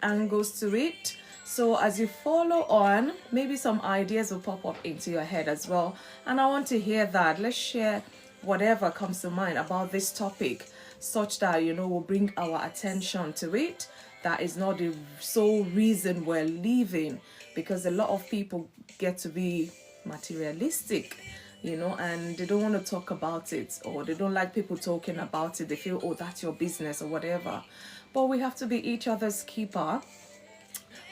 angles to it. So as you follow on, maybe some ideas will pop up into your head as well. And I want to hear that. Let's share whatever comes to mind about this topic, such that, we'll bring our attention to it. That is not the sole reason we're living, because a lot of people get to be materialistic, and they don't want to talk about it, or they don't like people talking about it. They feel, oh, that's your business or whatever. But we have to be each other's keeper.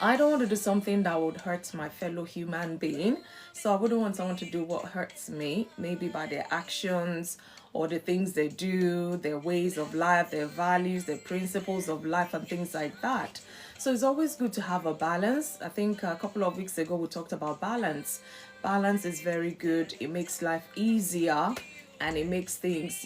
I don't want to do something that would hurt my fellow human being. So I wouldn't want someone to do what hurts me, maybe by their actions or the things they do, their ways of life, their values, their principles of life, and things like that. So it's always good to have a balance. I think a couple of weeks ago we talked about balance. Balance is very good. It makes life easier, and it makes things,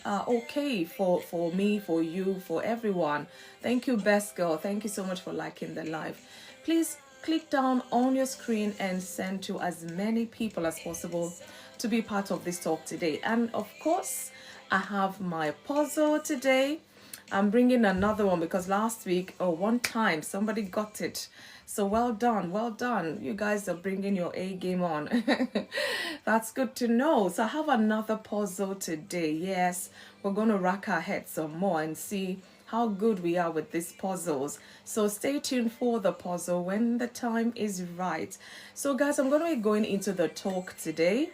okay for me, for you, for everyone. Thank you, best girl. Thank you so much for liking the live. Please click down on your screen and send to as many people as possible to be part of this talk today. And of course, I have my puzzle today. I'm bringing another one because last week, one time, somebody got it. So well done, well done. You guys are bringing your A game on. That's good to know. So I have another puzzle today. Yes, we're going to rack our heads some more and see how good we are with these puzzles. So stay tuned for the puzzle when the time is right. So guys, I'm going to be going into the talk today.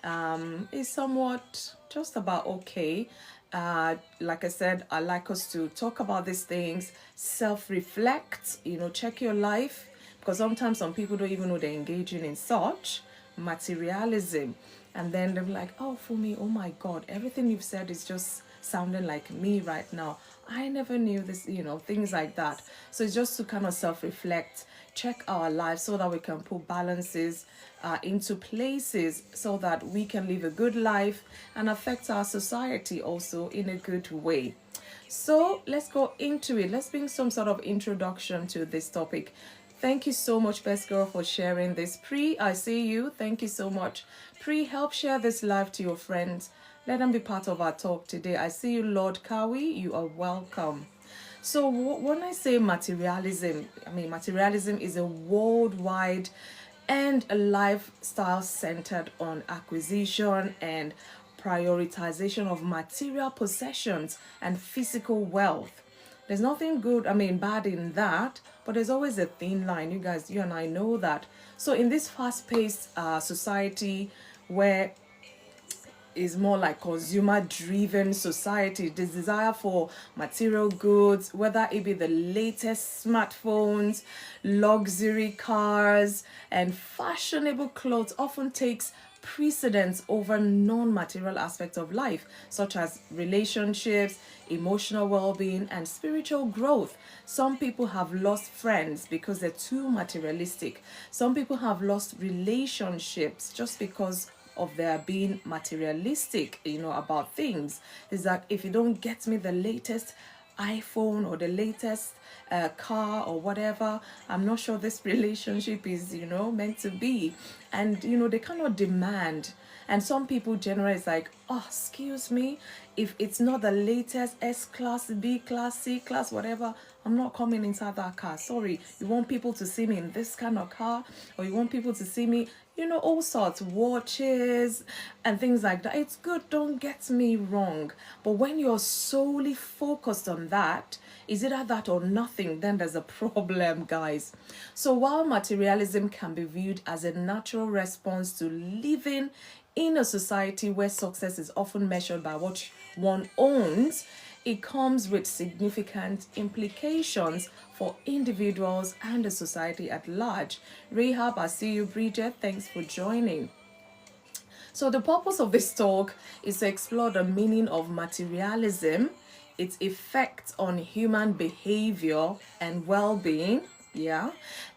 It's somewhat just about okay. Like I said, I like us to talk about these things, self-reflect, check your life, because sometimes some people don't even know they're engaging in such materialism, and then they're like, oh, Funmi, oh my God, everything you've said is just sounding like me right now. I never knew this, things like that. So it's just to kind of self-reflect, check our lives so that we can put balances into places so that we can live a good life and affect our society also in a good way. So let's go into it. Let's bring some sort of introduction to this topic. Thank you so much, best girl, for sharing this. Pri, I see you. Thank you so much. Pri, help share this live to your friends. Let them be part of our talk today. I see you, Lord Kawi. You are welcome. So when I say materialism, I mean materialism is a worldwide and a lifestyle centered on acquisition and prioritization of material possessions and physical wealth. There's nothing good, bad in that, but there's always a thin line. You and I know that. So in this fast-paced society where is more like consumer-driven society, the desire for material goods, whether it be the latest smartphones, luxury cars, and fashionable clothes, often takes precedence over non-material aspects of life, such as relationships, emotional well-being, and spiritual growth. Some people have lost friends because they're too materialistic. Some people have lost relationships just because of their being materialistic, about things. Is that if you don't get me the latest iPhone or the latest car or whatever, I'm not sure this relationship is, meant to be. And, they cannot demand. And some people generally is like, oh, excuse me, if it's not the latest S-class, B-class, C-class, whatever, I'm not coming inside that car. Sorry, you want people to see me in this kind of car, or you want people to see me, all sorts, watches and things like that. It's good, don't get me wrong. But when you're solely focused on that, is either that or nothing, then there's a problem, guys. So while materialism can be viewed as a natural response to living in a society where success is often measured by what one owns, it comes with significant implications for individuals and the society at large. Rahab, I see you. Bridget, thanks for joining. So the purpose of this talk is to explore the meaning of materialism, its effects on human behavior and well-being,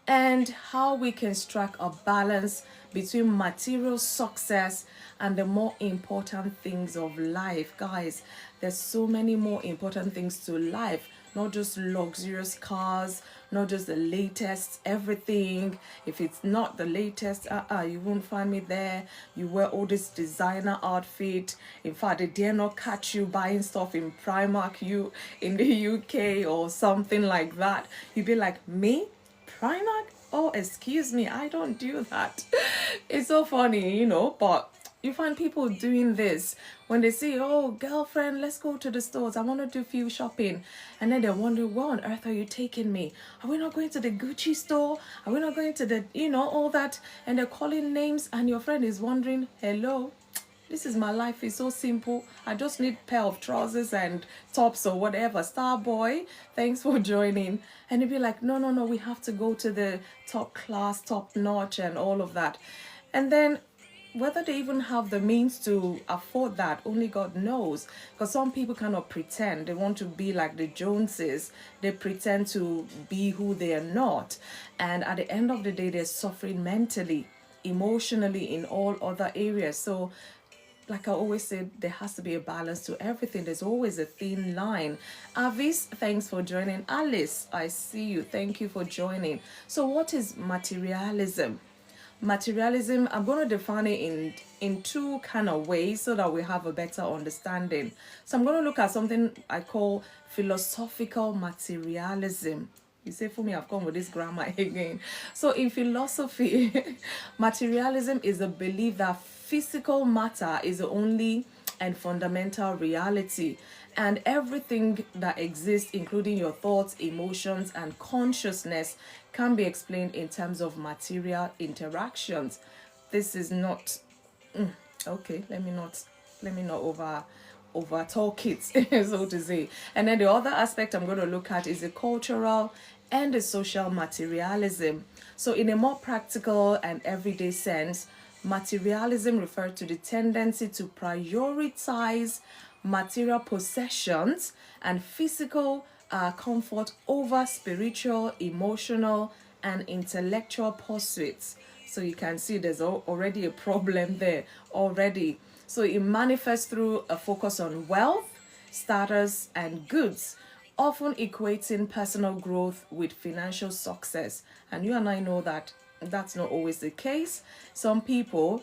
and how we can strike a balance between material success and the more important things of life. Guys, there's so many more important things to life. not just luxurious cars, not just the latest everything. If it's not the latest, you won't find me there. You wear all this designer outfit. In fact, they dare not catch you buying stuff in Primark you in the UK or something like that. You'd be like, me? Primark? Oh, excuse me, I don't do that. It's so funny, but you find people doing this when they say, oh, girlfriend, let's go to the stores. I want to do a few shopping. And then they're wondering, where on earth are you taking me? Are we not going to the Gucci store? Are we not going to the, all that? And they're calling names, and your friend is wondering, hello? This is my life. It's so simple. I just need a pair of trousers and tops or whatever. Star boy, thanks for joining. And you'd be like, no, we have to go to the top class, top notch and all of that. And then whether they even have the means to afford that, only God knows. Because some people cannot pretend. They want to be like the Joneses. They pretend to be who they are not. And at the end of the day, they're suffering mentally, emotionally, in all other areas. So like I always said, there has to be a balance to everything. There's always a thin line. Avis, thanks for joining. Alice, I see you. Thank you for joining. So what is materialism? Materialism, I'm going to define it in two kind of ways so that we have a better understanding. So I'm going to look at something I call philosophical materialism. You say, for me, I've come with this grammar again. So in philosophy, materialism is a belief that physical matter is the only and fundamental reality, and everything that exists, including your thoughts, emotions, and consciousness, can be explained in terms of material interactions. This is not okay. Let me not over talk it, so to say. And then the other aspect I'm going to look at is the cultural and the social materialism. So in a more practical and everyday sense, materialism refers to the tendency to prioritize material possessions and physical comfort over spiritual, emotional, and intellectual pursuits. So you can see there's already a problem there already. So it manifests through a focus on wealth, status, and goods, often equating personal growth with financial success. And you and I know that that's not always the case. Some people,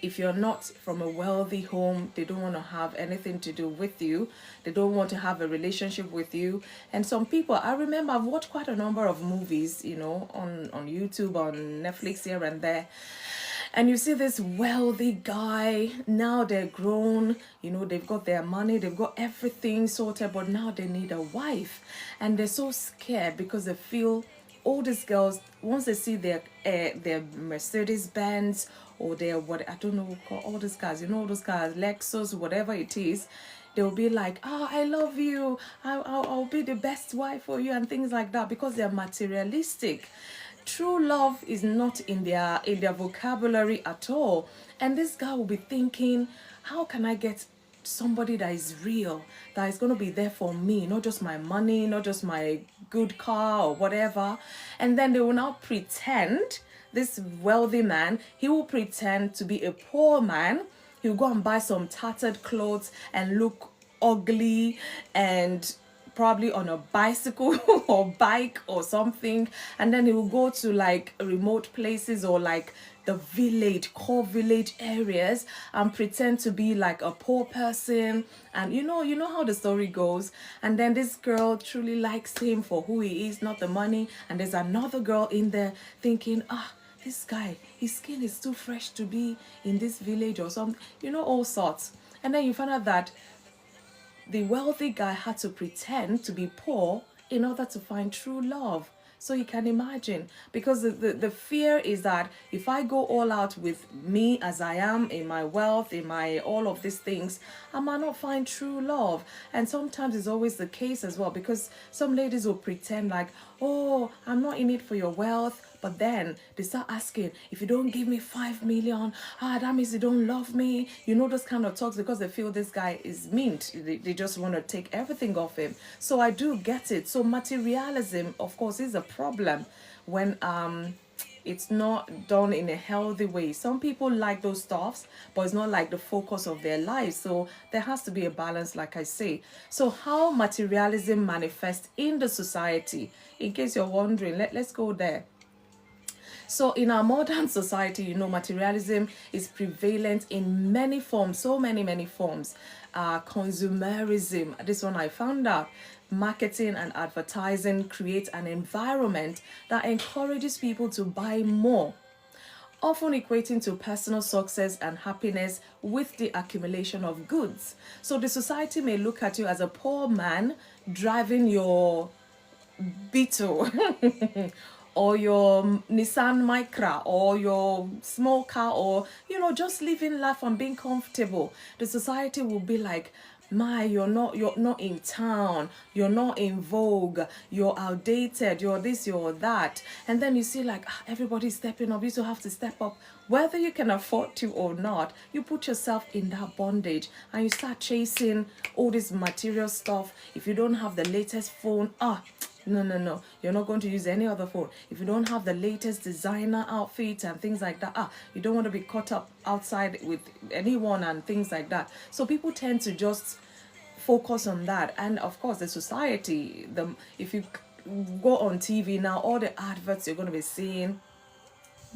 if you're not from a wealthy home, they don't want to have anything to do with you. They don't want to have a relationship with you. And some people, I remember I've watched quite a number of movies, on YouTube, on Netflix here and there. And you see this wealthy guy, now they're grown, they've got their money, they've got everything sorted, but now they need a wife. And they're so scared because they feel all these girls, once they see their Mercedes Benz or their what, I don't know, all these cars, all those cars, Lexus, whatever it is, they'll be like, oh, I love you, I'll be the best wife for you, and things like that, because they're materialistic. True love is not in their vocabulary at all. And this guy will be thinking, how can I get somebody that is real, that is going to be there for me, not just my money, not just my good car or whatever. And then they will now pretend, this wealthy man, he will pretend to be a poor man. He'll go and buy some tattered clothes and look ugly and probably on a bicycle or bike or something, and then he will go to like remote places or like the core village areas and pretend to be like a poor person. And you know how the story goes. And then this girl truly likes him for who he is, not the money. And there's another girl in there thinking, this guy, his skin is too fresh to be in this village or something, all sorts. And then you find out that the wealthy guy had to pretend to be poor in order to find true love. So you can imagine, because the fear is that if I go all out with me as I am, in my wealth, in my all of these things, I might not find true love. And sometimes it's always the case as well, because some ladies will pretend like, oh, I'm not in it for your wealth. But then they start asking, if you don't give me 5 million, that means you don't love me. Those kind of talks, because they feel this guy is mint. They just want to take everything off him. So I do get it. So materialism, of course, is a problem when it's not done in a healthy way. Some people like those stuffs, but it's not like the focus of their life. So there has to be a balance, like I say. So how materialism manifests in the society, in case you're wondering, let's go there. So in our modern society, materialism is prevalent in many forms, so many forms. Consumerism, this one I found out. Marketing and advertising create an environment that encourages people to buy more, often equating to personal success and happiness with the accumulation of goods. So the society may look at you as a poor man driving your Beetle or your Nissan Micra or your small car, or just living life and being comfortable. The society will be like, you're not in town, you're not in vogue, you're outdated, you're this, you're that. And then you see like everybody's stepping up. You still have to step up, whether you can afford to or not. You put yourself in that bondage and you start chasing all this material stuff. If you don't have the latest phone, no, you're not going to use any other phone. If you don't have the latest designer outfits and things like that, you don't want to be caught up outside with anyone and things like that. So people tend to just focus on that. And of course the society, if you go on TV now, all the adverts you're going to be seeing,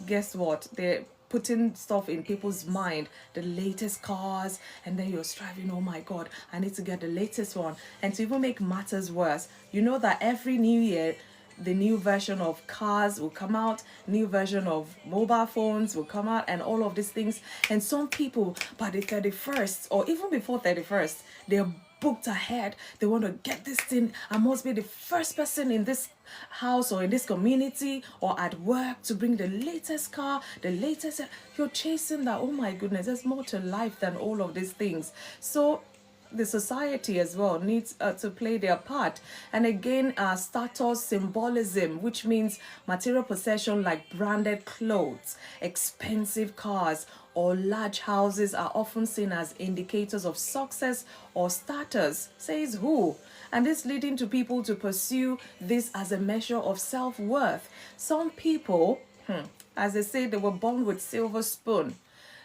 guess what, they're putting stuff in people's mind, the latest cars, and then you're striving, oh my god, I need to get the latest one. And to even make matters worse, you know that every new year the new version of cars will come out, new version of mobile phones will come out, and all of these things. And some people by the 31st or even before 31st, they're booked ahead. They want to get this thing. I must be the first person in this house or in this community or at work to bring the latest car, the latest. You're chasing that. Oh my goodness, there's more to life than all of these things. So the society as well needs to play their part. And again, status symbolism, which means material possession like branded clothes, expensive cars, or large houses are often seen as indicators of success or status, says who? And this leading to people to pursue this as a measure of self-worth. Some people, as they say, they were born with silver spoon.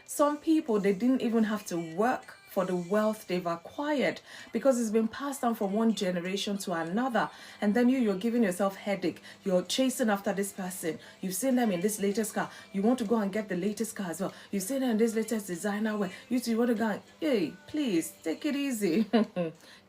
Some people, they didn't even have to work for the wealth they've acquired because it's been passed down from one generation to another. And then you're giving yourself headache. You're chasing after this person. You've seen them in this latest car. You want to go and get the latest car as well. You've seen them in this latest designer wear. You want to go and, hey, please, take it easy.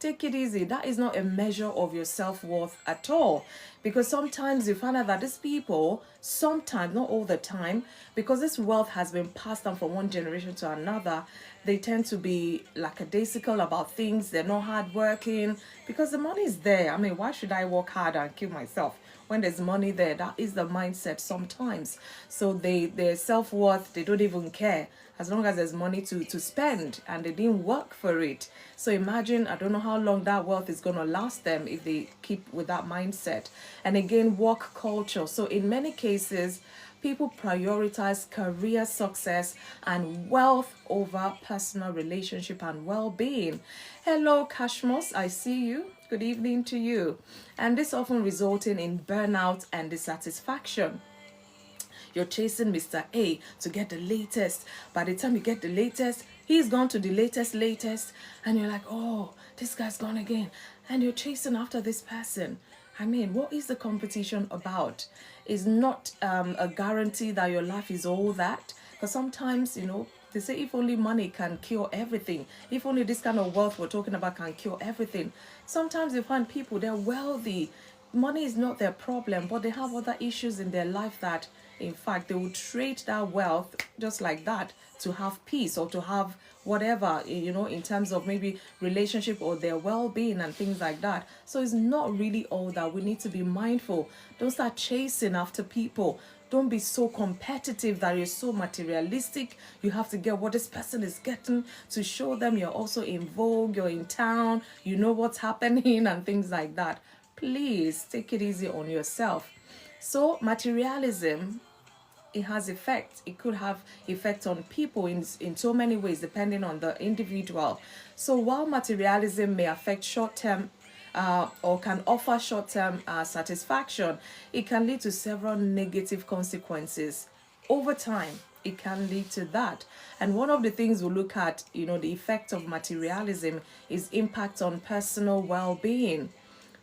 Take it easy. That is not a measure of your self-worth at all. Because sometimes you find out that these people, sometimes, not all the time, because this wealth has been passed down from one generation to another, they tend to be lackadaisical about things. They're not hardworking because the money is there. I mean, why should I work hard and kill myself when there's money there? That is the mindset sometimes. So their self-worth, they don't even care as long as there's money to spend, and they didn't work for it. So imagine, I don't know how long that wealth is going to last them if they keep with that mindset. And again, work culture. So in many cases, people prioritize career success and wealth over personal relationship and well-being. Hello, Kashmos, I see you. Good evening to you. And this often resulting in burnout and dissatisfaction. You're chasing Mr. A to get the latest. By the time you get the latest, he's gone to the latest, and you're like, oh, this guy's gone again. And you're chasing after this person. I mean, what is the competition about? It's not a guarantee that your life is all that. Because sometimes, they say if only money can cure everything. If only this kind of wealth we're talking about can cure everything. Sometimes you find people, they're wealthy. Money is not their problem, but they have other issues in their life that, in fact, they will trade that wealth just like that to have peace or to have whatever, in terms of maybe relationship or their well-being and things like that. So it's not really all that. We need to be mindful. Don't start chasing after people. Don't be so competitive that you're so materialistic. You have to get what this person is getting to show them you're also in vogue, you're in town, you know what's happening and things like that. Please take it easy on yourself. So materialism, it has effect. It could have effect on people in so many ways, depending on the individual. So while materialism may affect short-term or can offer short-term satisfaction, it can lead to several negative consequences over time. It can lead to that. And one of the things we look at, the effect of materialism is impact on personal well-being.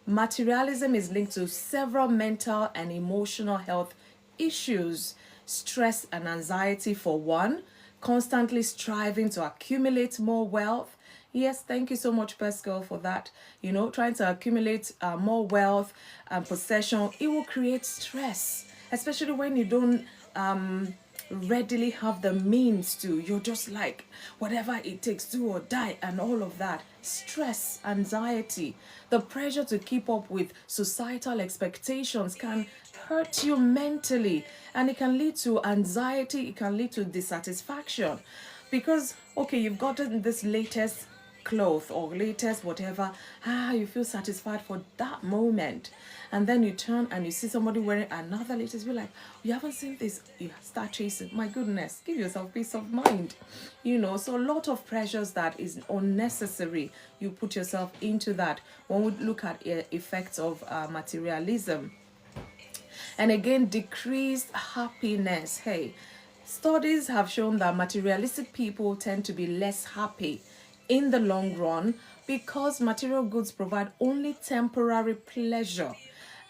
Materialism is linked to several mental and emotional health issues, stress and anxiety for one, constantly striving to accumulate more wealth. Yes, thank you so much, Pascal, for that. Trying to accumulate more wealth and possession, it will create stress, especially when you don't readily have the means to. You're just like, whatever it takes, do or die, and all of that. Stress, anxiety, the pressure to keep up with societal expectations can hurt you mentally, and it can lead to anxiety, it can lead to dissatisfaction. Because, okay, you've gotten this latest cloth or latest whatever, you feel satisfied for that moment, and then you turn and you see somebody wearing another latest, you're like, you haven't seen this, you start chasing. My goodness, give yourself peace of mind. So a lot of pressures that is unnecessary, you put yourself into that when we look at effects of materialism. And again, decreased happiness. Hey, studies have shown that materialistic people tend to be less happy in the long run because material goods provide only temporary pleasure,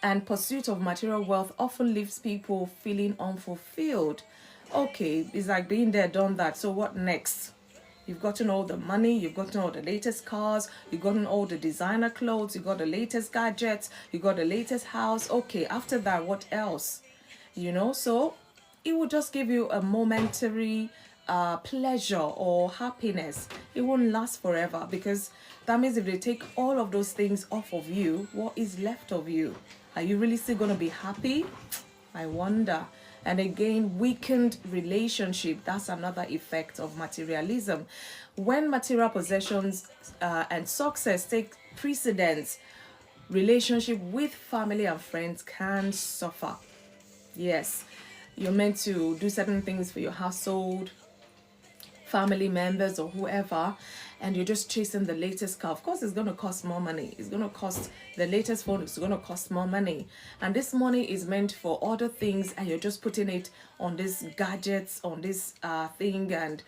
and pursuit of material wealth often leaves people feeling unfulfilled. Okay, it's like being there, done that. So what next? You've gotten all the money, you've gotten all the latest cars, you've gotten all the designer clothes, you got the latest gadgets, you got the latest house. Okay, after that, what else? So it will just give you a momentary pleasure or happiness. It won't last forever, because that means if they take all of those things off of you, what is left of you? Are you really still going to be happy? I wonder. And again, weakened relationship. That's another effect of materialism. When material possessions and success take precedence, relationship with family and friends can suffer. Yes, you're meant to do certain things for your household, family members or whoever, and you're just chasing the latest car. Of course, it's going to cost more money. It's going to cost the latest phone. It's going to cost more money. And this money is meant for other things, and you're just putting it on these gadgets, on this thing. And,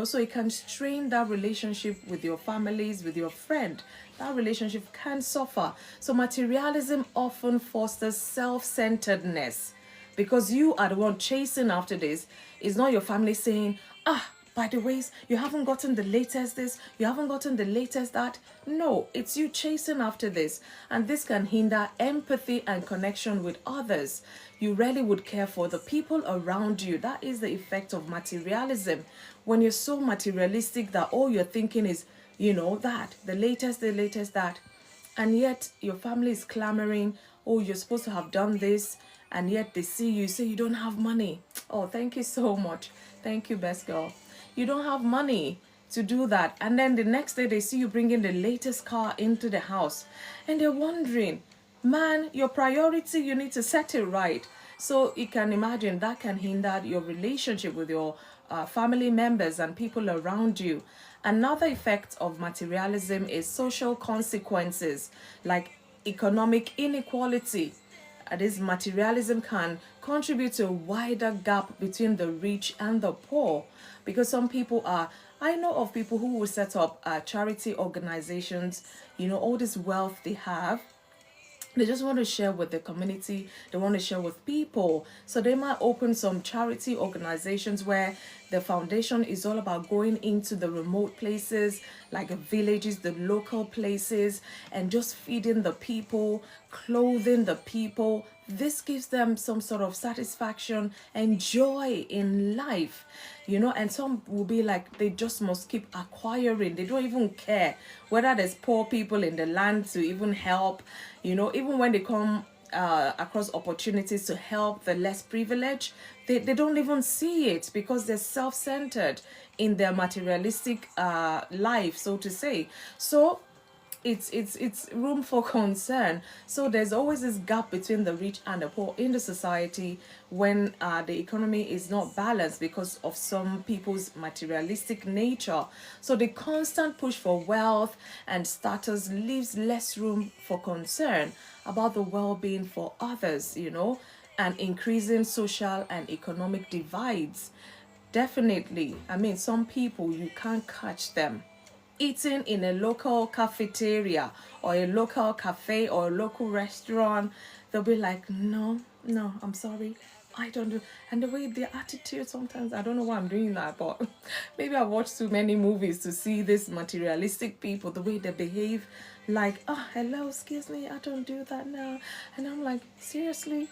so it can strain that relationship with your families, with your friend. That relationship can suffer. So materialism often fosters self-centeredness, because you are the one chasing after this. It's not your family saying, by the ways, you haven't gotten the latest this, you haven't gotten the latest that. No, it's you chasing after this. And this can hinder empathy and connection with others. You really would care for the people around you. That is the effect of materialism. When you're so materialistic that all you're thinking is, that, the latest that. And yet your family is clamoring, oh, you're supposed to have done this. And yet they see you, say you don't have money. Oh, thank you so much. Thank you, best girl. You don't have money to do that. And then the next day they see you bringing the latest car into the house. And they're wondering, man, your priority, you need to set it right. So you can imagine that can hinder your relationship with your family members and people around you. Another effect of materialism is social consequences, like economic inequality. This materialism can contribute to a wider gap between the rich and the poor, because some people I know of people who will set up charity organizations, all this wealth they have, they just want to share with the community, they want to share with people. So they might open some charity organizations where the foundation is all about going into the remote places, like the villages, the local places, and just feeding the people, clothing the people. This gives them some sort of satisfaction and joy in life, and some will be like, they just must keep acquiring. They don't even care whether there's poor people in the land to even help, even when they come across opportunities to help the less privileged, they don't even see it, because they're self-centered in their materialistic life, so to say. So it's room for concern. So there's always this gap between the rich and the poor in the society when the economy is not balanced because of some people's materialistic nature. So the constant push for wealth and status leaves less room for concern about the well-being for others, and increasing social and economic divides. Definitely. I mean, some people, you can't catch them eating in a local cafeteria or a local cafe or a local restaurant. They'll be like, no, no, I'm sorry, I don't do. And the way their attitude, sometimes I don't know why I'm doing that, but maybe I watched too many movies to see this materialistic people, the way they behave, like, oh, hello, excuse me, I don't do that now. And I'm like, seriously,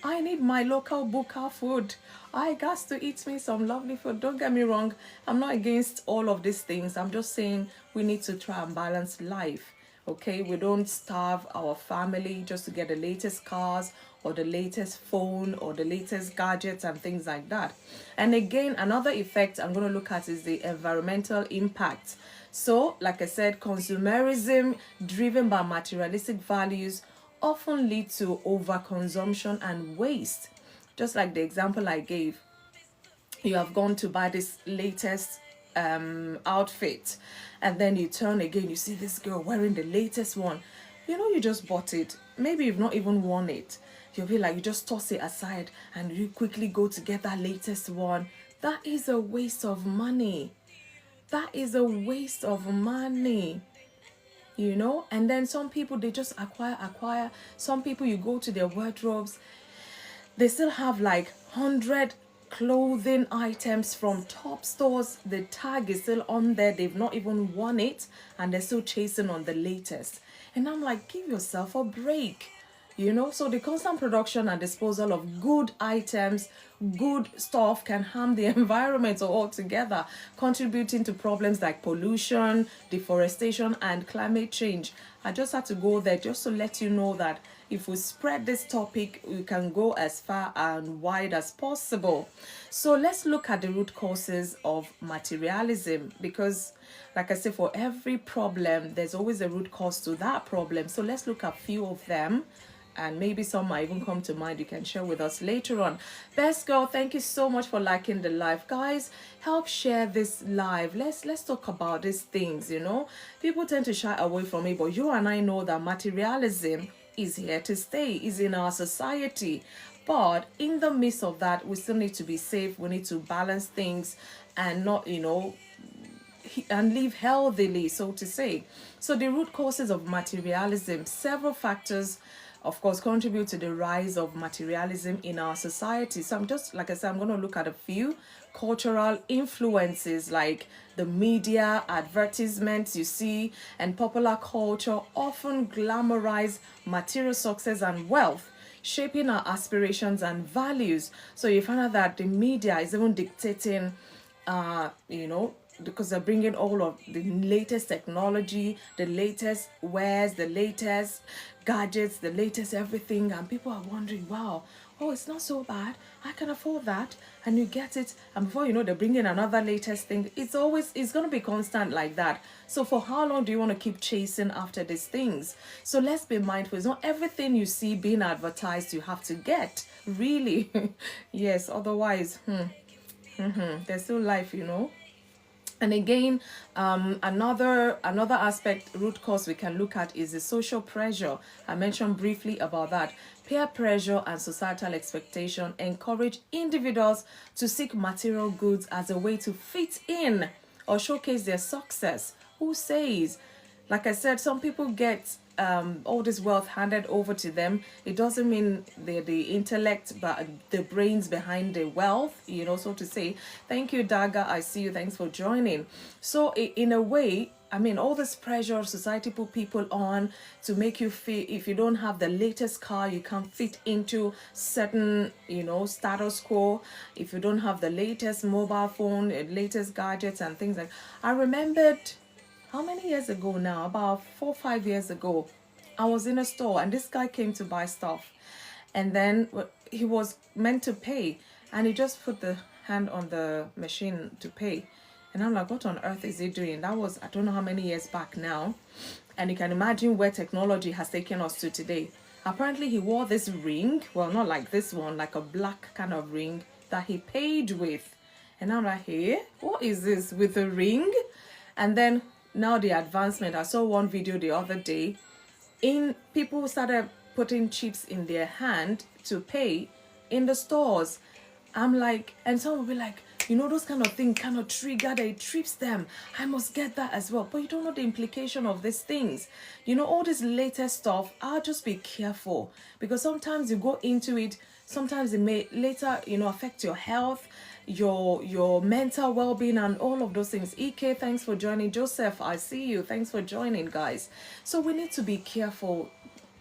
I need my local buka food. I got to eat me some lovely food. Don't get me wrong. I'm not against all of these things. I'm just saying we need to try and balance life. Okay, we don't starve our family just to get the latest cars or the latest phone or the latest gadgets and things like that. And again, another effect I'm going to look at is the environmental impact. So, like I said, consumerism driven by materialistic values often lead to overconsumption and waste. Just like the example I gave, you have gone to buy this latest outfit, and then you turn again, you see this girl wearing the latest one. You just bought it. Maybe you've not even worn it. You'll be like, you just toss it aside and you quickly go to get that latest one. That is a waste of money. That is a waste of money. And then some people, they just acquire. Some people, you go to their wardrobes, they still have like 100 clothing items from top stores. The tag is still on there, they've not even worn it, and they're still chasing on the latest. And I'm like, give yourself a break. So the constant production and disposal of good items, good stuff, can harm the environment altogether, contributing to problems like pollution, deforestation, and climate change. I just had to go there just to let you know that if we spread this topic, we can go as far and wide as possible. So let's look at the root causes of materialism, because like I said, for every problem, there's always a root cause to that problem. So let's look at a few of them, and maybe some might even come to mind you can share with us later on. Best girl, thank you so much for liking the live. Guys, help share this live. Let's talk about these things. People tend to shy away from it, but you and I know that materialism is here to stay, is in our society. But in the midst of that, we still need to be safe. We need to balance things and not, and live healthily, so to say. So the root causes of materialism, several factors of course contribute to the rise of materialism in our society. So I'm just, like I said, I'm going to look at a few cultural influences like the media, advertisements you see, and popular culture often glamorize material success and wealth, shaping our aspirations and values. So you find out that the media is even dictating, because they're bringing all of the latest technology, the latest wares, the latest gadgets, the latest everything, and people are wondering, wow, oh, it's not so bad, I can afford that, and you get it, and before you know, they're bringing another latest thing. It's going to be constant like that. So for how long do you want to keep chasing after these things? So let's be mindful. It's not everything you see being advertised you have to get, really. Yes, otherwise there's still life. And again, another aspect, root cause we can look at is the social pressure. I mentioned briefly about that. Peer pressure and societal expectation encourage individuals to seek material goods as a way to fit in or showcase their success. Who says? Like I said, some people get all this wealth handed over to them. It doesn't mean they're the intellect, but the brains behind the wealth, so to say. Thank you, Daga. I see you. Thanks for joining. So in a way, I mean, all this pressure society put people on to make you feel if you don't have the latest car, you can't fit into certain, status quo. If you don't have the latest mobile phone, latest gadgets and things like. I remembered, how many years ago now? About 4 or 5 years ago, I was in a store and this guy came to buy stuff, and then he was meant to pay, and he just put the hand on the machine to pay, and I'm like, what on earth is he doing? That was, I don't know how many years back now, And you can imagine where technology has taken us to today. Apparently, he wore this ring, well, not like this one, like a black kind of ring that he paid with. And I'm like, hey, what is this with a ring? And then now the advancement. I saw one video the other day. People started putting chips in their hand to pay in the stores. I'm like, and some will be like, those kind of things kind of trigger, it trips them. I must get that as well. But you don't know the implication of these things. All this latest stuff, I'll just be careful. Because sometimes you go into it, sometimes it may later, affect your health, your mental well-being, and all of those things. EK, thanks for joining. Joseph, I see you. Thanks for joining, guys. So we need to be careful.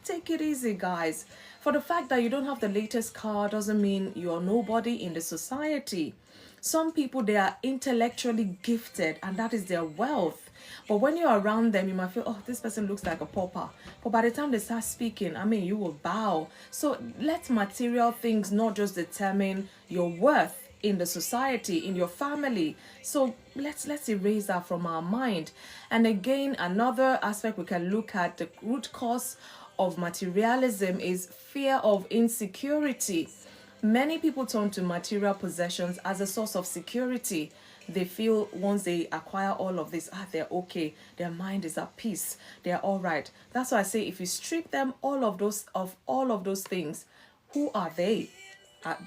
Take it easy, guys. For the fact that you don't have the latest car doesn't mean you're nobody in the society. Some people, they are intellectually gifted and that is their wealth. But when you're around them, you might feel, oh, this person looks like a pauper. But by the time they start speaking, you will bow. So let material things not just determine your worth in the society, in your family. So let's erase that from our mind. And again, another aspect we can look at, the root cause of materialism is fear of insecurity. Many people turn to material possessions as a source of security. They feel once they acquire all of this, they're okay. Their mind is at peace. They're all right. That's why I say if you strip them all of those things, who are they?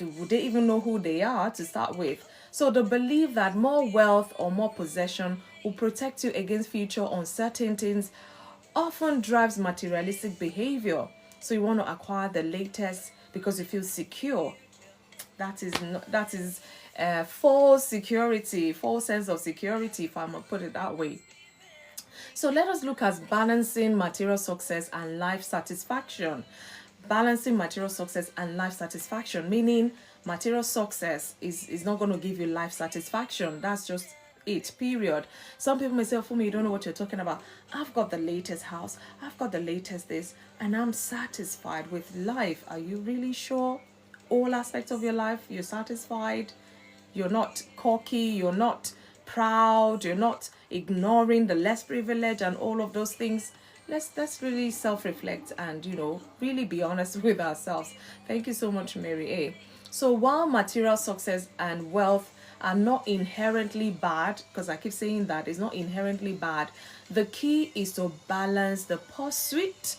Would they even know who they are to start with? So the belief that more wealth or more possession will protect you against future uncertainties often drives materialistic behavior. So you want to acquire the latest because you feel secure. That is false security, false sense of security, if I'm going to put it that way. So let us look at balancing material success and life satisfaction. Balancing material success and life satisfaction, meaning material success is not going to give you life satisfaction. That's just it, period. Some people may say, Fumi, you don't know what you're talking about. I've got the latest house, I've got the latest this, and I'm satisfied with life. Are you really sure? All aspects of your life, you're satisfied? You're not cocky, you're not proud, you're not ignoring the less privileged and all of those things. Let's really self-reflect and, really be honest with ourselves. Thank you so much, Mary A. So while material success and wealth are not inherently bad, because I keep saying that it's not inherently bad, the key is to balance the pursuit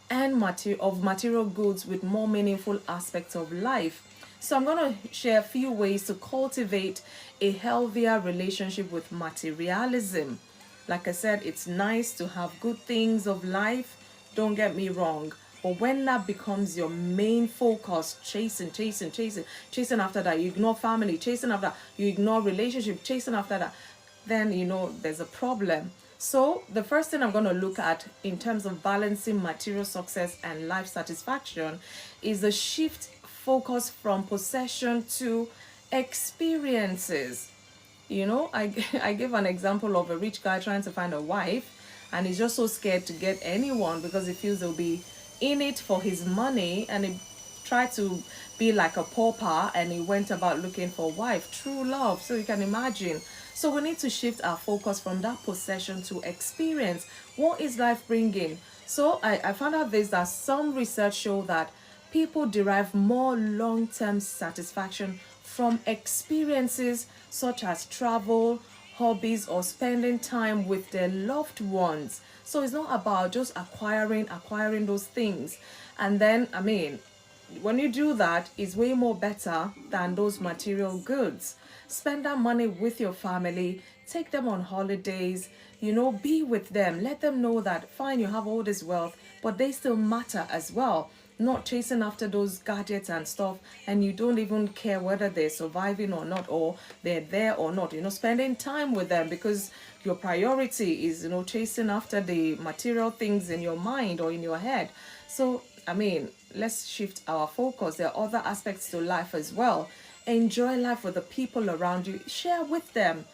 and material goods with more meaningful aspects of life. So I'm going to share a few ways to cultivate a healthier relationship with materialism. Like I said, it's nice to have good things of life, don't get me wrong. But when that becomes your main focus, chasing after that, you ignore family, chasing after that, you ignore relationship, chasing after that, then there's a problem. So the first thing I'm going to look at in terms of balancing material success and life satisfaction is the shift focus from possession to experiences. I give an example of a rich guy trying to find a wife, and he's just so scared to get anyone because he feels they'll be in it for his money, and he tried to be like a pauper and he went about looking for a wife, true love. So you can imagine. So we need to shift our focus from that possession to experience. What is life bringing? So I found out that some research show that people derive more long-term satisfaction from experiences such as travel, hobbies, or spending time with their loved ones. So it's not about just acquiring those things. And then, when you do that, it's way more better than those material goods. Spend that money with your family, take them on holidays, be with them. Let them know that, fine, you have all this wealth, but they still matter as well. Not chasing after those gadgets and stuff, and you don't even care whether they're surviving or not, or they're there or not. Spending time with them, because your priority is chasing after the material things in your mind or in your head. So let's shift our focus. There are other aspects to life as well. Enjoy life with the people around you. Share with them.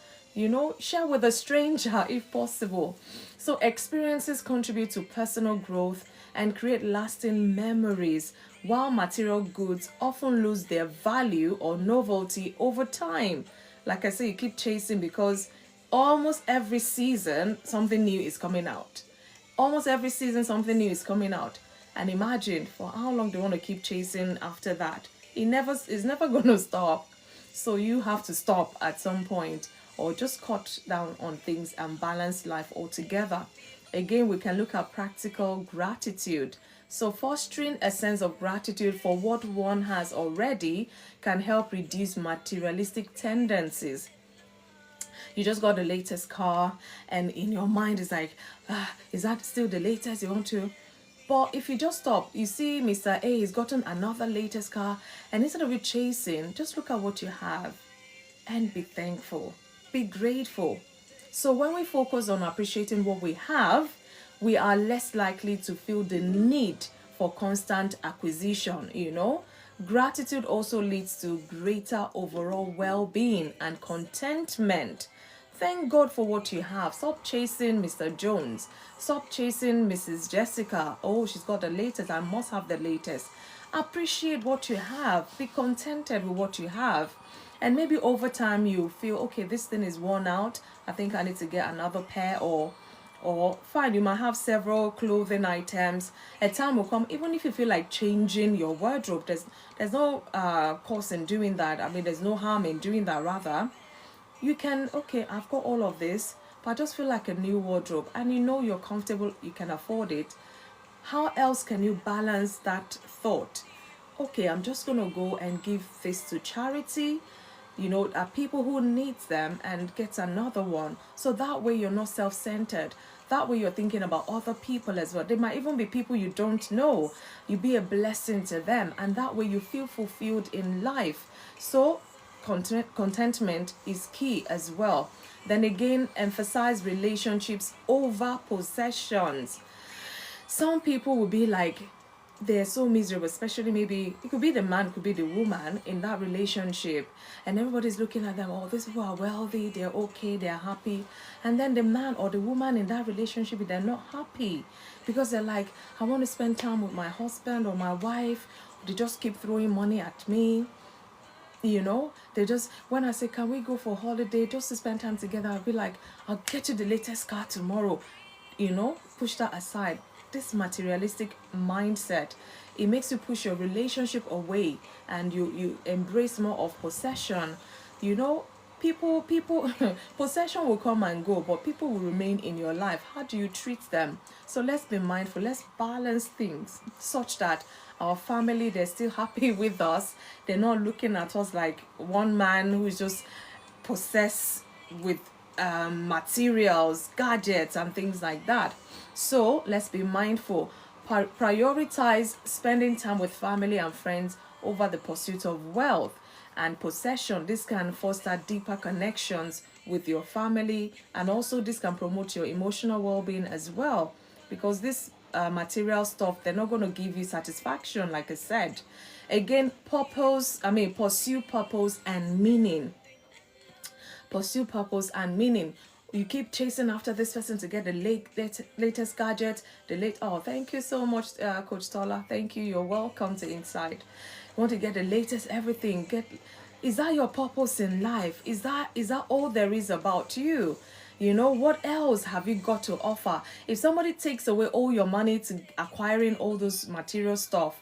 Share with a stranger if possible. So experiences contribute to personal growth and create lasting memories, while material goods often lose their value or novelty over time. Like I say, you keep chasing because almost every season something new is coming out. Almost every season something new is coming out. And imagine for how long they want to keep chasing after that. It's never going to stop. So you have to stop at some point, or just cut down on things and balance life altogether. Again, we can look at practical gratitude. So fostering a sense of gratitude for what one has already can help reduce materialistic tendencies. You just got the latest car, and in your mind is like, is that still the latest you want to? But if you just stop, you see Mr. A has gotten another latest car, and instead of you chasing, just look at what you have and be thankful, be grateful. So when we focus on appreciating what we have, we are less likely to feel the need for constant acquisition, Gratitude also leads to greater overall well-being and contentment. Thank God for what you have. Stop chasing Mr. Jones. Stop chasing Mrs. Jessica. Oh, she's got the latest. I must have the latest. Appreciate what you have. Be contented with what you have. And maybe over time you feel, okay, this thing is worn out. I think I need to get another pair, or fine, you might have several clothing items. A time will come, even if you feel like changing your wardrobe, there's no cause in doing that. I mean, there's no harm in doing that. Rather, you can, okay, I've got all of this, but I just feel like a new wardrobe, and you're comfortable, you can afford it. How else can you balance that thought? Okay, I'm just going to go and give this to charity, people who need them, and get another one. So that way you're not self-centered. That way you're thinking about other people as well. They might even be people you don't know. You be a blessing to them, and that way you feel fulfilled in life. So contentment is key as well. Then again, emphasize relationships over possessions. Some people will be like, they're so miserable, especially maybe it could be the man, it could be the woman in that relationship, and everybody's looking at them, oh, these people are wealthy, they're okay, they're happy. And then the man or the woman in that relationship, they're not happy because they're like, I want to spend time with my husband or my wife. They just keep throwing money at me. They just, when I say, can we go for holiday just to spend time together, I'll be like, I'll get you the latest car tomorrow. Push that aside. This materialistic mindset, it makes you push your relationship away, and you embrace more of possession. People possession will come and go, but people will remain in your life. How do you treat them? So let's be mindful. Let's balance things such that our family, they're still happy with us. They're not looking at us like one man who is just possessed with materials, gadgets, and things like that. So let's be mindful. Prioritize spending time with family and friends over the pursuit of wealth and possession. This can foster deeper connections with your family, and also this can promote your emotional well-being as well, because this material stuff, they're not going to give you satisfaction. Like I said, again, pursue purpose and meaning. Pursue purpose and meaning. You keep chasing after this person to get the latest gadget, oh, thank you so much, Coach Tola. Thank you. You're welcome to Inside. You want to get the latest everything. Is that your purpose in life? Is that all there is about you? What else have you got to offer? If somebody takes away all your money to acquiring all those material stuff,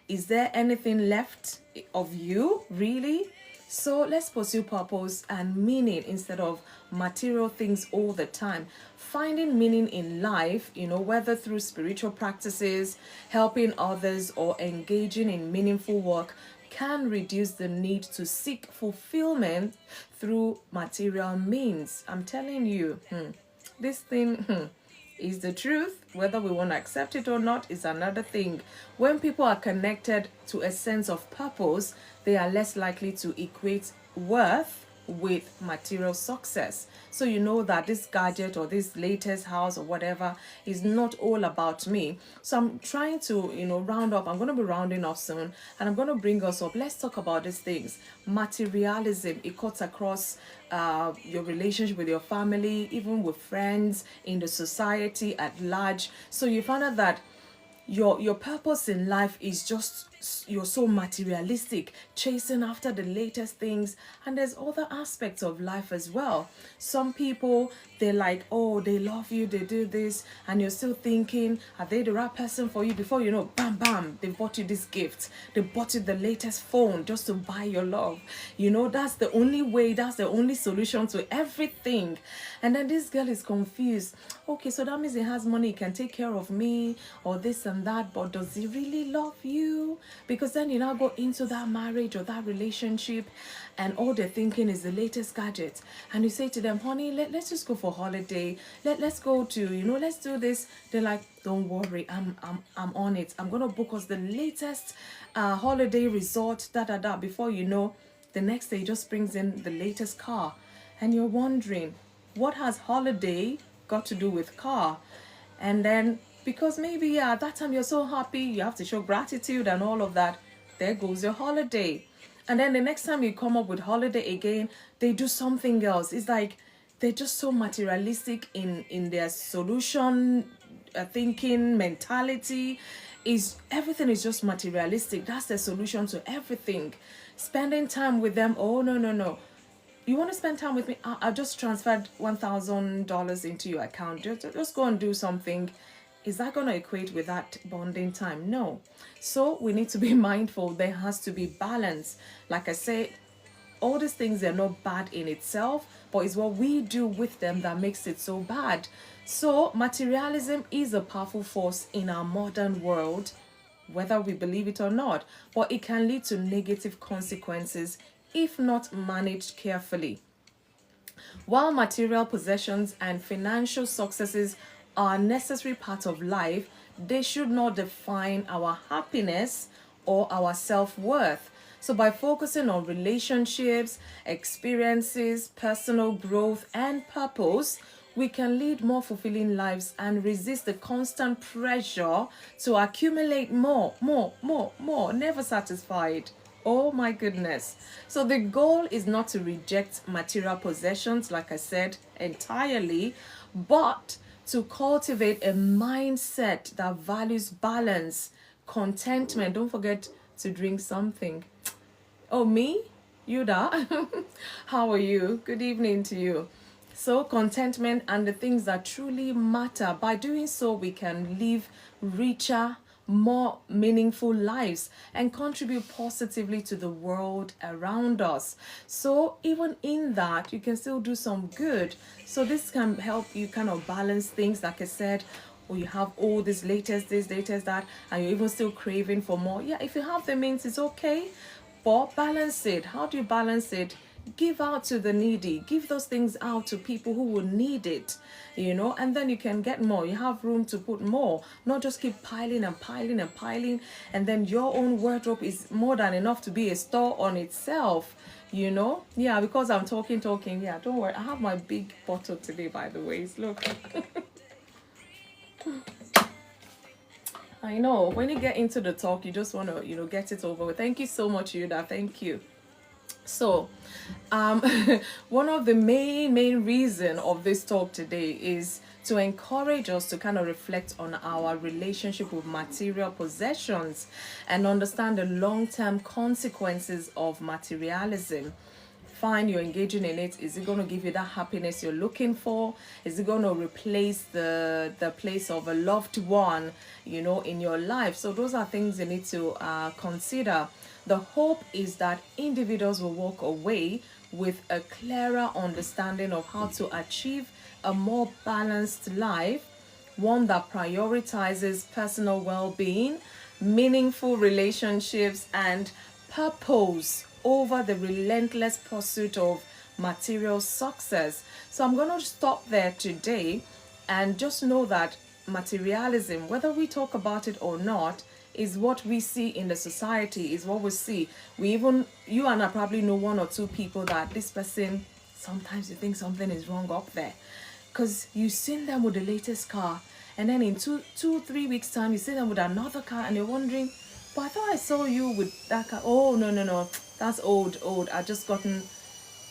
is there anything left of you, really? So let's pursue purpose and meaning instead of material things all the time. Finding meaning in life, whether through spiritual practices, helping others, or engaging in meaningful work, can reduce the need to seek fulfillment through material means. I'm telling you, this thing is the truth. Whether we want to accept it or not is another thing. When people are connected to a sense of purpose, they are less likely to equate worth with material success. So that this gadget or this latest house or whatever is not all about me. So I'm trying to round up. I'm going to be rounding off soon, and I'm going to bring us up. Let's talk about these things. Materialism, it cuts across your relationship with your family, even with friends, in the society at large. So you find out that your purpose in life is just you're so materialistic, chasing after the latest things. And there's other aspects of life as well. Some people, they're like, oh, they love you, they do this, and you're still thinking, are they the right person for you? Before you know, bam bam, they bought you this gift, they bought you the latest phone just to buy your love. You know, that's the only way, that's the only solution to everything. And then this girl is confused. Okay, so that means he has money, he can take care of me, or this and that, but does he really love you? Because then you now go into that marriage or that relationship, and all they're thinking is the latest gadget. And you say to them, honey, let's just go for holiday. Let's go to, let's do this. They're like, don't worry, I'm on it. I'm gonna book us the latest holiday resort, Before you know, the next day just brings in the latest car. And you're wondering, what has holiday got to do with car? And then, because maybe at that time you're so happy, you have to show gratitude and all of that, there goes your holiday. And then the next time you come up with holiday again, they do something else. It's like they're just so materialistic in their solution thinking mentality. Everything is just materialistic. That's the solution to everything. Spending time with them, oh no. You want to spend time with me? I just transferred $1,000 into your account. Just go and do something. Is that going to equate with that bonding time? No. So we need to be mindful. There has to be balance. Like I say, all these things are not bad in itself, but it's what we do with them that makes it so bad. So materialism is a powerful force in our modern world, whether we believe it or not, but it can lead to negative consequences if not managed carefully. While material possessions and financial successes are a necessary part of life, they should not define our happiness or our self-worth. So by focusing on relationships, experiences, personal growth, and purpose, we can lead more fulfilling lives and resist the constant pressure to accumulate more, never satisfied. Oh my goodness. So the goal is not to reject material possessions, like I said, entirely, but to cultivate a mindset that values balance, contentment. Don't forget to drink something. Oh, me? Yuda? How are you? Good evening to you. So contentment and the things that truly matter. By doing so, we can live richer, more meaningful lives and contribute positively to the world around us. So even in that, you can still do some good. So this can help you kind of balance things. Like I said, or you have all this latest this, latest that, and you're even still craving for more. Yeah, if you have the means, it's okay, but balance it. How do you balance it? Give out to the needy. Give those things out to people who will need it, and then you can get more. You have room to put more, not just keep piling and piling and piling, and then your own wardrobe is more than enough to be a store on itself. Yeah, because I'm talking. Yeah, don't worry, I have my big bottle today, by the way. Look. I know, when you get into the talk, you just want to get it over with. Thank you so much, Yuda. Thank you. So one of the main reason of this talk today is to encourage us to kind of reflect on our relationship with material possessions and understand the long-term consequences of materialism. Fine, you're engaging in it. Is it going to give you that happiness you're looking for? Is it going to replace the place of a loved one, in your life? So those are things you need to consider. The hope is that individuals will walk away with a clearer understanding of how to achieve a more balanced life, one that prioritizes personal well-being, meaningful relationships, and purpose over the relentless pursuit of material success. So I'm going to stop there today and just know that materialism, whether we talk about it or not, is what we see in the society, is what we see. You and I probably know one or two people that this person, sometimes you think something is wrong up there. Because you've seen them with the latest car, and then in 3 weeks time, you see them with another car, and you're wondering, but I thought I saw you with that car. Oh, no, that's old. I just gotten,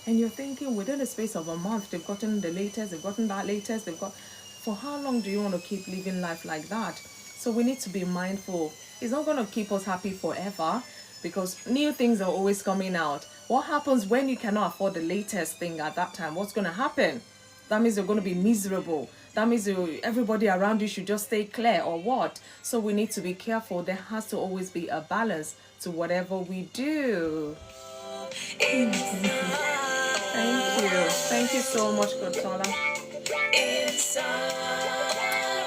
and you're thinking within the space of a month, they've gotten the latest, they've gotten that latest, for how long do you want to keep living life like that? So we need to be mindful It's not going to keep us happy forever because new things are always coming out. What happens when you cannot afford the latest thing at that time? What's going to happen? That means you're going to be miserable. That means everybody around you should just stay clear or what? So we need to be careful. There has to always be a balance to whatever we do. Thank you. Thank you so much, Kotola.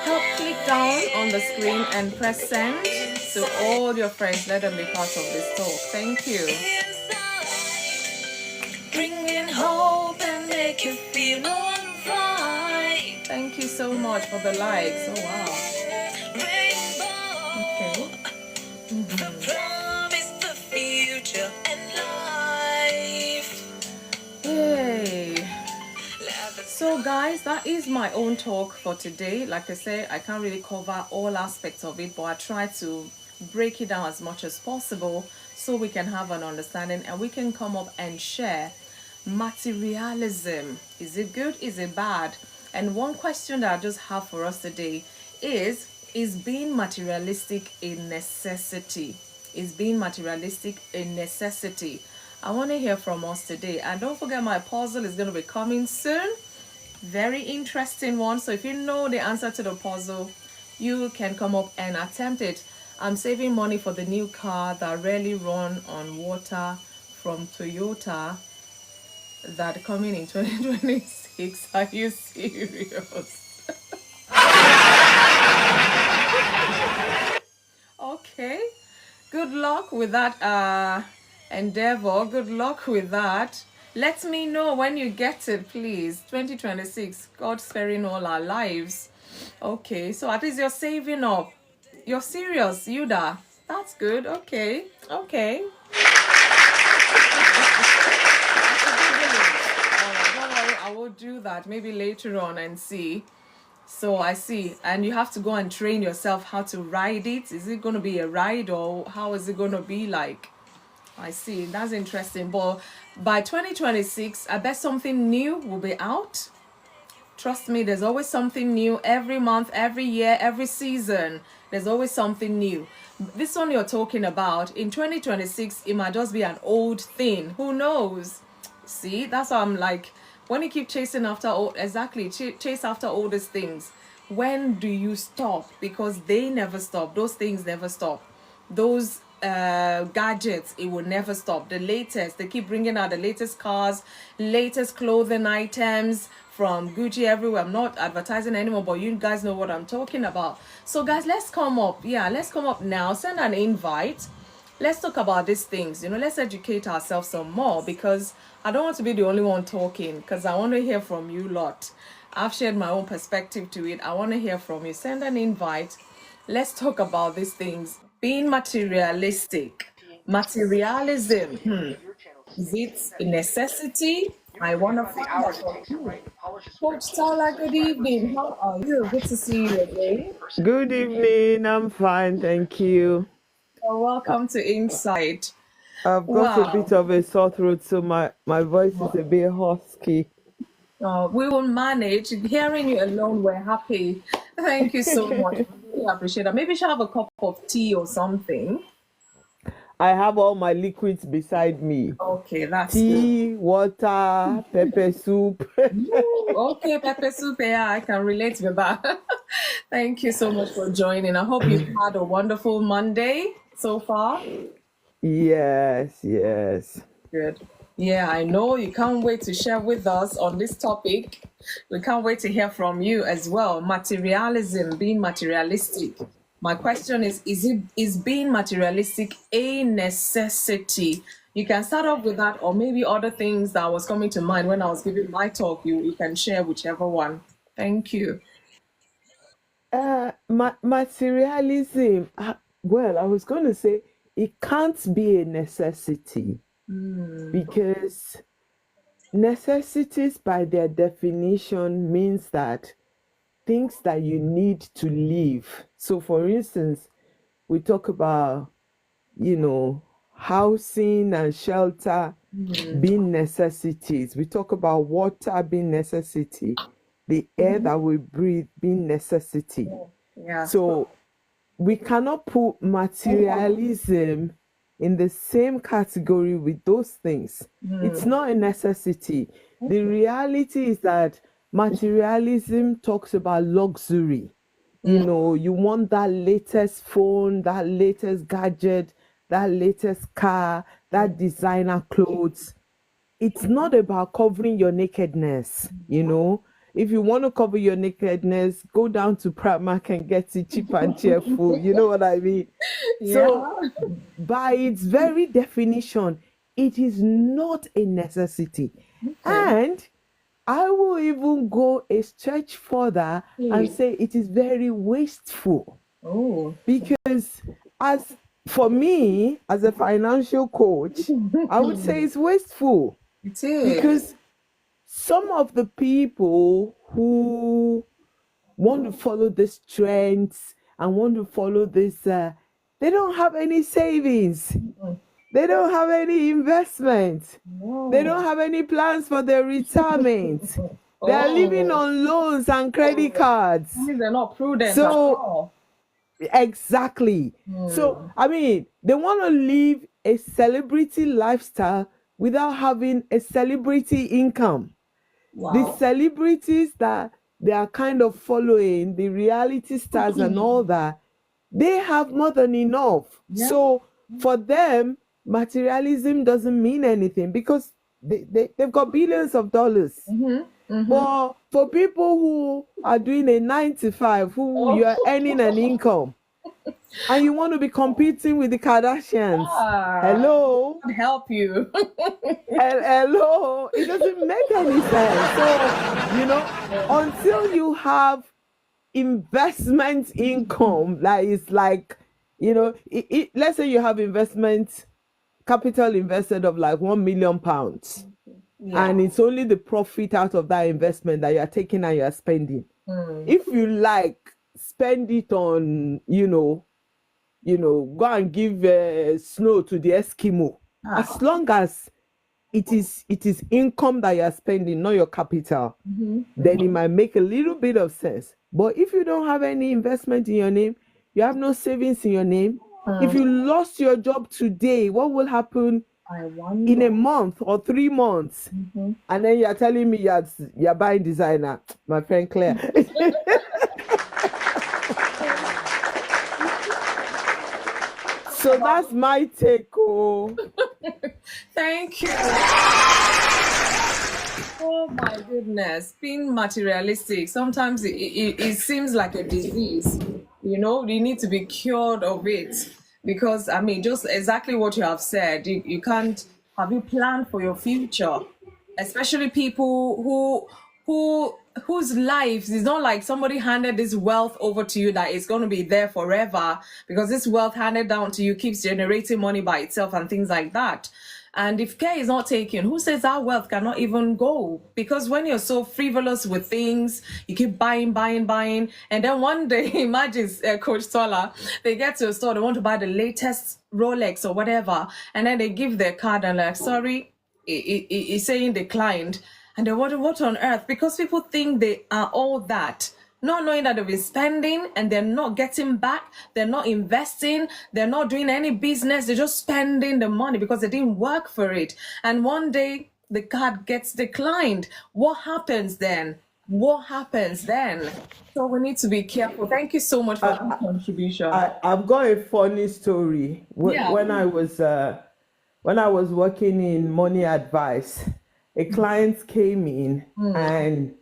Help click down on the screen and press send to all your friends. Let them be part of this talk. Thank you. Bringing hope and make you feel alright. Thank you so much for the likes. Oh wow. Okay. The promise, the future and life. Yay. So guys, that is my own talk for today. Like I said, I can't really cover all aspects of it, but I try to break it down as much as possible so we can have an understanding and we can come up and share. Materialism, is it good, is it bad? And one question that I just have for us today is being materialistic a necessity? Is being materialistic a necessity? I want to hear from us today. And don't forget, my puzzle is going to be coming soon. Very interesting one. So if you know the answer to the puzzle, you can come up and attempt it. I'm saving money for the new car that rarely run on water from Toyota that coming in 2026. Are you serious? Okay. Good luck with that endeavor. Good luck with that. Let me know when you get it, please. 2026, God sparing all our lives. Okay, so at least you're saving up. You're serious, Yuda. That's good. Okay, okay. Don't worry, I will do that maybe later on and see. So I see. And you have to go and train yourself how to ride it. Is it going to be a ride or how is it going to be like? I see. That's interesting. But by 2026, I bet something new will be out. Trust me, there's always something new every month, every year, every season. There's always something new. This one you're talking about, in 2026, it might just be an old thing. Who knows? See, that's why I'm like, when you keep chasing after chase after all these things, when do you stop? Because they never stop. Those things never stop. Those gadgets, it will never stop. The latest, they keep bringing out the latest cars, latest clothing items from Gucci everywhere. I'm not advertising anymore, but you guys know what I'm talking about. So guys, let's come up. Yeah, let's come up now. Send an invite. Let's talk about these things. Let's educate ourselves some more because I don't want to be the only one talking because I want to hear from you lot. I've shared my own perspective to it. I want to hear from you. Send an invite. Let's talk about these things. Being materialistic. Materialism. Is it a necessity? I want to find out from you. Coach Tyler, good evening. How are you? Good to see you again. Good evening. I'm fine, thank you. Welcome to Insight. I've got a bit Wow. of a sore throat, so my voice is a bit husky. We will manage. Hearing you alone, we're happy. Thank you so much. Really appreciate that. Maybe you should have a cup of tea or something. I have all my liquids beside me. Okay, that's good. Tea, water, pepper soup. Okay, pepper soup. Yeah, I can relate with that. Thank you so much for joining. I hope you've had a wonderful Monday so far. Yes, yes. Good. Yeah, I know you can't wait to share with us on this topic. We can't wait to hear from you as well. Materialism, being materialistic. My question is being materialistic a necessity? You can start off with that, or maybe other things that was coming to mind when I was giving my talk. You can share whichever one. Thank you. Materialism. Well, I was going to say it can't be a necessity because necessities, by their definition, means that things that you need to live. So, for instance, we talk about, housing and shelter being necessities. We talk about water being necessity, the air that we breathe being necessity. Yeah. So we cannot put materialism in the same category with those things. It's not a necessity. The reality is that materialism talks about luxury. You know, you want that latest phone, that latest gadget, that latest car, that designer clothes. It's not about covering your nakedness, you know. If you want to cover your nakedness, go down to Primark and get it cheap and cheerful. You know what I mean? Yeah. So, by its very definition, it is not a necessity. Okay. And I will even go a stretch further and Please. say it is very wasteful. Oh. Because, as for me, as a financial coach, I would say it's wasteful It is. because some of the people who want to follow these trends and want to follow this, they don't have any savings. They don't have any investment. They don't No. have any plans for their retirement. They are living Oh. on loans and credit cards. I mean, they're not prudent at So, all. exactly. So, I mean, they want to live a celebrity lifestyle without having a celebrity income. The Wow. celebrities that they are kind of following, the reality stars and all that, they have more than enough. Yeah. So for them, materialism doesn't mean anything because they've got billions of dollars. But for people who are doing a 9 to 5, who Oh. you're earning an income, and you want to be competing with the Kardashians, hello? God help you. Hello, it doesn't make any sense. So, until you have investment income that is like, let's say you have investment capital invested of like £1 million, Yeah. and it's only the profit out of that investment that you are taking and you are spending. If you like, spend it on, go and give snow to the Eskimo. As long as it is income that you're spending, not your capital, then it might make a little bit of sense. But if you don't have any investment in your name, you have no savings in your name, if you lost your job today, what will happen I in wonder. a month or 3 months? And then you're telling me you're buying designer, my friend Claire. So that's my take. Oh. Thank you. Oh my goodness. Being materialistic, sometimes it seems like a disease. You need to be cured of it. Because, I mean, just exactly what you have said, you can't have you planned for your future, especially people whose lives is not like somebody handed this wealth over to you that is going to be there forever, because this wealth handed down to you keeps generating money by itself and things like that. And if care is not taken, who says that wealth cannot even go? Because when you're so frivolous with things, you keep buying, buying, buying. And then one day, imagine Coach Tola, they get to a store, they want to buy the latest Rolex or whatever. And then they give their card and like, sorry, it's saying declined. And they wonder what on earth, because people think they are all that, not knowing that they've been spending and they're not getting back, they're not investing, they're not doing any business, they're just spending the money because they didn't work for it. And one day the card gets declined. What happens then? What happens then? So we need to be careful. Thank you so much for that contribution. I've got a funny story. Yeah. When I was working in money advice, a client came in and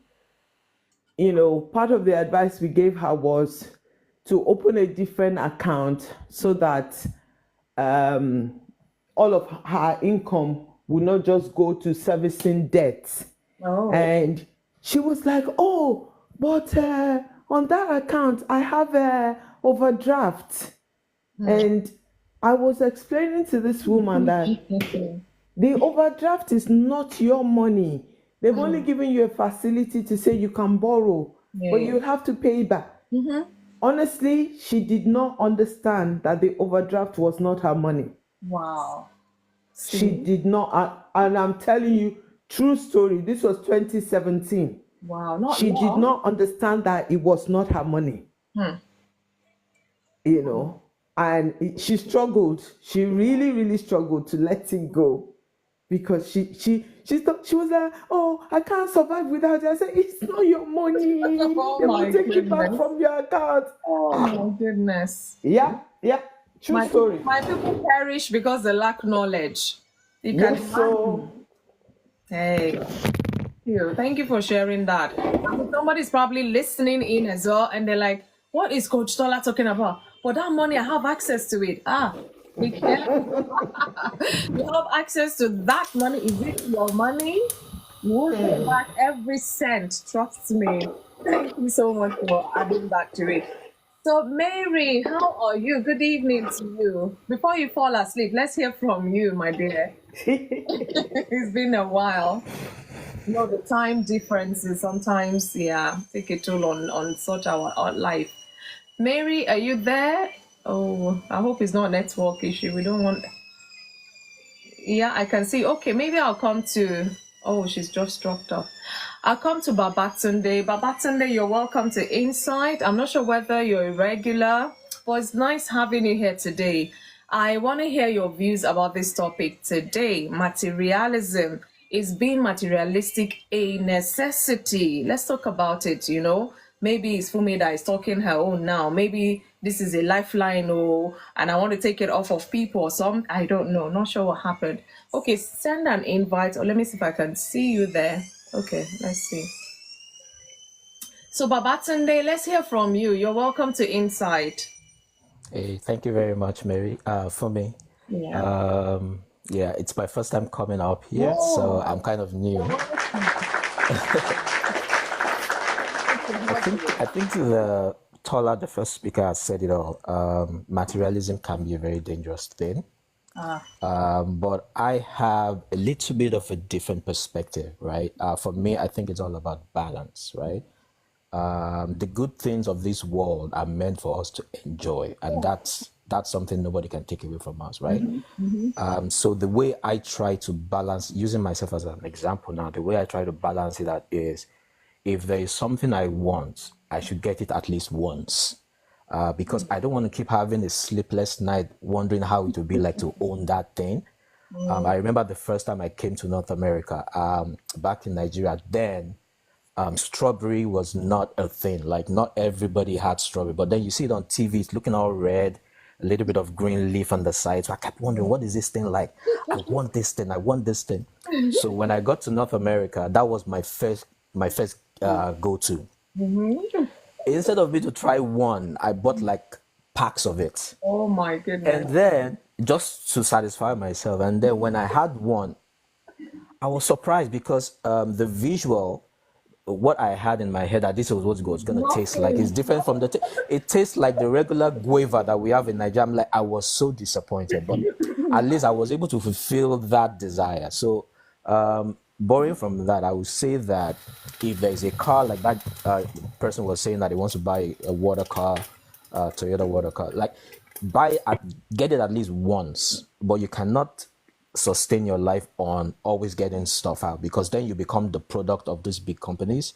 part of the advice we gave her was to open a different account so that all of her income would not just go to servicing debts. Oh. And she was like, oh, but on that account, I have a overdraft. And I was explaining to this woman that the overdraft is not your money. They've only given you a facility to say you can borrow, but you have to pay back. Honestly, she did not understand that the overdraft was not her money. Wow. She did not, and I'm telling you, true story. This was 2017. Wow. She did not understand that it was not her money. you know, and she struggled. She really, really struggled to let it go because she thought, she was like, oh, I can't survive without it. I said, it's not your money. Oh They will my take it back goodness. from your account. Oh my goodness. Yeah, yeah, true story. My people perish because they lack knowledge. You can Yes, imagine. so Hey, thank you for sharing that. I mean, somebody's probably listening in as well, and they're like, "What is Coach Tola talking about?" But that money, I have access to it. Be careful. You have access to that money. Is it your money? You will pay back every cent. Trust me. Thank you so much for adding that to it. So, Mary, how are you? Good evening to you. Before you fall asleep, let's hear from you, my dear. It's been a while. You know, the time differences sometimes, yeah, take a toll on such our life. Mary, are you there? Oh, I hope it's not a network issue. We don't want. Yeah, I can see. Okay, maybe I'll come to. Oh, she's just dropped off. I'll come to Babatunde. Babatunde, you're welcome to Insight. I'm not sure whether you're a regular, but it's nice having you here today. I want to hear your views about this topic today. Materialism. Is being materialistic a necessity? Let's talk about it, you know. Maybe it's Fumi that is talking her own now. Maybe this is a lifeline, or and I want to take it off of people or some. I don't know. Not sure what happened. Okay, send an invite, or let me see if I can see you there. Okay, let's see. So Babatunde, let's hear from you. You're welcome to Insight. Hey, thank you very much, Mary. For me, Yeah. yeah, it's my first time coming up here, so I'm kind of new. I think the Tola, the first speaker, has said it all. Materialism can be a very dangerous thing. But I have a little bit of a different perspective, right? For me, I think it's all about balance, right? The good things of this world are meant for us to enjoy, and that's something nobody can take away from us, right? So the way I try to balance, using myself as an example now, the way I try to balance it out is, if there is something I want, I should get it at least once. Because I don't want to keep having a sleepless night wondering how it would be like to own that thing. I remember the first time I came to North America, back in Nigeria, then strawberry was not a thing. Like, not everybody had strawberry, but then you see it on TV, it's looking all red, a little bit of green leaf on the side. So I kept wondering, what is this thing like? I want this thing. I want this thing. So when I got to North America, that was my first go-to. Instead of me to try one, I bought like packs of it. Oh my goodness. And then, just to satisfy myself, and then when I had one, I was surprised because the visual, what I had in my head, that this was what it was going to taste like, is different from it tastes like the regular guava that we have in Nigeria. I'm like, I was so disappointed, but at least I was able to fulfill that desire. So, borrowing from that, I would say that if there's a car, like that person was saying that he wants to buy a water car, Toyota water car, like get it at least once, but you cannot sustain your life on always getting stuff out, because then you become the product of these big companies,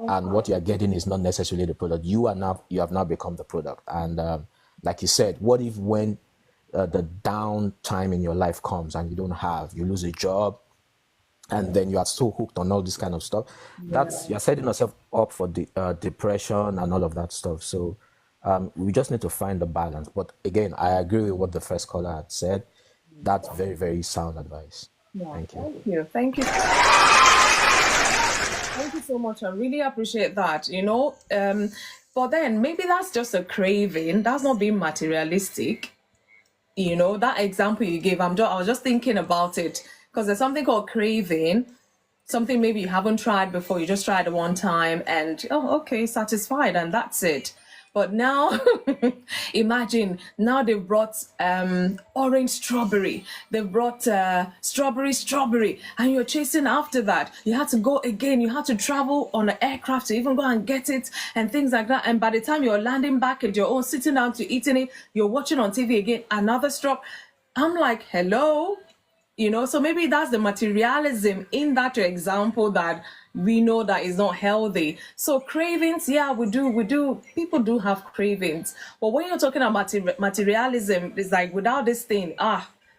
and what you are getting is not necessarily the product. You have now become the product. And like you said, what if when the down time in your life comes and you lose a job, and then you are so hooked on all this kind of stuff, you're setting yourself up for depression and all of that stuff. So we just need to find the balance. But again, I agree with what the first caller had said. That's very, very sound advice. Thank you. Thank you so much. I really appreciate that, you know. But then maybe that's just a craving. That's not being materialistic. You know, that example you gave, I was just thinking about it, because there's something called craving, something maybe you haven't tried before, you just tried it one time and, oh, okay, satisfied, and that's it. But now, imagine, now they've brought orange strawberry, they've brought strawberry, and you're chasing after that. You have to go again, you have to travel on an aircraft to even go and get it, and things like that. And by the time you're landing back at your own, sitting down to eating it, you're watching on TV again, another straw. I'm like, hello? So maybe that's the materialism in that example that we know that is not healthy. So cravings, yeah, we do, people do have cravings, but when you're talking about materialism, it's like without this thing,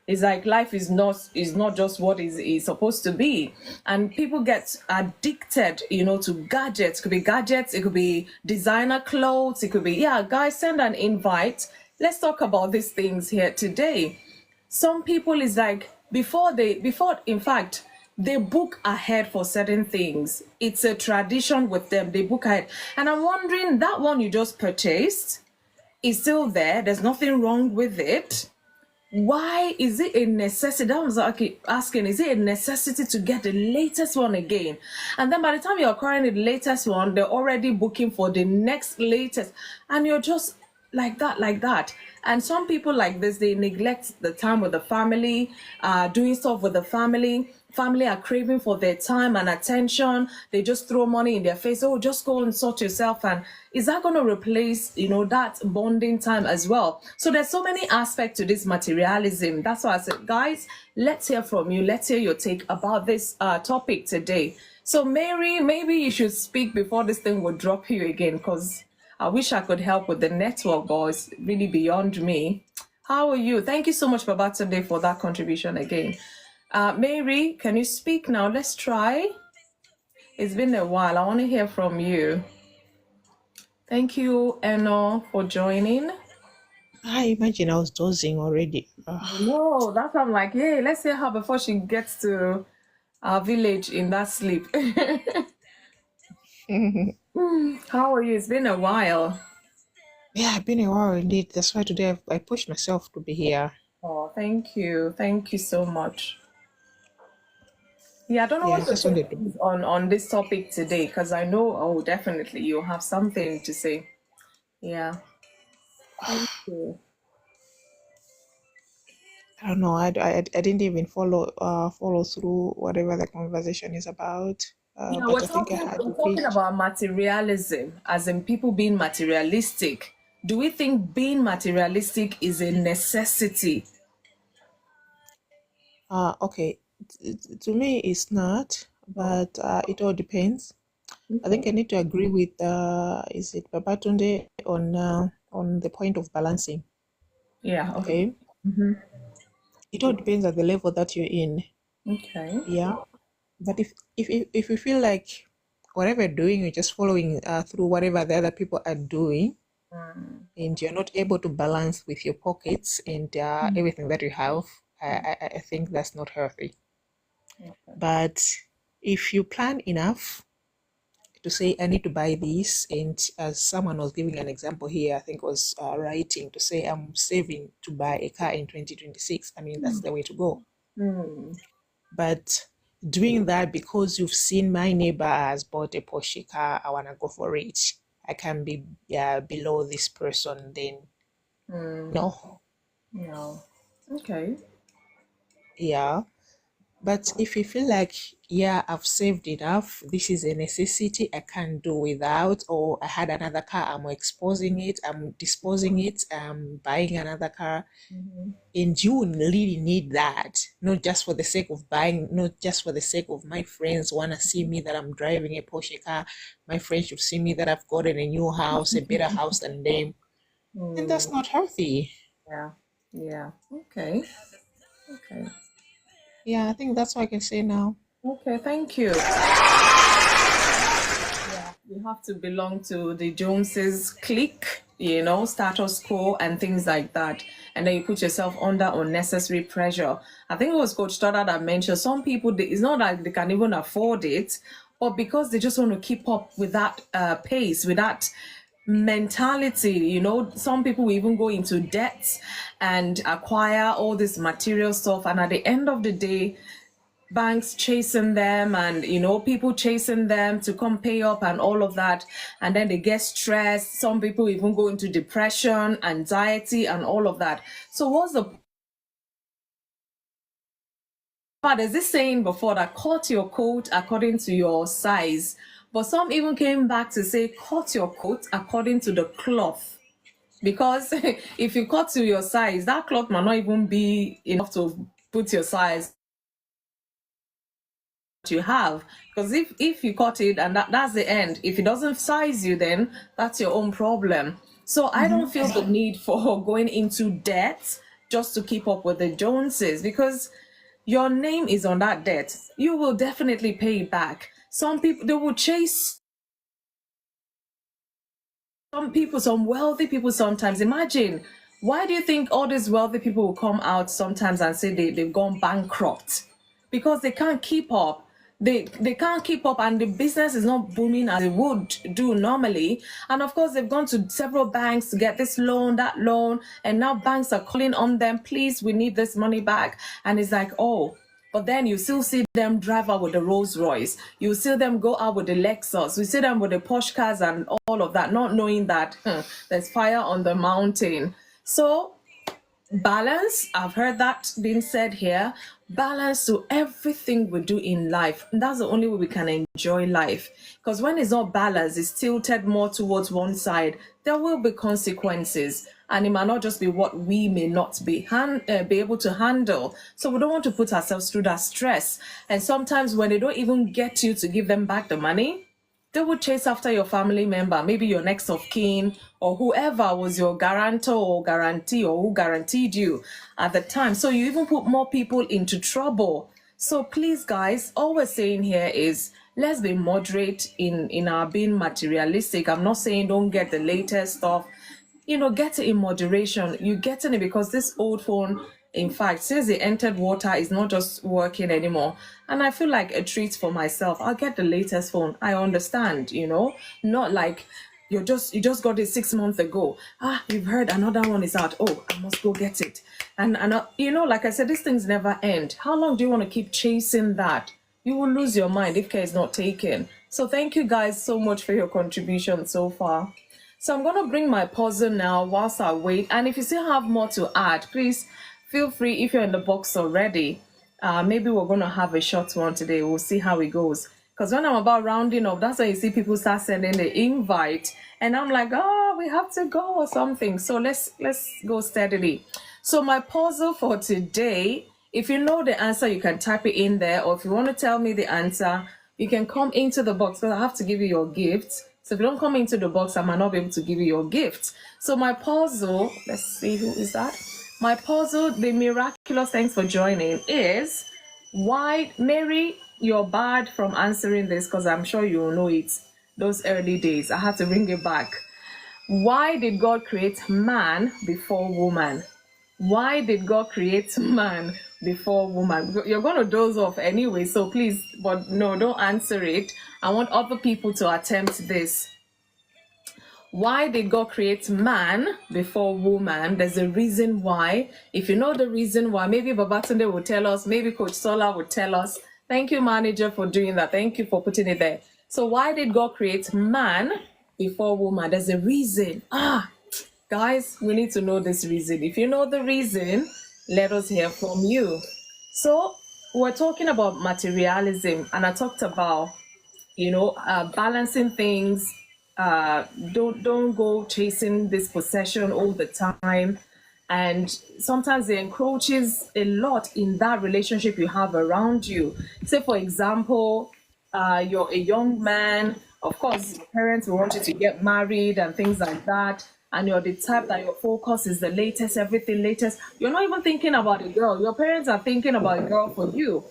it's like life is not just what is supposed to be. And people get addicted, to gadgets. It could be gadgets, it could be designer clothes, it could be, yeah, guys, send an invite. Let's talk about these things here today. Some people is like before in fact they book ahead for certain things. It's a tradition with them, they book ahead. And I'm wondering, that one you just purchased is still there, there's nothing wrong with it. Why is it a necessity? That was asking, is it a necessity to get the latest one again? And then by the time you're acquiring the latest one, they're already booking for the next latest. And you're just like that. And some people like this, they neglect the time with the family, doing stuff with the family. Family are craving for their time and attention. They just throw money in their face. Oh, just go and sort yourself. And is that going to replace, that bonding time as well? So there's so many aspects to this materialism. That's why I said, guys, let's hear from you. Let's hear your take about this topic today. So Mary, maybe you should speak before this thing will drop you again, because I wish I could help with the network, but it's really beyond me. How are you? Thank you so much, Babatunde, for that contribution again. Mary, can you speak now? Let's try. It's been a while. I want to hear from you. Thank you, Eno, for joining. I imagine I was dozing already. No, that's why I'm like, hey, let's hear her before she gets to our village in that sleep. How are you? It's been a while. Yeah, it's been a while indeed. That's why today I pushed myself to be here. Oh, thank you. Thank you so much. Yeah, I don't know Yeah, what to just wanted say to. on this topic today, because I know, definitely you'll have something to say. Yeah. Thank you. I don't know. I didn't even follow through whatever the conversation is about. Yeah, But I think I had we're to talking pitch. about materialism, as in people being materialistic. Do we think being materialistic is a necessity? Okay. To me, it's not, Oh, but it all depends. I think I okay. need to agree with is it Babatunde on the point of balancing. Yeah, okay. Okay, it all depends at the level that you're in. Okay. Yeah, but if you feel like whatever you're doing, you're just following through whatever the other people are doing, and you're not able to balance with your pockets and everything that you have, I think that's not healthy. But if you plan enough to say, I need to buy this, and as someone was giving an example here, I think was writing to say, I'm saving to buy a car in 2026. I mean, that's the way to go. But doing that because you've seen my neighbor has bought a Porsche car, I want to go for it. I can be below this person, then no. No. Okay. Yeah. But if you feel like, yeah, I've saved enough, this is a necessity, I can't do without, or I had another car, I'm exposing it, I'm disposing it, I'm buying another car, and you really need that, not just for the sake of buying, not just for the sake of my friends want to see me that I'm driving a Porsche car, my friends should see me that I've gotten a new house, a better house than them, and that's not healthy. Yeah. Yeah. Okay. Okay. Yeah, I think that's what I can say now. Okay, thank you. You have to belong to the Joneses clique, status quo and things like that. And then you put yourself under unnecessary pressure. I think it was Coach Stoddard that mentioned some people, it's not that they can even afford it, but because they just want to keep up with that pace, with that mentality. Some people will even go into debt and acquire all this material stuff. And at the end of the day, banks chasing them and people chasing them to come pay up and all of that, and then they get stressed. Some people even go into depression, anxiety and all of that. So what's the there's this saying before that cut your coat according to your size, but some even came back to say cut your coat according to the cloth, because if you cut to your size, that cloth might not even be enough to put your size you have. Because if you cut it and that's the end, if it doesn't size you, then that's your own problem. So I don't feel the need for going into debt just to keep up with the Joneses, because your name is on that debt. You will definitely pay it back. Some people, they will chase some people, some wealthy people sometimes. Imagine, why do you think all these wealthy people will come out sometimes and say they've gone bankrupt? Because they can't keep up. They can't keep up, and the business is not booming as it would do normally. And of course, they've gone to several banks to get this loan, that loan, and now banks are calling on them, please, we need this money back. And it's like, oh, but then you still see them drive out with the Rolls Royce. You see them go out with the Lexus. You see them with the Porsche cars and all of that, not knowing that there's fire on the mountain. So balance, I've heard that being said here. Balance to everything we do in life. And that's the only way we can enjoy life. Because when it's not balanced, it's tilted more towards one side, there will be consequences. And it might not just be what we may not be able to handle. So we don't want to put ourselves through that stress. And sometimes when they don't even get you to give them back the money, they would chase after your family member, maybe your next of kin, or whoever was your guarantor or guarantee, or who guaranteed you at the time. So you even put more people into trouble. So please, guys, all we're saying here is let's be moderate in our being materialistic. I'm not saying don't get the latest stuff. Get it in moderation. You're getting it because this old phone, in fact, since it entered water, is not just working anymore. And I feel like a treat for myself. I'll get the latest phone. I understand, not like you just got it 6 months ago. You've heard another one is out. Oh, I must go get it. And like I said, these things never end. How long do you want to keep chasing that? You will lose your mind if care is not taken. So thank you guys so much for your contribution so far. So I'm going to bring my puzzle now whilst I wait. And if you still have more to add, please feel free. If you're in the box already, maybe we're going to have a short one today. We'll see how it goes. Because when I'm about rounding up, that's when you see people start sending the invite. And I'm like, we have to go or something. So let's go steadily. So my puzzle for today, if you know the answer, you can type it in there. Or if you want to tell me the answer, you can come into the box. Because I have to give you your gift. So if you don't come into the box, I might not be able to give you your gift. So my puzzle, let's see, who is that? My puzzle, the miraculous, thanks for joining, is why, Mary, you're bad from answering this because I'm sure you'll know it. Those early days, I had to bring it back. Why did God create man before woman? Why did God create man before woman? You're going to doze off anyway, so please, but no, don't answer it. I want other people to attempt this. Why did God create man before woman? There's a reason why. If you know the reason why, maybe Babatunde will tell us, maybe Coach Sola will tell us. Thank you, manager, for doing that. Thank you for putting it there. So why did God create man before woman? There's a reason. Guys, we need to know this reason. If you know the reason, let us hear from you. So we're talking about materialism, and I talked about, balancing things. Don't go chasing this possession all the time. And sometimes it encroaches a lot in that relationship you have around you. Say, for example, you're a young man. Of course, your parents will want you to get married and things like that. And you're the type that your focus is the latest, everything latest. You're not even thinking about a girl. Your parents are thinking about a girl for you.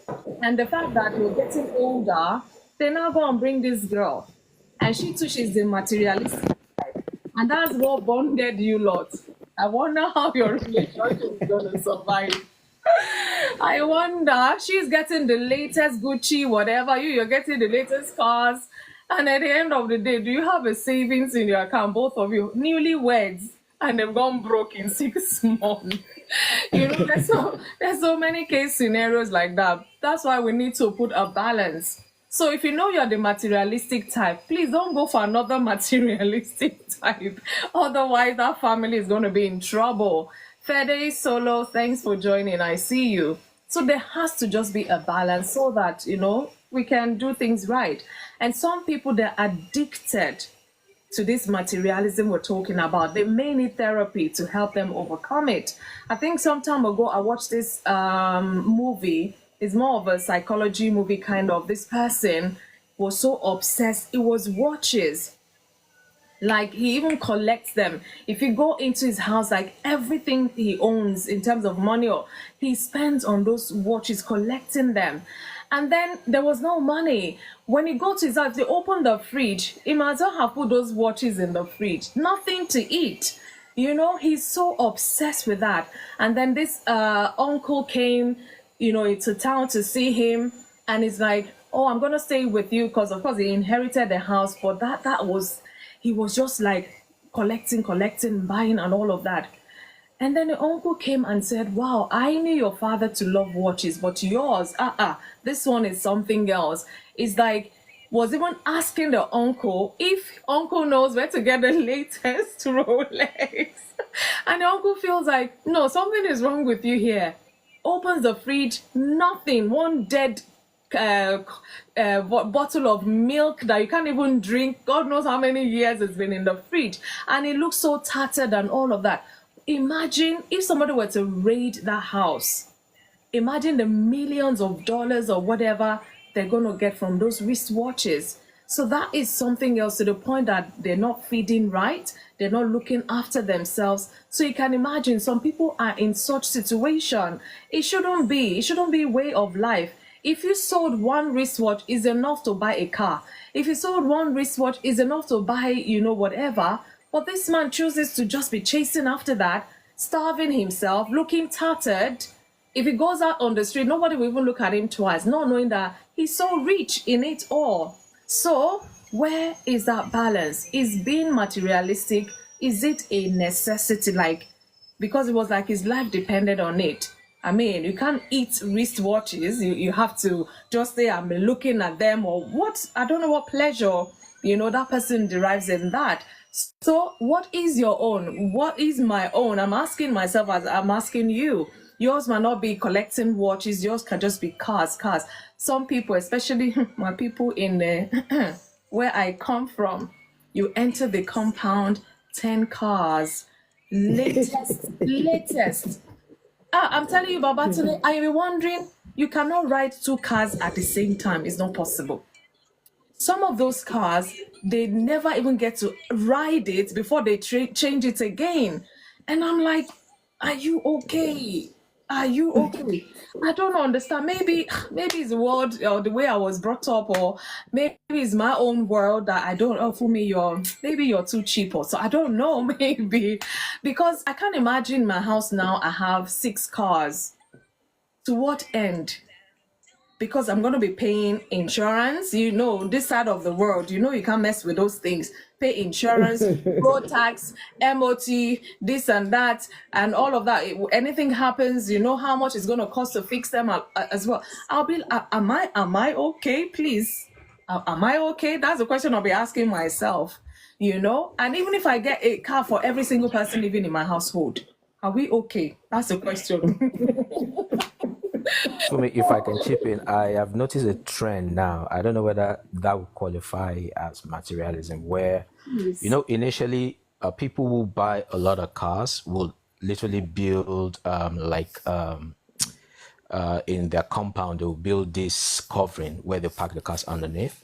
And the fact that you're getting older, they now go and bring this girl. And she too, she's the materialistic type. And that's what bonded you lot. I wonder how your relationship is going to survive. I wonder, she's getting the latest Gucci, whatever. You're getting the latest cars. And at the end of the day, do you have a savings in your account, both of you, newlyweds, and they've gone broke in 6 months? There's so many case scenarios like that. That's why we need to put a balance. So if you know you're the materialistic type, please don't go for another materialistic type. Otherwise, that family is going to be in trouble. Fede, Solo, thanks for joining. I see you. So there has to just be a balance so that, we can do things right. And some people, they're addicted to this materialism we're talking about. They may need therapy to help them overcome it. I think some time ago, I watched this movie It's more of a psychology movie kind of. This person was so obsessed. It was watches. Like he even collects them. If you go into his house, like everything he owns in terms of money, or he spends on those watches, collecting them. And then there was no money. When you go to his house, they open the fridge. He might as well have put those watches in the fridge. Nothing to eat. You know, he's so obsessed with that. And then this uncle came, you know, into town to see him, and he's like, "Oh, I'm gonna stay with you," because of course he inherited the house. But that was, he was just like collecting, buying, and all of that. And then the uncle came and said, "Wow, I knew your father to love watches, but yours, this one is something else." It's like, was even asking the uncle if uncle knows where to get the latest Rolex. And the uncle feels like, no, something is wrong with you here. Opens the fridge, nothing, one dead bottle of milk that you can't even drink. God knows how many years it's been in the fridge. And it looks so tattered and all of that. Imagine if somebody were to raid that house. Imagine the millions of dollars or whatever they're going to get from those wristwatches. So that is something else, to the point that they're not feeding right. They're not looking after themselves. So you can imagine some people are in such situation. It shouldn't be. It shouldn't be a way of life. If you sold one wristwatch, is enough to buy a car. If you sold one wristwatch, is enough to buy, you know, whatever. But this man chooses to just be chasing after that, starving himself, looking tattered. If he goes out on the street, nobody will even look at him twice, not knowing that he's so rich in it all. So where is that balance? Is being materialistic, is it a necessity? Like, because it was like his life depended on it. I mean, you can't eat wristwatches. You have to just say, I'm looking at them, or what, I don't know what pleasure, you know, that person derives in that. So what is your own? What is my own? I'm asking myself as I'm asking you. Yours might not be collecting watches. Yours can just be cars. Some people, especially my people in the where I come from, you enter the compound, 10 cars, latest. I'm telling you, Babatune, I am wondering, you cannot ride 2 cars at the same time. It's not possible. Some of those cars, they never even get to ride it before they change it again. And I'm like, are you okay? Are you okay? I don't understand. Maybe it's the world or the way I was brought up, or maybe it's my own world that I don't know. For me, maybe you're too cheap, or so I don't know. Maybe because I can't imagine my house now. I have 6 cars. To what end? Because I'm going to be paying insurance, you know, this side of the world, you know, you can't mess with those things. Pay insurance, road tax, MOT, this and that, and all of that. If anything happens, you know how much it's going to cost to fix them as well. I'll be, am I okay? Please, am I okay? That's the question I'll be asking myself, you know. And even if I get a car for every single person living in my household, are we okay? That's the question. For me, if I can chip in, I have noticed a trend now. I don't know whether that would qualify as materialism, where, you know, initially people who buy a lot of cars will literally build in their compound, they'll build this covering where they park the cars underneath.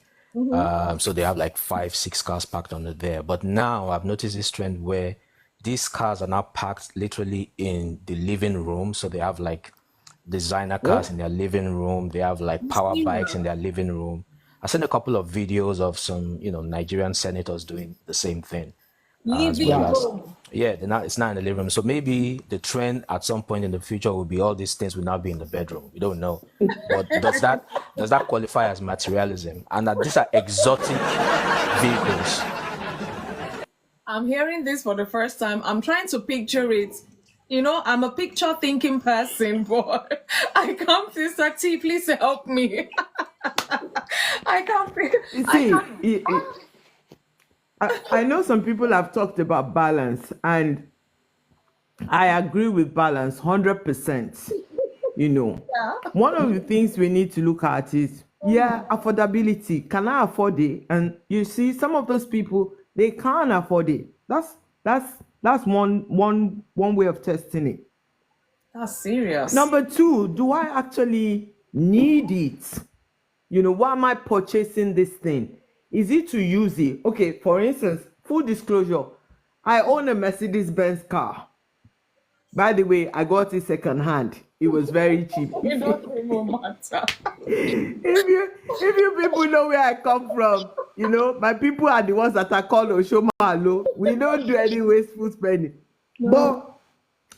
So they have like 5, 6 cars parked under there. But now I've noticed this trend where these cars are now parked literally in the living room. So they have like designer cars in their living room. They have like power bikes in their living room. I sent a couple of videos of some, you know, Nigerian senators doing the same thing. As Living well as, room. yeah, it's not in the living room. So maybe the trend at some point in the future will be all these things will now be in the bedroom. We don't know. But does that qualify as materialism? And that these are exotic vehicles. I'm hearing this for the first time. I'm trying to picture it. You know, I'm a picture thinking person, but I can't. Sister T, please help me. I can't. You I see, can't. I know some people have talked about balance, and I agree with balance 100%. You know, one of the things we need to look at is, affordability. Can I afford it? And you see, some of those people, they can't afford it. That's one way of testing it. That's serious. Number 2, do I actually need it? You know, why am I purchasing this thing? Is it to use it? Okay, for instance, full disclosure, I own a Mercedes-Benz car. By the way, I got it second hand. It was very cheap. It doesn't even matter. If you people know where I come from, you know, my people are the ones that are called Oshomalo. We don't do any wasteful spending. But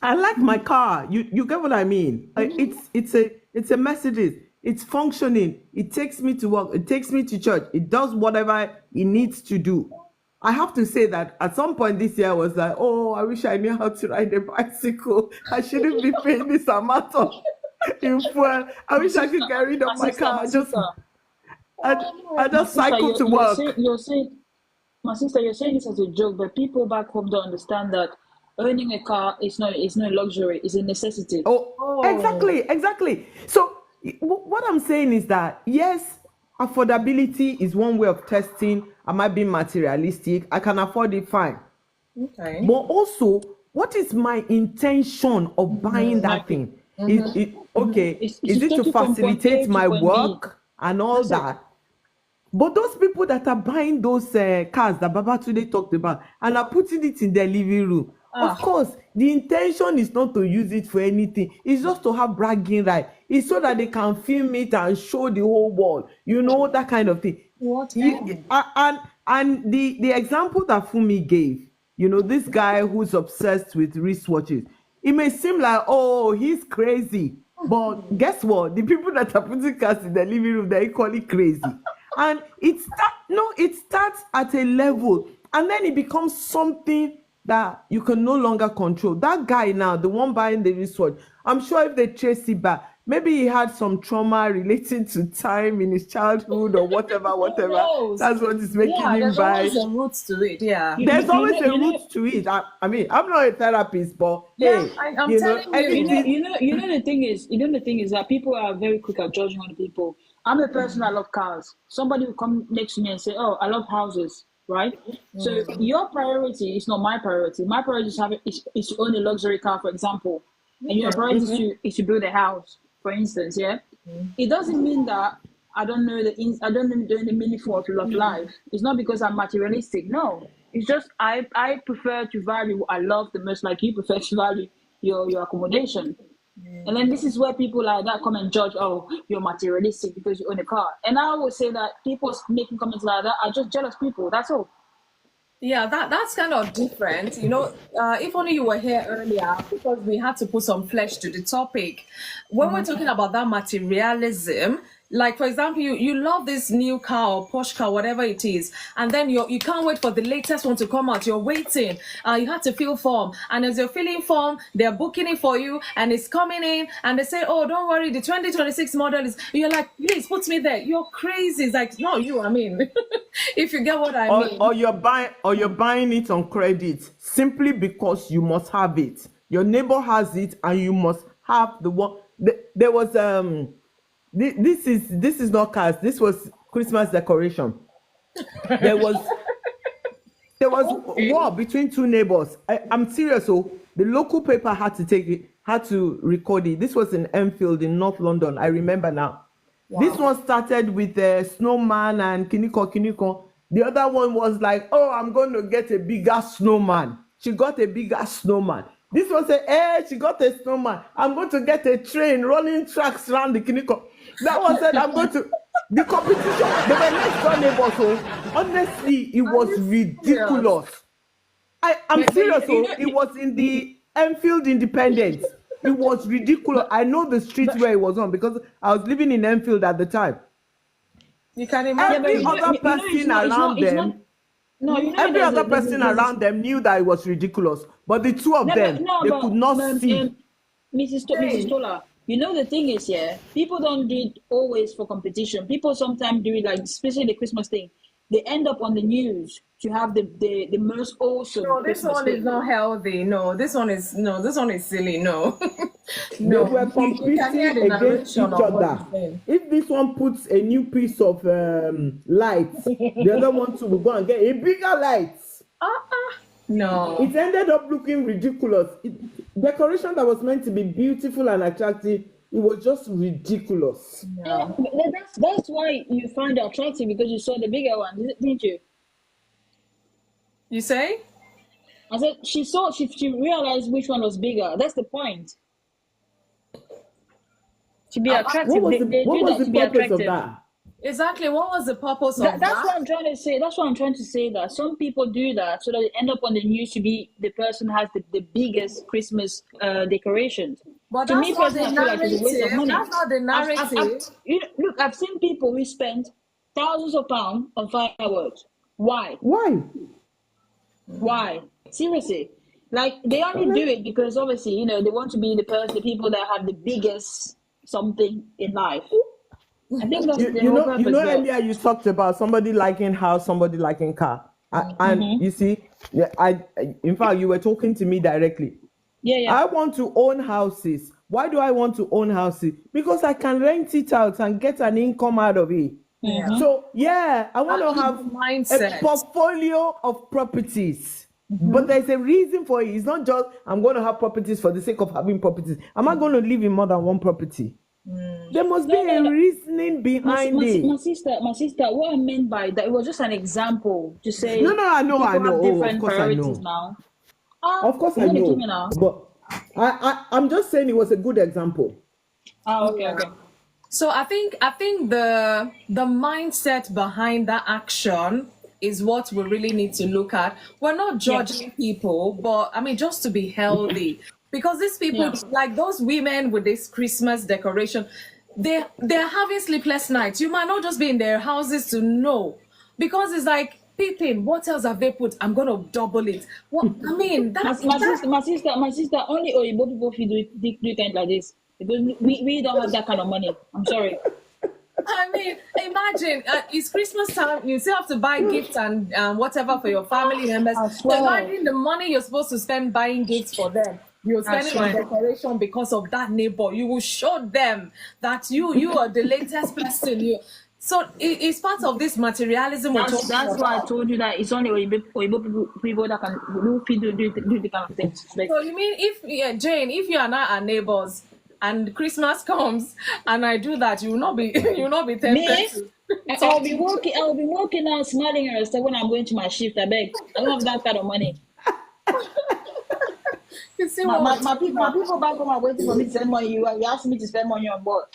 I like my car. You get what I mean? It's a Mercedes. It's functioning. It takes me to work. It takes me to church. It does whatever it needs to do. I have to say that at some point this year I was like, oh, I wish I knew how to ride a bicycle. I shouldn't be paying this amount of in fuel. I wish I could get rid of my car. I just cycle to work. My sister, you're saying this as a joke, but people back home don't understand that owning a car is not a luxury; it's a necessity. Oh, exactly. So what I'm saying is that yes, affordability is one way of testing. Am I being materialistic? I can afford it, fine. Okay. But also, what is my intention of buying that thing? Is it to facilitate my work and all that? But those people that are buying those cars that Baba today talked about and are putting it in their living room, of course, the intention is not to use it for anything. It's just to have bragging right. It's so that they can film it and show the whole world. You know, that kind of thing. And the example that Fumi gave, you know, this guy who's obsessed with wristwatches, it may seem like, oh, he's crazy. But guess what? The people that are putting cars in their living room, they're equally crazy. And it starts at a level, and then it becomes something that you can no longer control. That guy now, the one buying the wristwatch, I'm sure if they trace it back, maybe he had some trauma relating to time in his childhood or whatever. That's what is making him buy. There's always a root to it, yeah. There's always a root to it. I mean, I'm not a therapist, but hey, I'm telling you know the thing is that people are very quick at judging other people. I'm a person that love cars. Somebody will come next to me and say, "Oh, I love houses." Right? So your priority is not my priority. My priority is to own a luxury car, for example, and your priority is to build a house, for instance. Yeah, it doesn't mean that I don't know the meaningful of life. It's not because I'm materialistic. No, it's just I prefer to value what I love the most, like you prefer to value your accommodation. And then this is where people like that come and judge, oh, you're materialistic because you own a car. And I would say that people making comments like that are just jealous people. That's all. Yeah, that's kind of different. You know, if only you were here earlier, because we had to put some flesh to the topic. When we're talking about that materialism, like, for example, you love this new car or Porsche car, whatever it is, and then you can't wait for the latest one to come out. You're waiting. You have to fill form. And as you're filling form, they're booking it for you, and it's coming in, and they say, oh, don't worry, the 2026 model is... You're like, please, put me there. You're crazy. It's like, no, I mean, if you get what I mean. Or you're buying it on credit simply because you must have it. Your neighbor has it, and you must have the one. There was... This is not cars. This was Christmas decoration. There was war between two neighbors. I'm serious. So the local paper had to record it. This was in Enfield in North London. I remember now. Wow. This one started with a snowman and kiniko. The other one was like, oh, I'm going to get a bigger snowman. She got a bigger snowman. This one said, hey, she got a snowman. I'm going to get a train rolling tracks around the kiniko. That one said, I'm going to... The competition, they were next door neighbors. So honestly, it was ridiculous. I'm serious. It was in the Enfield Independent. It was ridiculous. I know the street where it was on because I was living in Enfield at the time. You can imagine. Every other person around them... every other person around them knew that it was ridiculous, but the two of them, they could not see. Mrs. Tola, you know the thing is, people don't do it always for competition. People sometimes do it, like especially the Christmas thing. They end up on the news to have the most awesome. No, this Christmas one thing. is not healthy. No, this one is silly. No. No, they were competing against each other. If this one puts a new piece of light, the other one will go and get a bigger light. No. It ended up looking ridiculous. Decoration that was meant to be beautiful and attractive, it It was just ridiculous. Yeah, that's why you find it attractive, because you saw the bigger one, didn't you? You say? I said she realized which one was bigger. That's the point. To be attractive, What they was do that the to be purpose of attractive. that? Exactly. What was the purpose of That's what that? I'm trying to say. That's what I'm trying to say. That some people do that so that they end up on the news to be the person who has the biggest Christmas decorations. But To that's me not personally, the I feel like it's a waste of narrative. money. That's not the narrative. Look, I've seen people who spend thousands of pounds on fireworks. Why? Why? Why? Seriously. Like, they only do it because obviously, they want to be the people that have the biggest something in life. I think that's the whole purpose. Earlier you talked about somebody liking house, somebody liking car, and you see, in fact, you were talking to me directly. Yeah. I want to own houses. Why do I want to own houses? Because I can rent it out and get an income out of it. So I want to have mindset. a portfolio of properties. But there's a reason for it. It's not just I'm going to have properties for the sake of having properties. Am I going to live in more than one property? There must be a reasoning behind it. My sister, what I meant by that, it was just an example to say. No, I know. Have different of course priorities I know. now. Of course I know. But I'm just saying it was a good example. Okay. So I think the mindset behind that action is what we really need to look at. We're not judging people, but I mean, just to be healthy. Because these people, like those women with this Christmas decoration, they're having sleepless nights. You might not just be in their houses to know. Because it's like, peeping, what else have they put? I'm going to double it. What I mean, that's... My sister, only Oyibo people do things like this. Because we don't have that kind of money. I'm sorry. I mean, imagine, it's Christmas time, you still have to buy gifts and whatever for your family members. So imagine the money you're supposed to spend buying gifts for them. You're spending on decoration because of that neighbor. You will show them that you are the latest person. So it's part of this materialism. That's why I told you that it's only Oyibo people that can do the kind of things. So you mean Jane, if you and I are neighbors and Christmas comes and I do that, you will not be tempted. Me? I'll be walking out smiling and stuff when I'm going to my shift. I beg. I don't have that kind of money. You see my people back home are waiting for me to spend money. You asked me to spend money on board.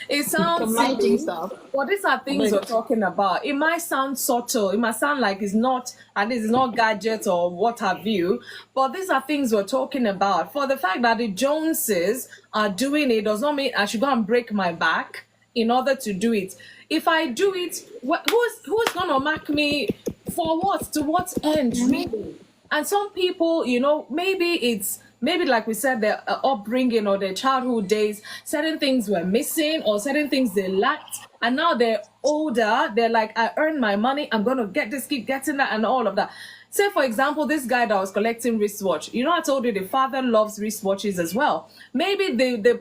It sounds lighting stuff. Well, these are things we're talking about. It might sound subtle. It might sound like it's not, and it's not gadgets or what have you. But these are things we're talking about. For the fact that the Joneses are doing it does not mean I should go and break my back in order to do it. If I do it, who's gonna mark me for what? To what end, really? And some people, maybe like we said, their upbringing or their childhood days, certain things were missing or certain things they lacked. And now they're older. They're like, I earned my money. I'm going to keep getting that and all of that. Say, for example, this guy that was collecting wristwatch. I told you the father loves wristwatches as well. Maybe the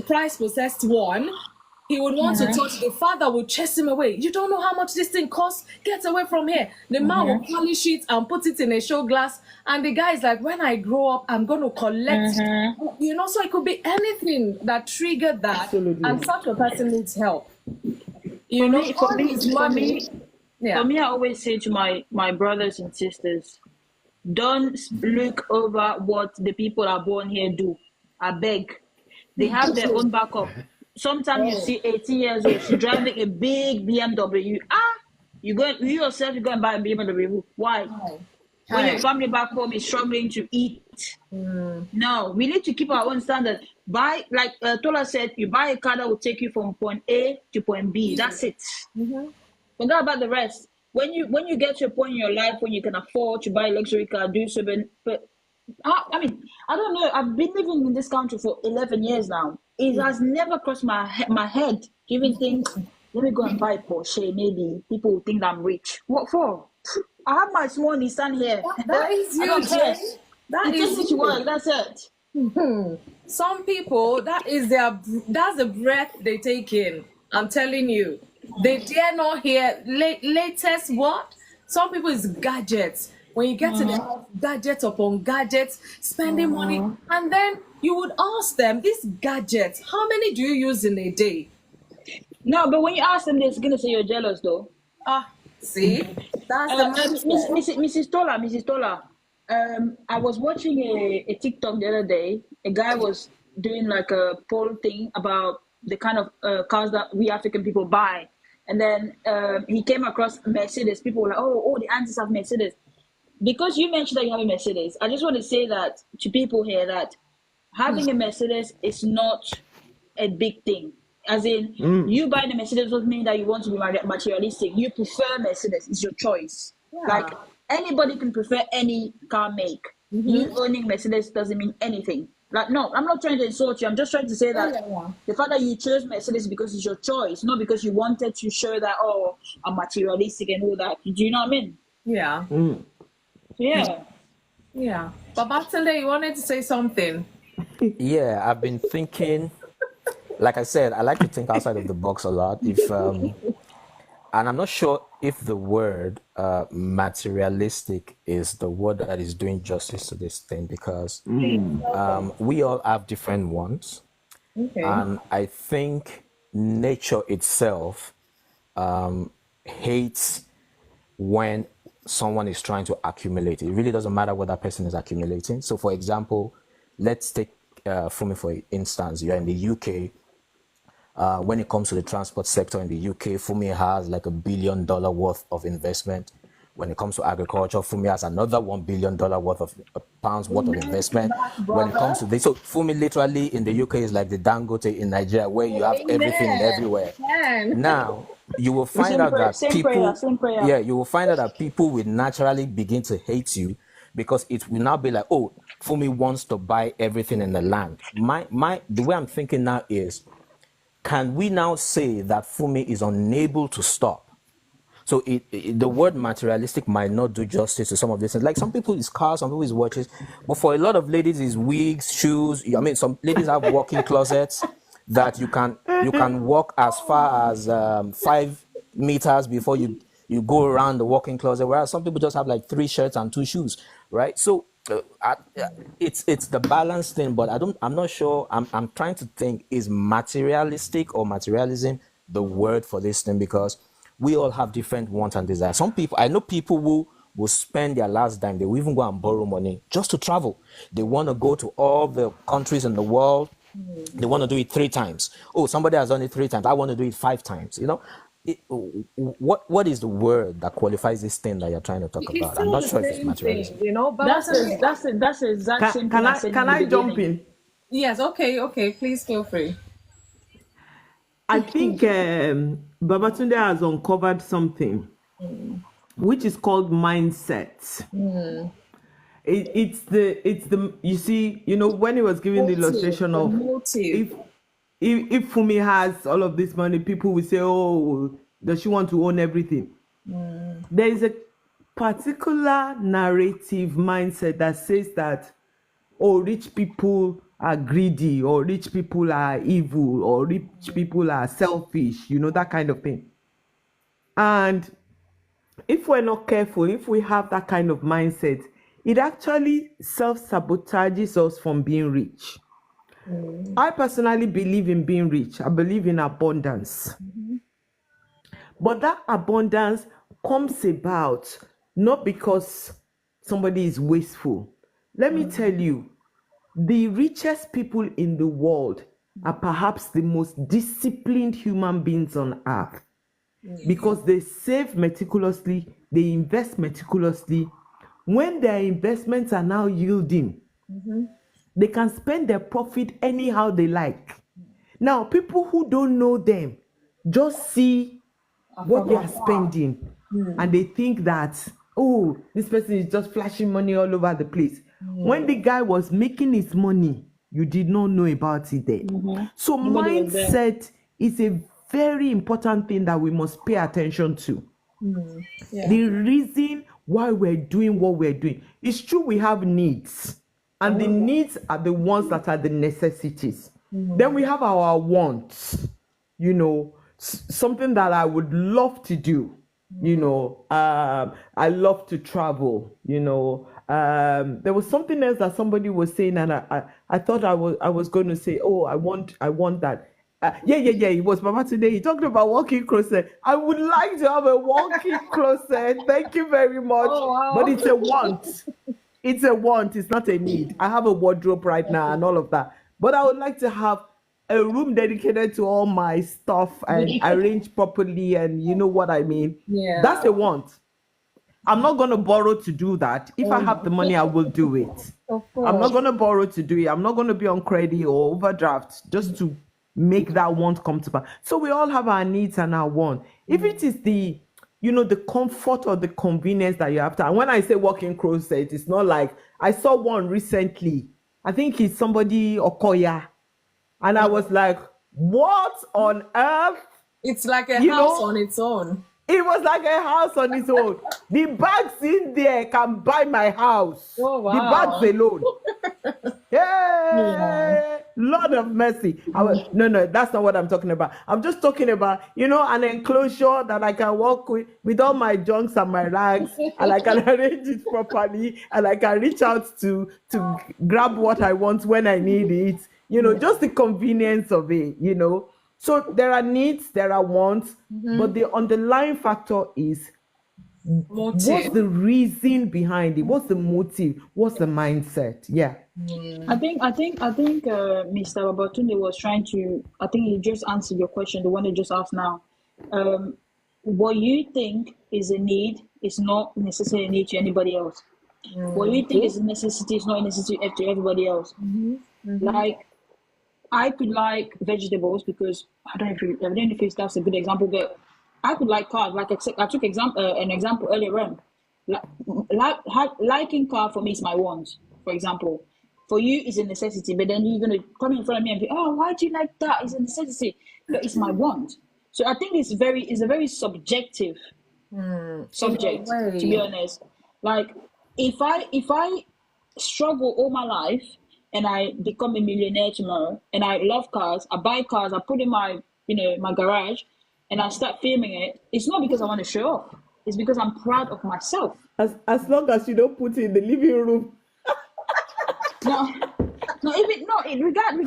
price-possessed one, he would want to touch. The father would chase him away. You don't know how much this thing costs? Get away from here. The man will polish it and put it in a show glass. And the guy is like, when I grow up, I'm going to collect. So it could be anything that triggered that. Absolutely. And such a person needs help. For me, I always say to my brothers and sisters, don't look over what the people are born here do. I beg. They have their own backup. Sometimes you see 18 years old, she's driving a big BMW. You yourself, you're going to buy a BMW. Why? When your family back home is struggling to eat. No, we need to keep our own standard. Buy, like Tola said, you buy a car that will take you from point A to point B. That's it. Forget about the rest. When you get to a point in your life when you can afford to buy a luxury car, do so. But I mean, I don't know. I've been living in this country for 11 years now. It has never crossed my head to even think, let me go and buy a Porsche. Maybe people will think I'm rich. What for? I have my small Nissan here. That is you, Jane. That is you. That's it. Some people, that's the breath they take in. I'm telling you. They dare not hear latest what? Some people is gadgets. When you get to the house, gadgets upon gadgets, spending money, and then you would ask them, these gadgets, how many do you use in a day? No, but when you ask them, they're gonna say you're jealous, though. Ah, see, that's the mindset. Mrs. Tola. I was watching a TikTok the other day. A guy was doing like a poll thing about the kind of cars that we African people buy, and then he came across Mercedes. People were like, "Oh, the aunties have Mercedes." Because you mentioned that you have a Mercedes, I just want to say that to people here that having a Mercedes is not a big thing. As in, you buying a Mercedes doesn't mean that you want to be materialistic. You prefer Mercedes; it's your choice. Like Yeah. anybody can prefer any car make. You owning Mercedes doesn't mean anything. Like, no, I'm not trying to insult you. I'm just trying to say that Yeah. the fact that you chose Mercedes because it's your choice, not because you wanted to show that, oh, I'm materialistic and all that. Do you know what I mean? Yeah. So, yeah. Yeah. But Babatunde, you wanted to say something. Yeah, I've been thinking. Like I said, I like to think outside of the box a lot. And I'm not sure if the word materialistic is the word that is doing justice to this thing, because we all have different wants. Okay. And I think nature itself hates when someone is trying to accumulate. It really doesn't matter what that person is accumulating. So, for example, let's take Fumi for instance. You're in the UK. When it comes to the transport sector in the UK, Fumi has like $1 billion worth of investment. When it comes to agriculture, Fumi has another $1 billion worth of pounds worth of investment. When it comes to this, so Fumi literally in the UK is like the Dangote in Nigeria, where you have everything and Amen. everywhere. Amen. Now, you will find out that Same prayer, people, same prayer. yeah, you will find out that people will naturally begin to hate you, because it will now be like, oh, Fumi wants to buy everything in the land. The way I'm thinking now is, can we now say that Fumi is unable to stop? So the word materialistic might not do justice to some of these things. Like some people it's cars, some people it's watches, but for a lot of ladies it's wigs, shoes. I mean, some ladies have walk-in closets that you can walk as far as 5 meters before you go around the walk-in closet. Whereas some people just have like 3 shirts and 2 shoes, right? So it's the balance thing, but I'm not sure. I'm trying to think, is materialistic or materialism the word for this thing? Because we all have different wants and desires. Some people, I know people who will spend their last dime. They will even go and borrow money just to travel. They want to go to all the countries in the world. They want to do it 3 times. Oh, somebody has done it 3 times. I want to do it 5 times. What is the word that qualifies this thing that you're trying to talk It's about? I'm still not the sure if it's same materialism. thing, you know. That's Babatunde. the exact same thing Can I I said can in the I jump beginning. in? Yes. Okay. Please feel free. I think Babatunde has uncovered something, which is called mindset. It's the you see, when he was giving the Motive. illustration The of, motive. if Fumi has all of this money, people will say, oh, does she want to own everything? There is a particular narrative mindset that says that, oh, rich people are greedy, or rich people are evil, or rich people are selfish, that kind of thing. And if we're not careful, if we have that kind of mindset, it actually self-sabotages us from being rich. I personally believe in being rich. I believe in abundance. But that abundance comes about not because somebody is wasteful. Let me tell you, the richest people in the world are perhaps the most disciplined human beings on earth, because they save meticulously, they invest meticulously. When their investments are now yielding, they can spend their profit anyhow they like. Now, people who don't know them just see what they are spending, and they think that, oh, this person is just flashing money all over the place. When the guy was making his money, you did not know about it then. So Nobody was there. mindset is a very important thing that we must pay attention to. Yeah. The reason why we're doing what we're doing, it's true we have needs, and the needs are the ones that are the necessities. Then we have our wants, something that I would love to do. I love to travel. There was something else that somebody was saying, and I thought I was going to say, oh, I want that. Yeah. It was Mama today. He talked about walking closet. I would like to have a walking closet. Thank you very much. Oh, wow. But it's a want. It's a want. It's not a need. I have a wardrobe right now and all of that. But I would like to have a room dedicated to all my stuff and arranged properly, and you know what I mean. Yeah. That's a want. I'm not going to borrow to do that. If I have the money, I will do it. Of I'm not course. going to borrow to do it. I'm not going to be on credit or overdraft just to make that want come to pass. So we all have our needs and our want. If it is the, the comfort or the convenience that you have to, and when I say walking closet, it's not like, I saw one recently. I think it's somebody, Okoya. And I was like, what on earth? It's like a You house know, on its own. It was like a house on its own. The bags in there can buy my house. Oh, The wow. bags alone. Hey, Lord of mercy. No, that's not what I'm talking about. I'm just talking about, an enclosure that I can walk with all my junks and my rags, and I can arrange it properly, and I can reach out to grab what I want when I need it. Just the convenience of it, So there are needs, there are wants, but the underlying factor is what's Motive. the reason behind it? What's the motive? What's the mindset? Yeah. I think Mr. Babatunde was trying to. I think he just answered your question, the one you just asked now. What you think is a need is not necessarily a need to anybody else. What you think is a necessity is not a necessity to everybody else. Like, I could like vegetables because I don't know if that's a good example, but I could like cars. Like I took an example earlier on. Liking car for me is my want, for example. For you is a necessity, but then you're gonna come in front of me and be, oh, why do you like that? It's a necessity, but it's my want. So I think it's a very subjective subject, to be honest. Like if I struggle all my life and I become a millionaire tomorrow, and I love cars, I buy cars, I put in my my garage, and I start filming it, it's not because I want to show off. It's because I'm proud of myself. As long as you don't put it in the living room. Regardless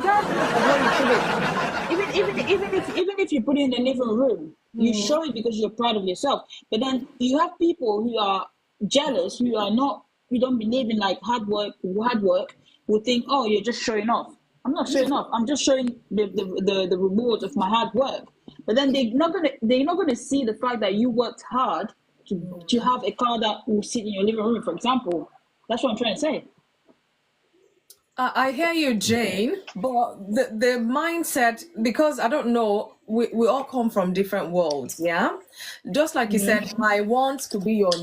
of where you put it, even if you put it in the living room, you show it because you're proud of yourself. But then you have people who are jealous, who don't believe in like hard work, who think, oh, you're just showing off. I'm not showing off. I'm just showing the rewards of my hard work. But then they're not gonna see the fact that you worked hard to have a car that will sit in your living room, for example. That's what I'm trying to say. I hear you, Jane, but the mindset, because I don't know, we all come from different worlds, yeah? Just like you said, my want could be your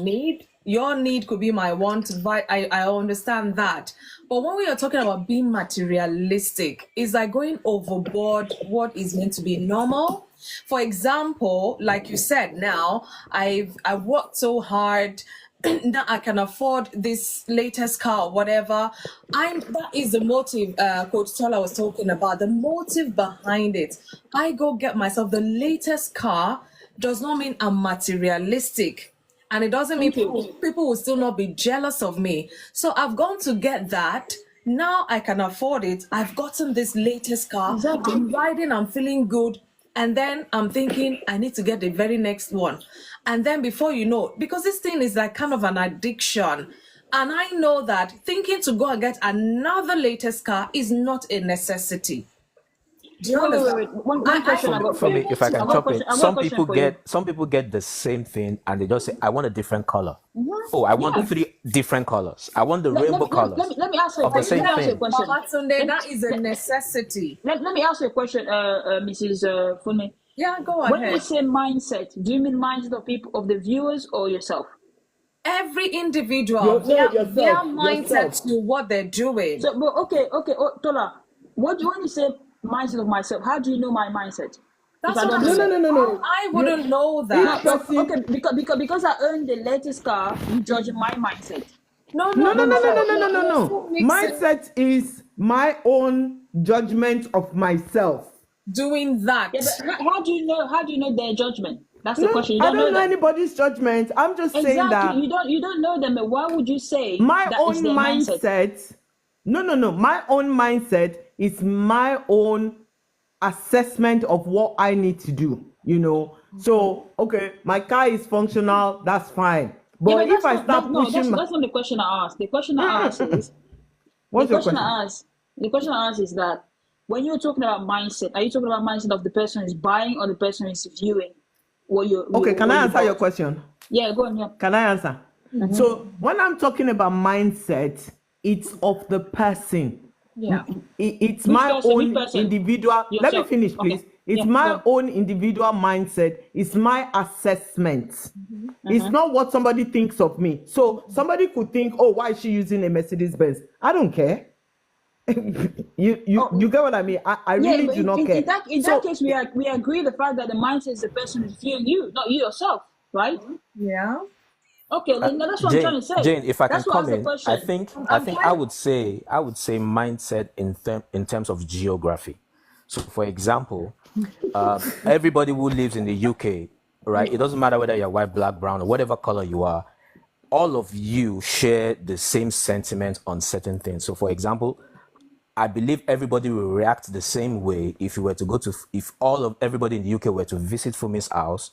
need could be my want. I understand that. But when we are talking about being materialistic, it's like going overboard what is meant to be normal. For example, like you said, now I've worked so hard. Now I can afford this latest car or whatever. That is the motive Coach Tola was talking about, the motive behind it. I go get myself the latest car does not mean I'm materialistic. And it doesn't mean people will still not be jealous of me. So I've gone to get that. Now I can afford it. I've gotten this latest car. Exactly. I'm riding, I'm feeling good. And then I'm thinking, I need to get the very next one. And then before you know, because this thing is like kind of an addiction. And I know that thinking to go and get another latest car is not a necessity. Do you understand? Wait. One question I got For me, if I can chop in, I got a some question people for you. get the same thing and they just say, I want a different color. Oh, I want 3 different colors. I want the rainbow colors Let me ask you a of the question. same Let me ask you a thing. question. Mama Tunde, that is a necessity. Let me ask you a question, Mrs. Funmi. Yeah, go When you ahead. say mindset, do you mean mindset of the viewers or yourself? Every individual, their mindset to what they're doing. So, but okay, Tola, when you say mindset of myself, how do you know my mindset? That's If I what don't I'm know saying. that. No. I wouldn't know that. Okay, because I earned the latest car, you judge my mindset. No. No. Mindset is my own judgment of myself. Doing that. Yeah, but how do you know their judgment? That's the No, question. You I don't don't know know them. anybody's judgment. I'm just saying that Exactly. You don't know them. But why would you say my that is own their mindset? mindset. No, no, no. My own mindset is my own assessment of what I need to do. You know. So okay, my car is functional. That's fine. Yeah, But but if that's I not that start no, pushing my, that's not the question I asked. The question I asked is the what's your question question? I asked the question I asked is that when you're talking about mindset, are you talking about mindset of the person is buying or the person is viewing Okay, can what I you answer your bought? question? Yeah, go on. Yeah. Can I answer? So when I'm talking about mindset, it's of the person. Yeah. It's Which my person? Which own person? individual. Let me Yourself. finish, Okay. please. It's Yeah. Go my on. own individual mindset. It's my assessment. It's Uh-huh. not what somebody thinks of me. So somebody could think, oh, why is she using a Mercedes Benz? I don't care. Oh, You get what I mean? I yeah, really but do not in care. that So case, we agree the fact that the mindset is the person is viewing you, not you yourself, right? Yeah. Okay, then that's what I'm trying Jane, to say. Jane, if I can That's why I asked the comment, I question. think I I'm think trying. I would say mindset in terms of geography. So, for example, everybody who lives in the UK, right? It doesn't matter whether you're white, black, brown, or whatever color you are. All of you share the same sentiment on certain things. So, for example, I believe everybody will react the same way if you were to go to, if all of everybody in the UK were to visit Fumi's house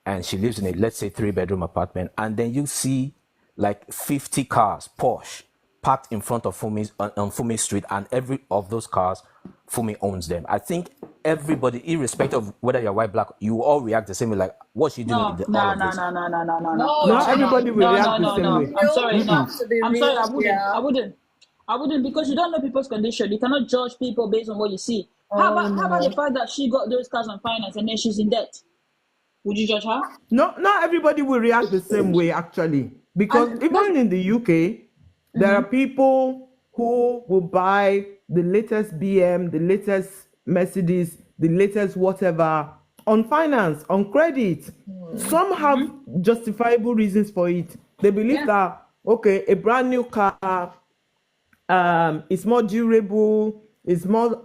and she lives in a, let's say, 3-bedroom apartment, and then you see like 50 cars, Porsche, parked in front of Fumi's, on Fumi Street, and every of those cars, Fumi owns them. I think everybody, irrespective of whether you're white, black, you all react the same way, like, what's she doing with No, all no, of no, this? no, no, no, no, no, no, No, not no, everybody will no, react no, the no, same no. way. I'm You sorry, no. have to be I'm sorry, real I wouldn't. here. I wouldn't. I wouldn't because you don't know people's condition. You cannot judge people based on what you see. Oh How about the no. fact that she got those cars on finance and then she's in debt? Would you judge her? No, not everybody will react the same way, actually. Because And that's even in the UK, there are people who will buy the latest BM, the latest Mercedes, the latest whatever on finance, on credit. Some have justifiable reasons for it. They believe yeah. that, okay, a brand new car it's more durable, it's more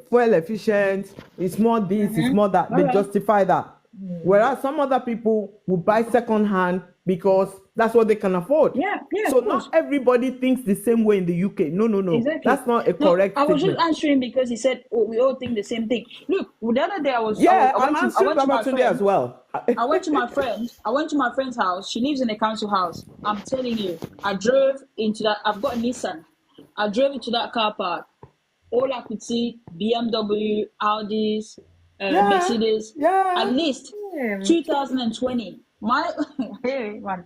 fuel efficient, it's more this, it's more that. All They right. justify that. Whereas some other people will buy second hand because that's what they can afford. Yeah, yeah, So of course. not everybody thinks the same way in the UK. No, no, no. Exactly. That's not a No, correct I was just statement. answering because he said, "Oh, we all think the same thing." Look, the other day Yeah, I'm I answering went to my Babatunde as friend. well. I went to my friend's house. She lives in a council house. I'm telling you, I drove into that. I've got a Nissan. I drove into that car park. All I could see BMW, Audis, Yeah, Mercedes. At yeah. least Same. 2020. My hey man,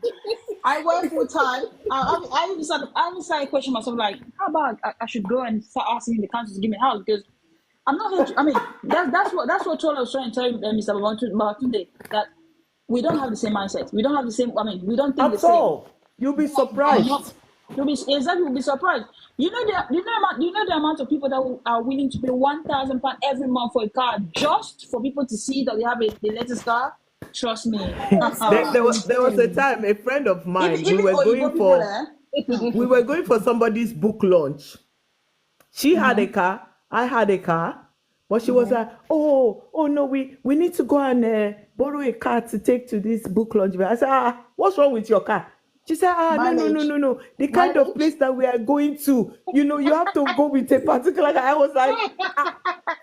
I work full time. I even started questioning myself like, how about I should go and start asking the council to give me a house because I'm not here. I mean, that's what Tola was trying to tell Mr. Babatunde that we don't have the same mindset. We don't have the same. I mean, we don't think the At same. all. You'll be I'm not. surprised. You'll be surprised. You know the amount of people that are willing to pay £1,000 every month for a car just for people to see that they have the latest car. Trust me. There was a time a friend of mine, Even Oyibo people there. we were going for somebody's book launch. She had a car, I had a car, but she was like, oh no, we need to go and borrow a car to take to this book launch. I said, what's wrong with your car? She said, Mileage. no. The kind of place that we are going to, you have to go with a particular guy. I was like,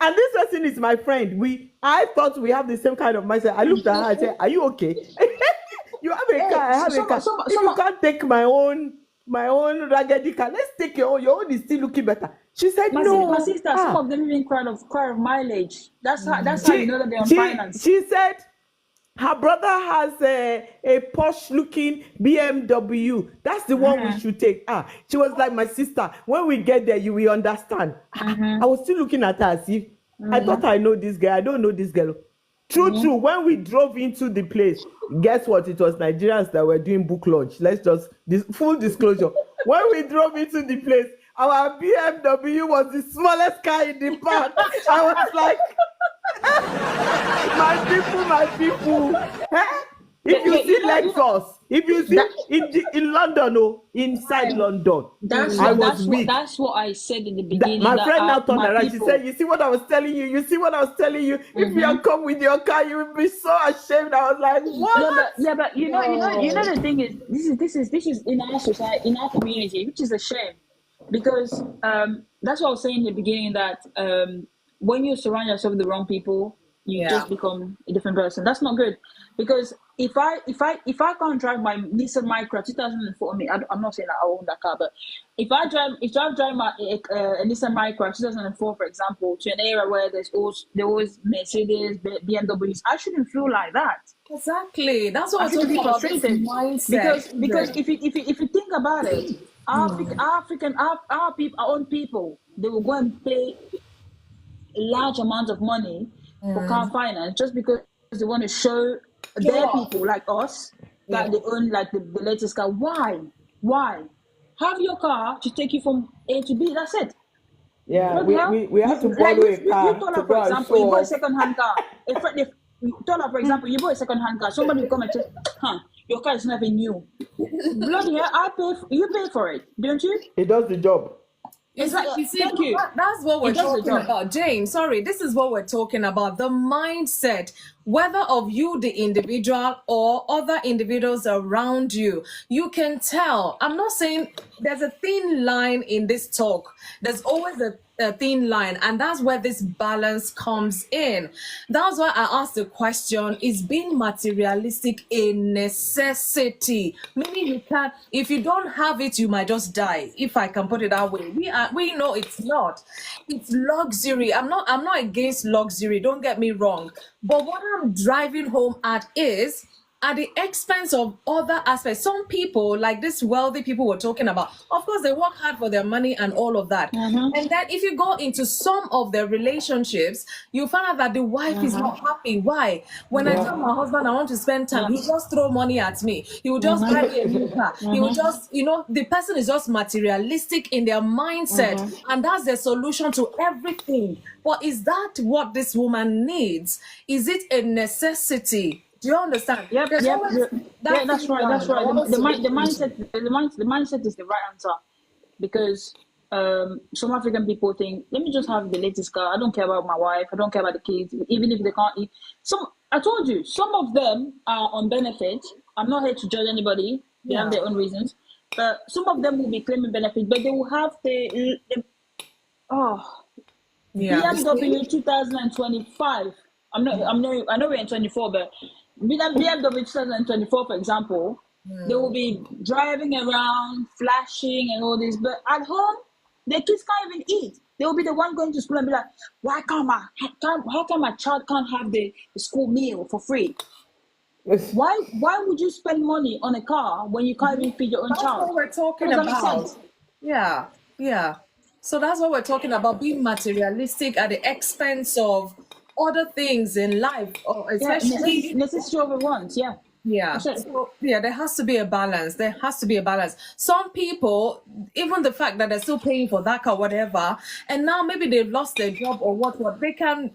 and this person is my friend. I thought we have the same kind of mindset. I looked at her and said, are you okay? You have a car, I have a car. If you can't take my own raggedy car, let's take your own is still looking better. She said, no. My sister, some of them even cry of mileage. That's how you know that they're on finance. She said her brother has a posh looking BMW. That's the one we should take. She was like, my sister, when we get there, you will understand. I was still looking at her as if I thought I know this guy. I don't know this girl. True. When we drove into the place, guess what? It was Nigerians that were doing book launch. Let's just full disclosure. When we drove into the place, our BMW was the smallest car in the park. I was like, my people. If you see Lexus, If you see That- in London, oh, inside London, I was weak. That's what I said in the That, beginning. my friend now turned my around. She people. said, "You see what I was telling you? You see what I was telling you? If you had come with your car, you would be so ashamed." I was like, "What?" But you know the thing is, this is in our society, in our community, which is a shame, because that's what I was saying in the beginning, that when you surround yourself with the wrong people, you Yeah. just become a different person. That's not good, because if I can't drive my Nissan Micra 2004, I'm not saying that I own that car, but if I drive my a Nissan Micra 2004, for example, to an area where there was Mercedes, BMWs, I shouldn't feel like that. Exactly. That's what I we're shouldn't talking be about. This frustrated, mindset. because if you think about it, our people, our own people, they will go and pay a large amount of money for car finance just because they want to show their people like us Yeah. that they own like the latest car. Why have your car to take you from A to B? That's it. Yeah, Bloody hell. we had to Like borrow a you car told to her, for go and example, you show bought a off. second-hand car. If you told her, for example, you bought a second-hand car, somebody will come and say, your car is never new. Bloody hell, you pay for it, don't you? It does the job. Exactly. You see, Thank you. that's what we're It does the talking job. about. Jane, sorry, this is what we're talking about. The mindset, whether of you, the individual, or other individuals around you. You can tell. I'm not saying there's a thin line in this talk. There's always a thin line, and that's where this balance comes in. That's why I asked the question, is being materialistic a necessity? Meaning you can't, if you don't have it, you might just die, if I can put it that way. We know it's not. It's luxury. I'm not against luxury, don't get me wrong. But what I'm driving home at is, at the expense of other aspects. Some people, like these wealthy people we're talking about, of course, they work hard for their money and all of that. And then if you go into some of their relationships, you find out that the wife is not happy. Why? When I tell my husband I want to spend time, he just throw money at me. He will just buy me a new car. He will just, the person is just materialistic in their mindset. And that's the solution to everything. But is that what this woman needs? Is it a necessity? Do you understand? Yep. There's always that That's thing right. That's around. right. The Almost mindset is the right answer, because some African people think, let me just have the latest car. I don't care about my wife. I don't care about the kids, even if they can't eat. I told you, some of them are on benefit. I'm not here to judge anybody. They have their own reasons, but some of them will be claiming benefit, but they will have the BMW 2025. I know we're in 24, but BMW 2024, for example, they will be driving around, flashing and all this, but at home, their kids can't even eat. They will be the one going to school and be like, how come my child can't have the school meal for free? Why would you spend money on a car when you can't even feed your own That's child? what we're talking Does that make about. sense? Yeah. So that's what we're talking about, being materialistic at the expense of other things in life, or especially necessary over wants. Yeah. So, there has to be a balance. There has to be a balance. Some people, even the fact that they're still paying for that car, whatever, and now maybe they've lost their job or what, they can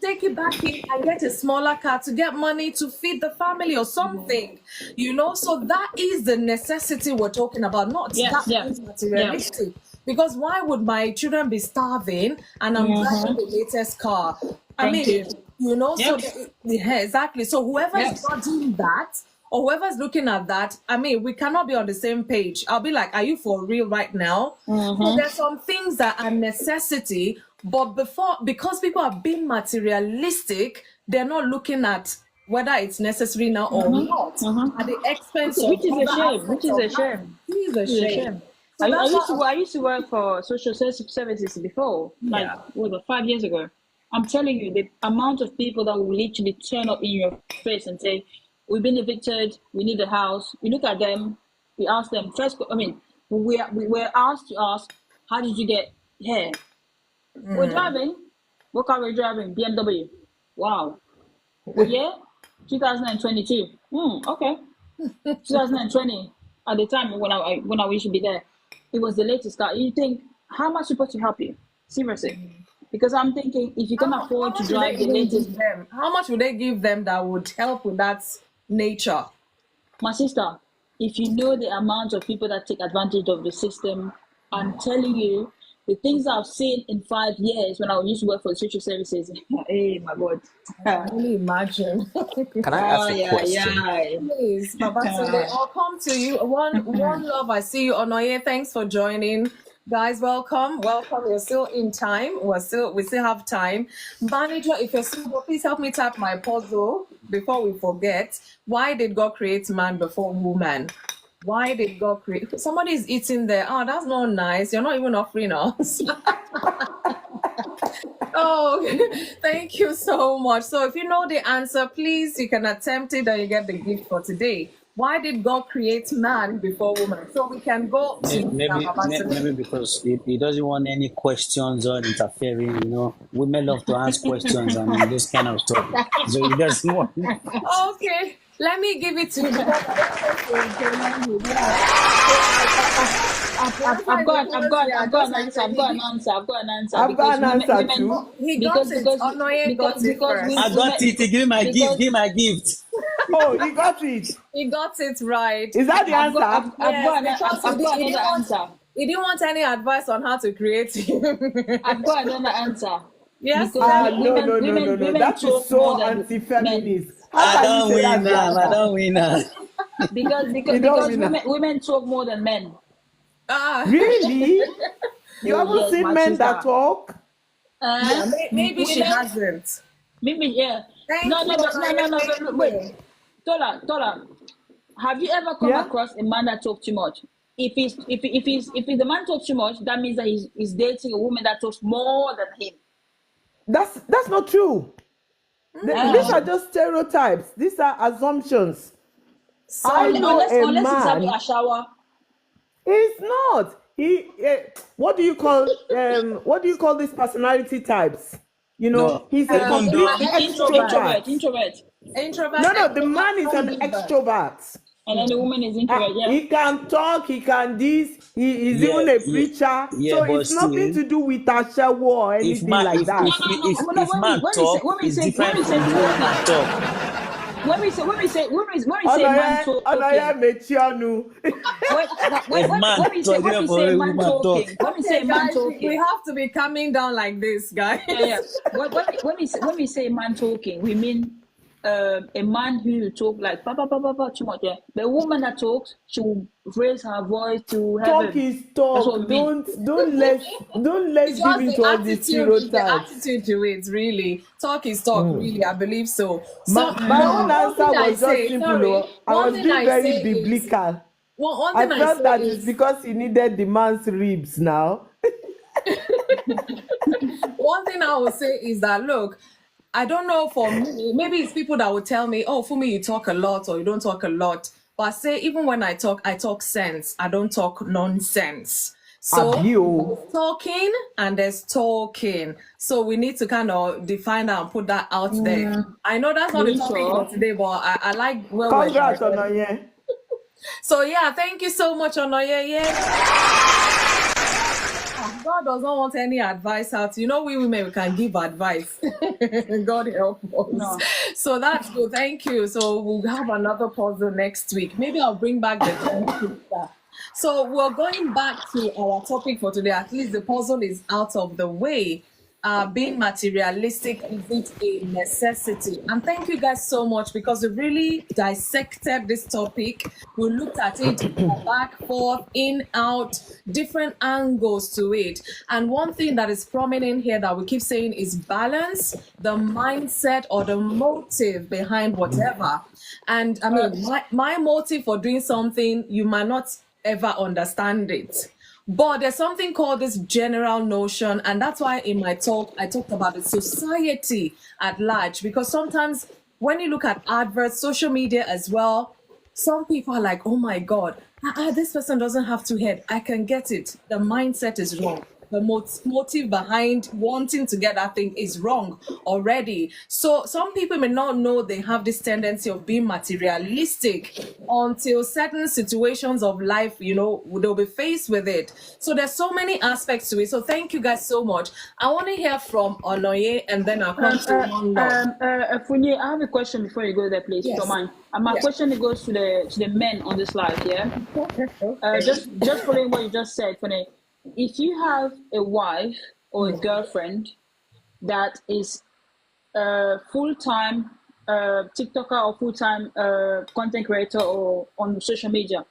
take it back in and get a smaller car to get money to feed the family or something, So that is the necessity we're talking about, not that is materialistic. Because why would my children be starving and I'm driving the latest car? So exactly. So whoever is judging that, or whoever's looking at that, we cannot be on the same page. I'll be like, are you for real right now? So there's some things that are necessity, but because people are being materialistic, they're not looking at whether it's necessary now or not, at the expense of Which is a shame. Which is a shame. It is a shame. So I used to work for social services before, like 5 years ago. I'm telling you, the amount of people that will literally turn up in your face and say, we've been evicted, we need a house. We look at them, we ask them, we were asked to ask, how did you get here? We're driving. What car we're driving? BMW. Wow. What year? 2022. Okay. 2020. At the time when I used to be there, it was the latest car. You think, how am I supposed to help you? Seriously. Because I'm thinking, if you can afford to drive the latest, how much would they give them that would help with that nature? My sister, if you know the amount of people that take advantage of the system, I'm telling you, the things I've seen in 5 years when I used to work for the social services, hey, my God. I can only imagine. Can I ask a Yeah, question? yeah. Please, Babatunde, I'll come to you. One love, I see you, Onoye. Thanks for joining. Guys, welcome. Welcome. You're still in time. We still have time. Manager, if you're still, please help me tap my puzzle before we forget. Why did God create man before woman? Why did God create? Somebody's eating there. Oh, that's not nice. You're not even offering us. Oh, thank you so much. So if you know the answer, please, you can attempt it and you get the gift for today. Why did God create man before woman? So we can go to Maybe because he doesn't want any questions or interfering. Women love to ask questions and this kind of stuff. So he doesn't want. Okay, let me give it to you. I've got an answer. I've got an answer. I've got an answer Women, too. He got it. Onoye got it first. I got it. Give me my gift. Give me my gift. Oh, he got it. He got it right. Is that the answer? I've got another answer. He didn't want any advice on how to create him. I've got another answer. Yes. No. That is so anti-feminist. I don't win now. I don't win now. Because women talk more than men. Really? You haven't Yes, seen my men sister. that talk? Yeah, maybe she hasn't. Maybe, yeah. Thank No, you. wait. Tola, have you ever come across a man that talks too much? If the man talks too much, that means that he's dating a woman that talks more than him. That's not true. These are just stereotypes. These are assumptions. So I know Unless he's having man. a shower. He's not. What do you call these personality types? He's a complete extrovert. Introvert. No, the man is an extrovert. And then the woman is introvert, yeah. He can talk, he can this, he is even a preacher. Yeah, So but it's nothing to do with Ashawo or anything like that. If man talk, it's different from the way man talk. When we say man talking, Onoye Mechionu. when we say man talking, we have to be coming down like this, guys. yeah. When we say man talking, we mean a man who will talk like too much. Yeah. The woman that talks, she will raise her voice to heaven. Talk is talk. Don't let's give into all these stereotypes. The attitude to it, really. Talk is talk, really. I believe so. My own answer was just simple. I was being very biblical. I felt that it's because he needed the man's ribs now. One thing I will say is that, look, I don't know, for me, maybe it's people that will tell me, oh, Fumi, you talk a lot or you don't talk a lot. But I say, even when I talk sense. I don't talk nonsense. So there's talking and there's talking. So we need to kind of define that and put that out there. I know that's not the topic for today, but I like where Congrats, Onoye. So yeah, thank you so much, Onoye. Yeah. God does not want any advice out. We women, we can give advice. God help us. No. So that's good. Thank you. So we'll have another puzzle next week. Maybe I'll bring back the tongue. So we're going back to our topic for today. At least the puzzle is out of the way. Being materialistic, is it a necessity? And thank you guys so much, because we really dissected this topic. We looked at it back, forth, in, out, different angles to it. And one thing that is prominent here that we keep saying is balance, the mindset or the motive behind whatever. And I mean, my motive for doing something, you might not ever understand it. But there's something called this general notion, and that's why in my talk, I talked about the society at large, because sometimes when you look at adverts, social media as well, some people are like, oh my God, this person doesn't have two heads. I can get it. The mindset is wrong. the motive behind wanting to get that thing is wrong already. So some people may not know they have this tendency of being materialistic until certain situations of life, they'll be faced with it. So there's so many aspects to it. So thank you guys so much. I want to hear from Onoye and then I'll come to one love. Funye, I have a question before you go there, please. If you don't mind. And my question goes to the men on this live, yeah. Just following what you just said, Funye. If you have a wife or a girlfriend that is full-time TikToker or full-time content creator or on social media,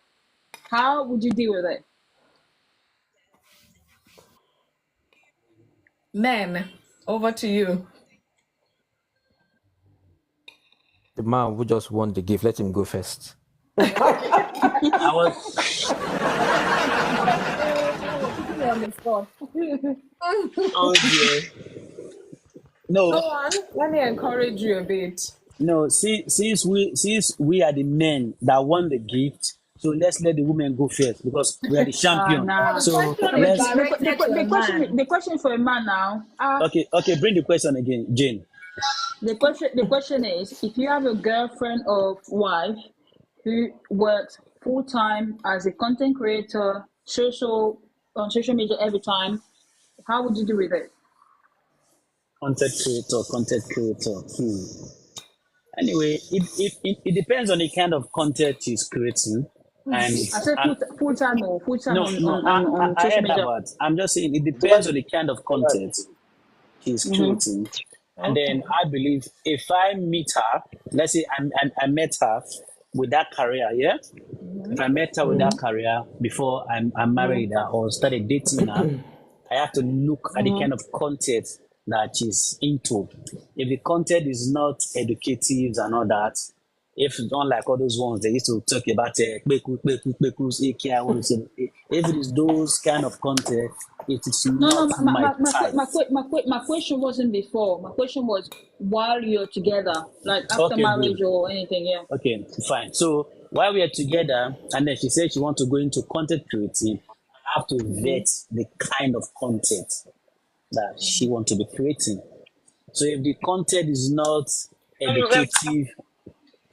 how would you deal with it? Men, over to you. The man who just won the gift, let him go first. I was oh dear. No, Go on, let me encourage you a bit. no. Since we are the men that won the gift, so let's let the women go first because we are the champion. Nah. So Question is let's directed to a man. The question for a man now. okay. Bring the question again, Jane. The question is, if you have a girlfriend or wife who works full time as a content creator, on social media every time, how would you do with it? Content creator. Anyway, it depends on the kind of content he's creating. And I said full time no, on I social heard media. that word. I'm just saying it depends on the kind of content he's creating. And then I believe if I meet her, let's say I met her with that career, yeah? If I met her with that career before I married her or started dating her, I have to look at the kind of content that she's into. If the content is not educative and all that, if it's not like all those ones they used to talk about, if it is those kind of content, it is No, not my type. my question wasn't before. My question was while you're together, like after Okay, marriage good. or anything, yeah. Okay, fine. So while we are together, and then she said she wants to go into content creating, I have to vet the kind of content that she wants to be creating. So if the content is not educative,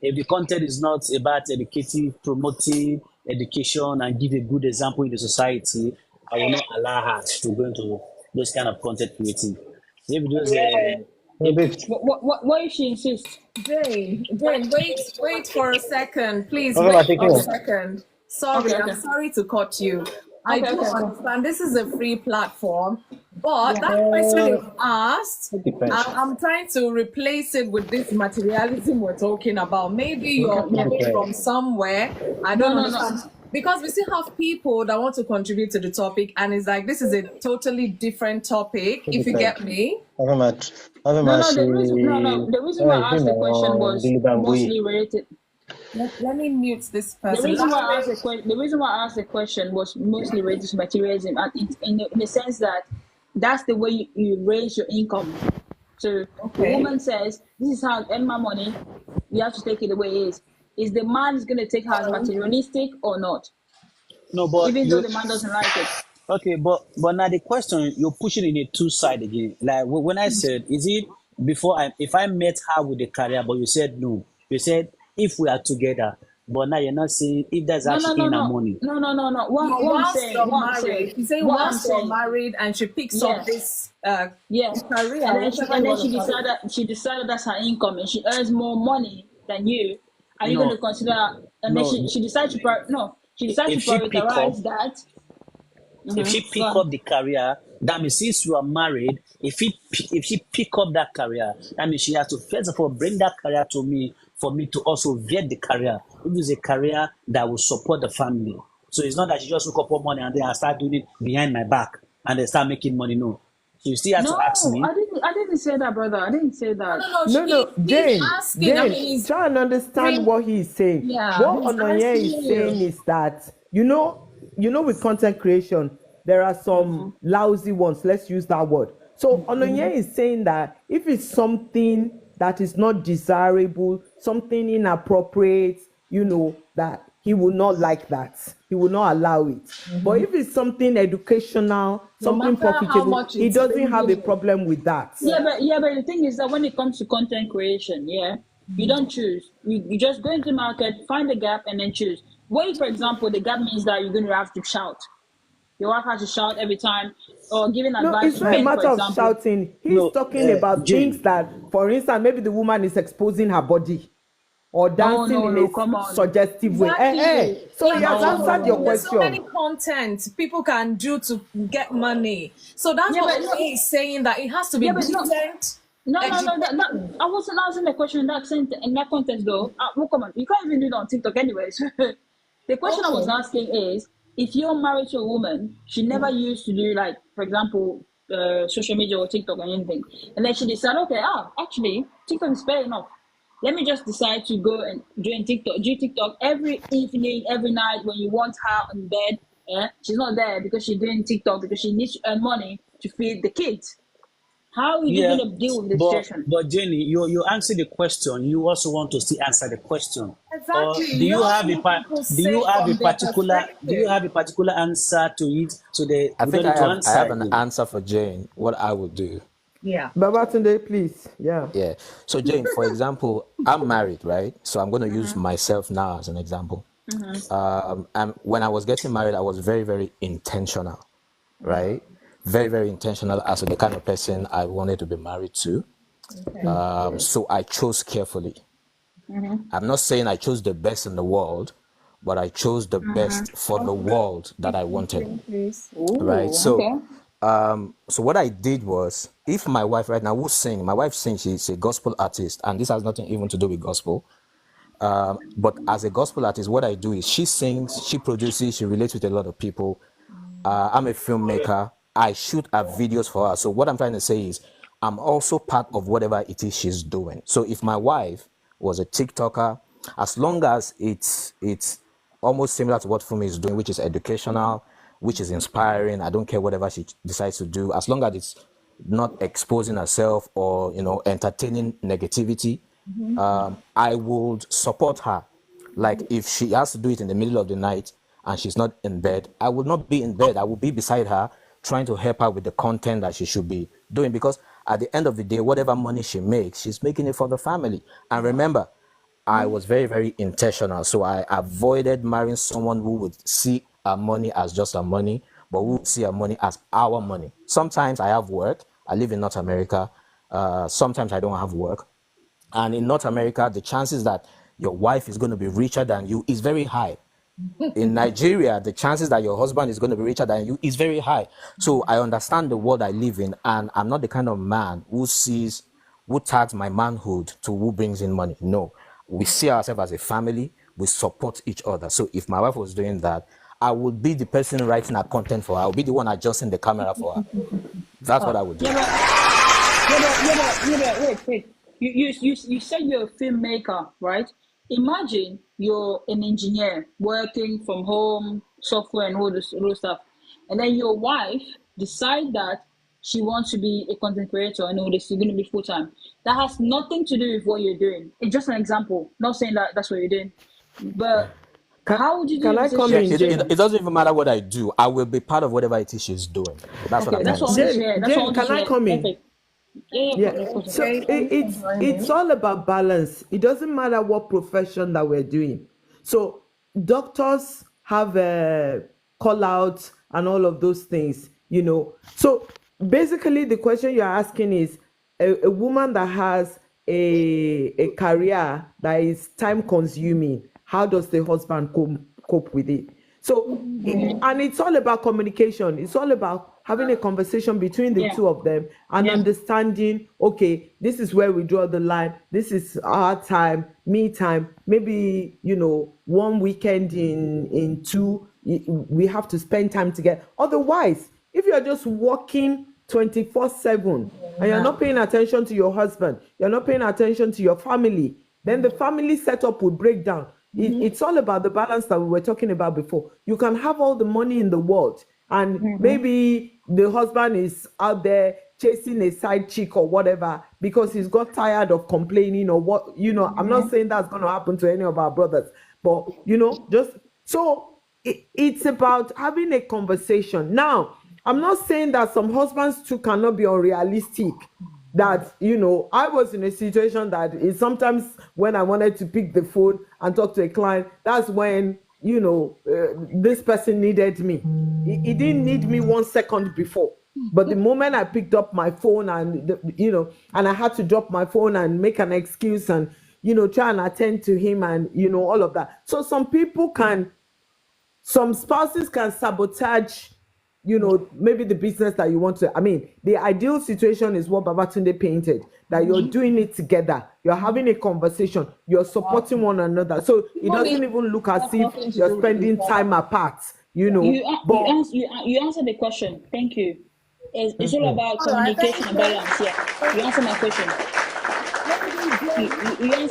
if the content is not about educative, promoting education and give a good example in the society, I will not allow her to go into those kind of content creating. If those, What if she insists? Jane, wait for a second. Please Okay, wait take for a it. second. Sorry, Okay. I'm sorry to cut you. I do Okay. understand this is a free platform, but that question you asked, I'm trying to replace it with this materialism we're talking about. Maybe you're coming from somewhere. I don't No. understand. Because we still have people that want to contribute to the topic, and it's like this is a totally different topic, if you get me. No. The reason why I asked the question was mostly related. Let me mute this The person. reason why I asked the question was mostly related to materialism, and in the sense that that's the way you raise your income. So the woman says, "This is how I earn my money. You have to take it the way it is." Is the man is going to take her as materialistic or not? no, but Even though the man doesn't like it. okay, but now the question you're pushing in a two side again. Like when I said, is it if I met her with a career, but you said no, you said if we are together, but now you're not saying if there's actually in her money. No. Once you're married, you say once you're married and she picks up this career, and then she decided that's her income and she earns more money than you. Are you going to consider? And then she decides to prioritize that. If she pick up the career, that means since you are married, if she pick up that career, that means she has to first of all bring that career to me for me to also vet the career. It is a career that will support the family. So it's not that she just look up for money and then I start doing it behind my back and then start making money. No. You still have to ask me. I didn't say that, brother. I didn't say that. No, Jane, try and understand what he's saying. What Onoye is saying is that, you know, with content creation, there are some lousy ones. Let's use that word. So Onoye is saying that if it's something that is not desirable, something inappropriate, that he will not like that. He will not allow it. But if it's something educational, something matter how profitable, much he it's doesn't have a bringing in. problem with that. But the thing is that when it comes to content creation, you don't choose. You just go into the market, find the gap, and then choose. What if, for example, the gap means that you're going to have to shout? Your wife has to shout every time, or giving No, advice it's to not a men, for matter of example. shouting. He's No, talking about things Jane. that, for instance, maybe the woman is exposing her body or No, dancing no, in no, a come on. suggestive way. Exactly. So There he are has so answered your many, there's so many question. content people can do to get money. So that's Yeah, what but no, Ofe is saying, that it has to be yeah, but no. decent, No, educational. I wasn't answering the question in that context though. Well, come on, you can't even do it on TikTok anyways. The question I was Okay. asking is, if you're married to a woman, she never used to do, like, for example, social media or TikTok or anything, and then she decided, okay, actually, TikTok is fair enough. Let me just decide to go and do TikTok every evening, every night when you want her in bed. She's not there because she's doing TikTok because she needs to earn money to feed the kids. How are you Yeah, going to deal with the but situation? Jenny, you answer the question. You also want to still answer the question, or Exactly. You have to let people do you say have a from their particular perspective. answer to it? So I we don't think need to I answer have an again. answer for Jane. What I would do. Yeah. Babatunde, please. Yeah. Yeah. So Jane, for example, I'm married, right? So I'm going to use myself now as an example. And when I was getting married, I was very, very intentional, right? Very, very intentional as to the kind of person I wanted to be married to. Okay. So I chose carefully. I'm not saying I chose the best in the world, but I chose the best for the world that I wanted, Please. right? Ooh, So, okay. so what I did was, if my wife right now would sing, my wife sings, she's a gospel artist, and this has nothing even to do with gospel. But as a gospel artist, what I do is she sings, she produces, she relates with a lot of people. I'm a filmmaker. I shoot her videos for her. So what I'm trying to say is I'm also part of whatever it is she's doing. So if my wife was a TikToker, as long as it's almost similar to what Fumi is doing, which is educational, which is inspiring, I don't care whatever she decides to do, as long as it's not exposing herself or entertaining negativity, I would support her. Like if she has to do it in the middle of the night and she's not in bed, I would not be in bed. I would be beside her trying to help her with the content that she should be doing, because at the end of the day, whatever money she makes, she's making it for the family. And remember, I was very, very intentional. So I avoided marrying someone who would see our money as just our money, but who would see our money as our money. Sometimes I have work. I live in North America. Sometimes I don't have work. And in North America, the chances that your wife is going to be richer than you is very high. In Nigeria, the chances that your husband is going to be richer than you is very high. So I understand the world I live in, and I'm not the kind of man who tags my manhood to who brings in money. No, we see ourselves as a family. We support each other. So if my wife was doing that, I would be the person writing her content for her. I would be the one adjusting the camera for her. That's what I would do. Wait. You said you're a filmmaker, right? Imagine you're an engineer working from home, software and all this stuff, and then your wife decide that she wants to be a content creator and all this. You're going to be full time. That has nothing to do with what you're doing. It's just an example. Not saying that that's what you're doing, but Can, how would you can deal I with this come in, Jane? situation? It doesn't even matter what I do. I will be part of whatever it is she's doing. That's what Okay, I'm that's trying to what I want to say. share. Jane, That's what I Jane, want to can I share. come in? Perfect. Yeah, Yeah. of course. So it's all about balance. It doesn't matter what profession that we're doing. So doctors have a call out and all of those things. So basically, the question you're asking is a woman that has a career that is time consuming. How does the husband cope with it? So, and it's all about communication. It's all about having a conversation between the Yeah. two of them and Yeah. understanding, okay, this is where we draw the line. This is our time, me time. Maybe, one weekend in two, we have to spend time together. Otherwise, if you're just working 24/7 and you're not paying attention to your husband, you're not paying attention to your family, then the family setup will break down. It's all about the balance that we were talking about before. You can have all the money in the world, and maybe the husband is out there chasing a side chick or whatever because he's got tired of complaining or what, I'm not saying that's going to happen to any of our brothers, but just so it's about having a conversation. Now, I'm not saying that some husbands too cannot be unrealistic. That I was in a situation that is sometimes when I wanted to pick the phone and talk to a client, that's when this person needed me. He didn't need me 1 second before, but the moment I picked up my phone and and I had to drop my phone and make an excuse and try and attend to him and all of that. So some spouses can sabotage maybe the business that you want to. I mean, the ideal situation is what Babatunde painted, that you're doing it together, you're having a conversation, you're supporting one another. So it doesn't even look as if you're spending time apart, You answered the question. Thank you. It's all about communication and balance. Yeah, you answered my question.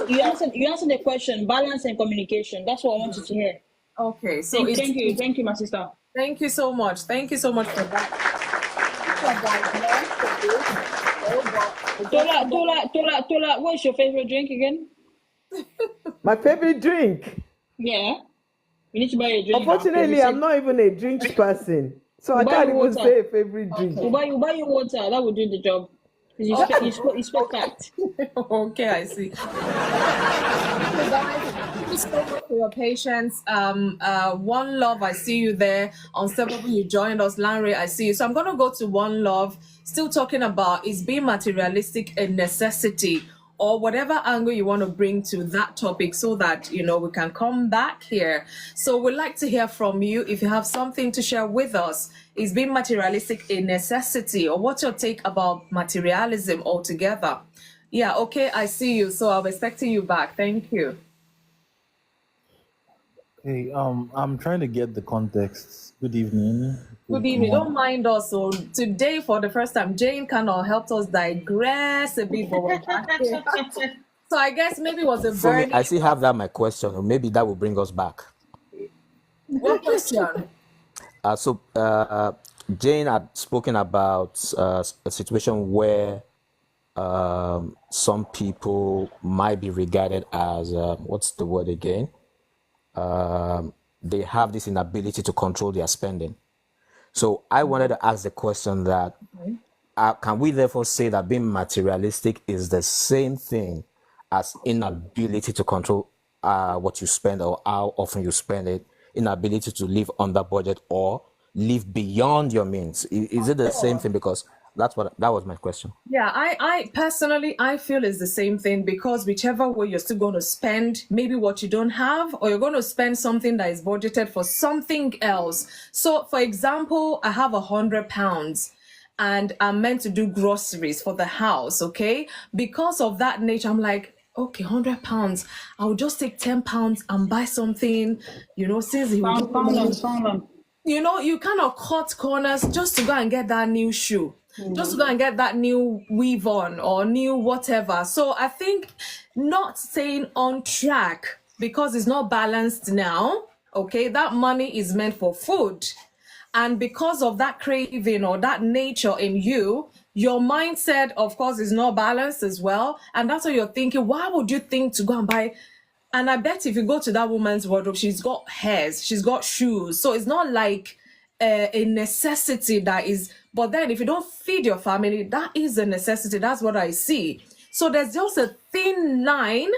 You answered the question. Balance and communication. That's what I wanted to hear. Okay, so Thank you, my sister. Thank you so much. Thank you so much for that. Tola, what's your favorite drink again? My favorite drink? Yeah. You need to buy a drink. Unfortunately, I'm not even a drinks person. So I can't even say a favorite drink. We'll buy you water. That will do the job. You spoke fact. Okay, I see. Thank you so much for your patience. One Love, I see you there. Unstoppable, you joined us. Lanre, I see you. So I'm going to go to One Love. Still talking about, is being materialistic a necessity? Or whatever angle you want to bring to that topic so that, we can come back here. So we'd like to hear from you. If you have something to share with us, is being materialistic a necessity? Or what's your take about materialism altogether? Yeah, okay, I see you. So I'm expecting you back. Thank you. Hey, I'm trying to get the context. Good evening. Good evening. Don't mind us. So today, for the first time, Jane Cannell helped us digress a bit. So I guess maybe it was a For me, burning. I still have that my question, or maybe that will bring us back. What question? Jane had spoken about a situation where some people might be regarded as what's the word again? They have this inability to control their spending. So I wanted to ask the question that can we therefore say that being materialistic is the same thing as inability to control what you spend or how often you spend it, inability to live under budget or live beyond your means? Is it the same thing? Because that was my question. Yeah, I personally, I feel it's the same thing, because whichever way you're still going to spend maybe what you don't have, or you're going to spend something that is budgeted for something else. So for example, I have £100 and I'm meant to do groceries for the house. Okay. Because of that nature, I'm like, okay, £100. I'll just take £10 and buy something, since he will. You kind of cut corners just to go and get that new shoe, just to go and get that new weave on or new whatever. So I think not staying on track because it's not balanced now. Okay, that money is meant for food. And because of that craving or that nature in you, your mindset, of course, is not balanced as well. And that's what you're thinking. Why would you think to go and buy? And I bet if you go to that woman's wardrobe, she's got hairs, she's got shoes. So it's not like a necessity that is, but then if you don't feed your family, that is a necessity. That's what I see. So there's just a thin line.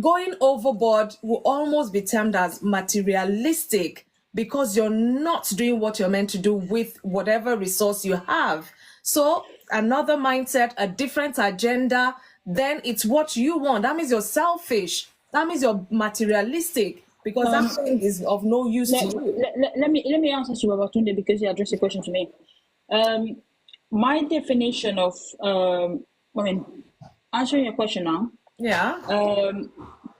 Going overboard will almost be termed as materialistic because you're not doing what you're meant to do with whatever resource you have. So another mindset, a different agenda, then it's what you want. That means you're selfish. That means you're materialistic, because that thing is of no use to you. Let me answer to Babatunde, because you addressed the question to me. My definition of answering your question now. Yeah.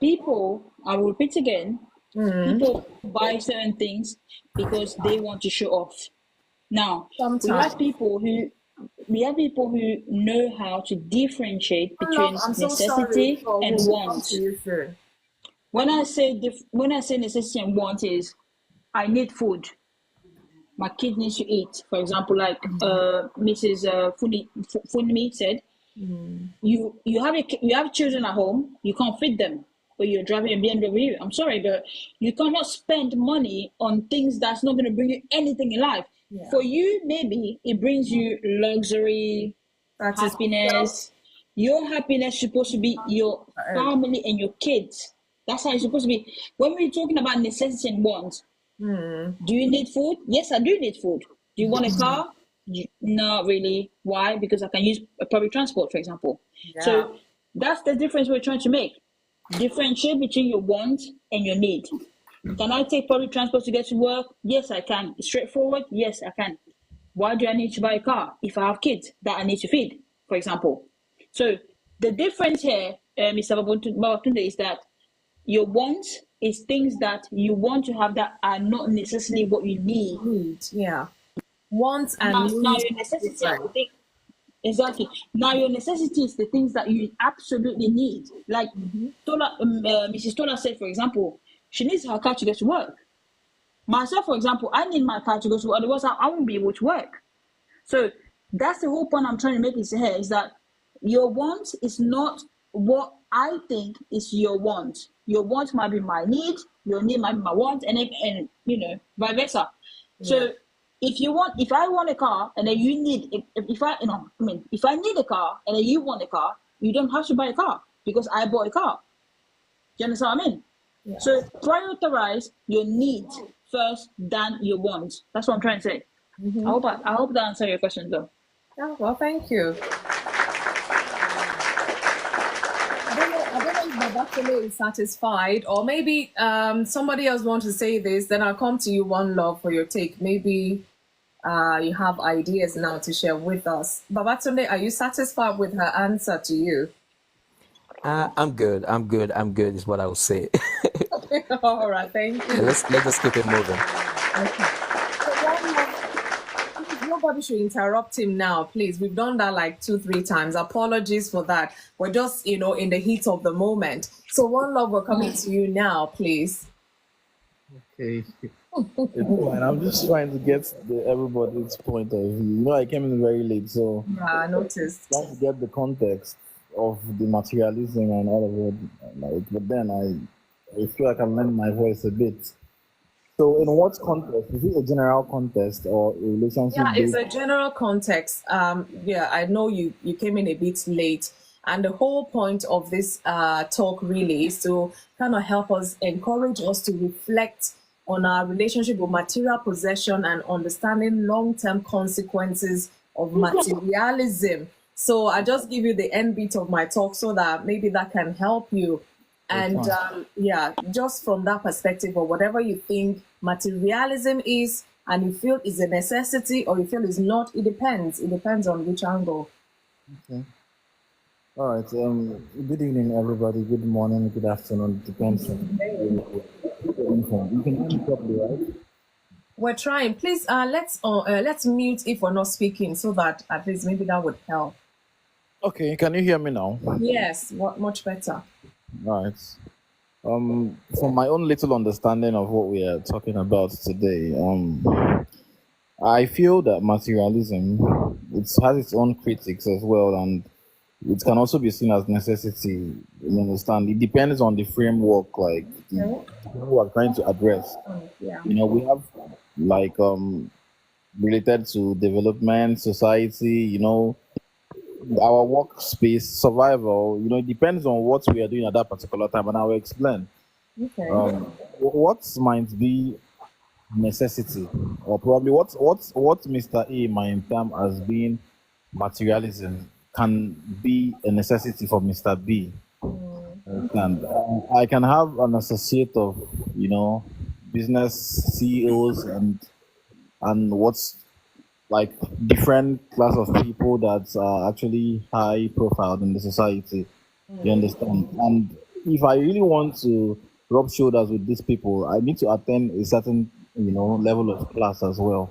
People, I will repeat again. People buy certain things because they want to show off. Now, we have people who know how to differentiate between necessity and want. When I say necessity and want is, I need food. my kid needs to eat. For example, like Mrs. Funmi said, you have children at home, you can't feed them, but you're driving a BMW. I'm sorry, but you cannot spend money on things that's not going to bring you anything in life. Yeah. For you, maybe it brings you luxury, That is happiness. Your happiness is supposed to be your family and your kids. That's how it's supposed to be. When we're talking about necessity and wants, do you need food? Yes, I do need food. Do you want a car? Not really. Why? Because I can use public transport, for example. Yeah. So that's the difference we're trying to make. Differentiate between your want and your need. Can I take public transport to get to work? Yes, I can. Straightforward? Yes, I can. Why do I need to buy a car if I have kids that I need to feed, for example? So the difference here, Mr. Babatunde, is that your wants is things that you want to have that are not necessarily what you need. Yeah. Wants and Now needs your necessity are the different. thing. Exactly. Now your necessity is the things that you absolutely need. Like Mrs. Tola said, for example, she needs her car to get to work. Myself, for example, I need my car to go to work, otherwise I won't be able to work. So that's the whole point I'm trying to make is here, is that your want is not what I think is your want. Your want might be my need, your need might be my want, and vice versa. So if I want a car and then you need, if I need a car and then you want a car, you don't have to buy a car because I bought a car. Do you understand what I mean? Yeah. So prioritize your needs first than your wants. That's what I'm trying to say. I hope that answers your question, though. Yeah, well, thank you. I don't know if Babatole is satisfied, or maybe somebody else wants to say this, then I'll come to you, One Love, for your take. Maybe you have ideas now to share with us. Babatunde, are you satisfied with her answer to you? I'm good. Is what I would say. All right, thank you. Let's just keep it moving. Okay. So nobody should interrupt him now, please. We've done that like 2-3 times. Apologies for that. We're just, in the heat of the moment. So One Love, we're coming to you now, please. Okay. It's fine. I'm just trying to get everybody's point of view. I came in very late, so I noticed. trying to get the context of the materialism and all of it. But then I feel like I'm lending my voice a bit. So, in what context? Is it a general context or a relationship? Yeah, it's a general context. I know you came in a bit late, and the whole point of this talk really is to kind of help us, encourage us to reflect on our relationship with material possession and understanding long-term consequences of materialism. So I just give you the end bit of my talk so that maybe that can help you. And just from that perspective, or whatever you think materialism is and you feel is a necessity or you feel is not, it depends. It depends on which angle. Okay. All right. Good evening, everybody. Good morning, good afternoon. Depends on you can hear me properly, right? We're trying. Please, let's mute if we're not speaking so that at least maybe that would help. Okay. Can you hear me now? Yes, much better. Right. From my own little understanding of what we are talking about today, I feel that materialism it has its own critics as well, and it can also be seen as necessity. You understand? It depends on the framework, like we are trying to address. Yeah. We have like related to development, society. Our workspace survival, it depends on what we are doing at that particular time, and I will explain. Okay. What might be necessity, or probably what Mr. A might term as being materialism can be a necessity for Mr. B. And I can have an associate of, business CEOs and what's like different class of people that are actually high profile in the society. You understand? And if I really want to rub shoulders with these people, I need to attain a certain, level of class as well.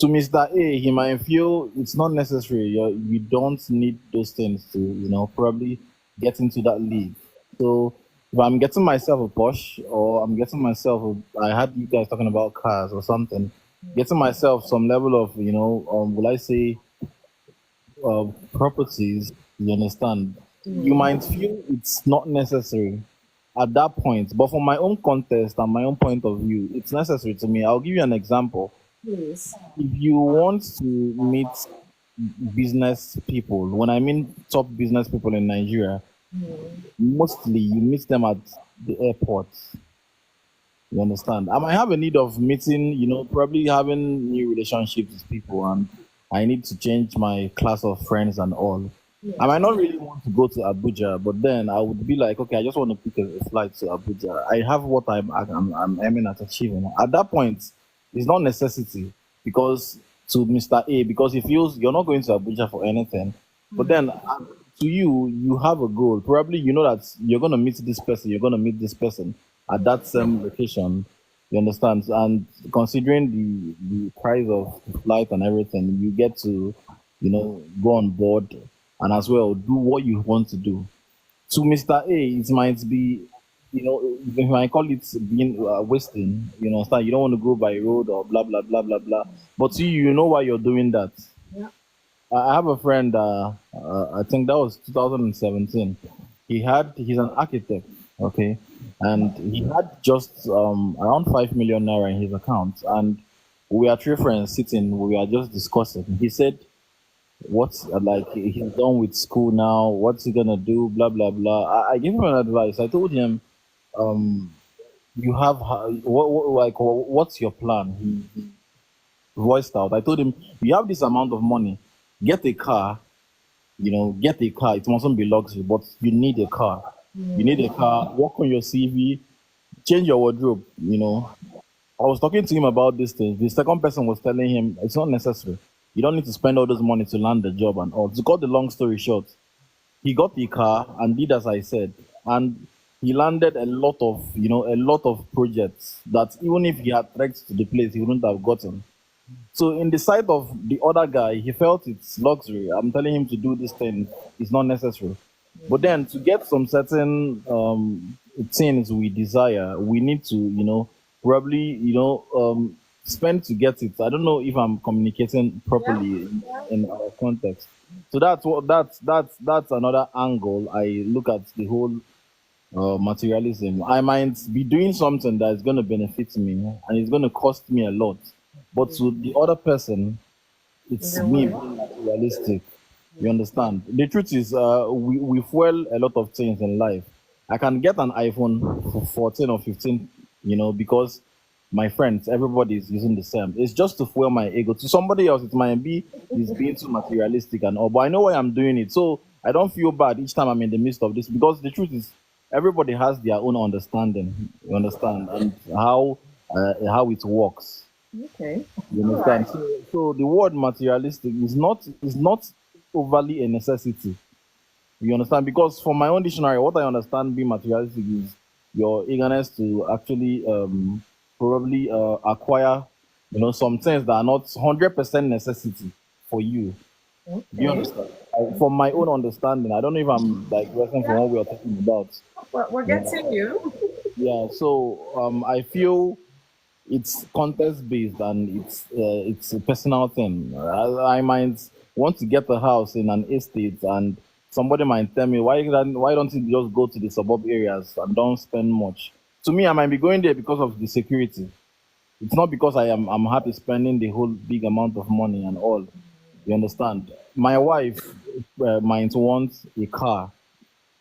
To Mr. A, he might feel it's not necessary. You don't need those things to, probably get into that league. So if I'm getting myself a Porsche or I'm getting myself I had you guys talking about cars or something, getting myself some level of, will I say, properties, you understand, you might feel it's not necessary at that point. But from my own context and my own point of view, it's necessary to me. I'll give you an example. Please. If you want to meet business people, when I mean top business people in Nigeria, mostly you meet them at the airport. You understand? I might have a need of meeting, probably having new relationships with people, and I need to change my class of friends and all. I might not really want to go to Abuja, but then I would be like, okay, I just want to pick a flight to Abuja. I have what I'm aiming at achieving. At that point, it's not necessity because to Mr. A, because he feels you're not going to Abuja for anything. But then to you, you have a goal. Probably you know that you're going to meet this person, you're going to meet this person at that same location. You understand? And considering the price of the flight and everything, you get to, go on board and as well do what you want to do. To Mr. A, it might be, you might call it being wasting. You understand? You don't want to go by road or blah blah blah blah blah. But to you, you know why you're doing that. I have a friend. I think that was 2017. He's an architect, okay, and he had just around 5 million naira in his account, and we are three friends sitting. We are just discussing. He said, "What's like he's done with school now? What's he gonna do? Blah blah blah." I gave him an advice. I told him, "You have what's your plan?" He voiced out. I told him, "You have this amount of money. Get a car. Get a car. It mustn't be luxury, but you need a car. You need a car. Work on your CV. Change your wardrobe. I was talking to him about this thing. The second person was telling him it's not necessary. You don't need to spend all this money to land the job and all. To cut the long story short, he got the car and did as I said, and he landed a lot of projects that even if he had trekked to the place, he wouldn't have gotten. So in the sight of the other guy, he felt it's luxury. I'm telling him to do this thing. It's not necessary. But then to get some certain things we desire, we need to, probably, spend to get it. I don't know if I'm communicating properly in our context. So that's another angle I look at the whole materialism. I might be doing something that is going to benefit me and it's going to cost me a lot, but to the other person, it's me being materialistic. You understand? The truth is, we fuel a lot of things in life. I can get an iPhone for 14 or 15, because my friends, everybody is using the same. It's just to fuel my ego. To somebody else, it might be is being too materialistic and all, but I know why I'm doing it. So I don't feel bad each time I'm in the midst of this because the truth is, everybody has their own understanding. You understand, and how it works. Okay. You understand? So the word materialistic is not overly a necessity. You understand? Because from my own dictionary, what I understand being materialistic is your eagerness to actually probably acquire, some things that are not 100% necessity for you. Do you understand? From my own understanding, I don't know if I'm digressing from what we are talking about. We're getting you. Yeah. So I feel it's context based and it's a personal thing. I might want to get a house in an estate, and somebody might tell me why don't you just go to the suburb areas and don't spend much. To me, I might be going there because of the security. It's not because I'm happy spending the whole big amount of money and all. You understand? My wife might want a car.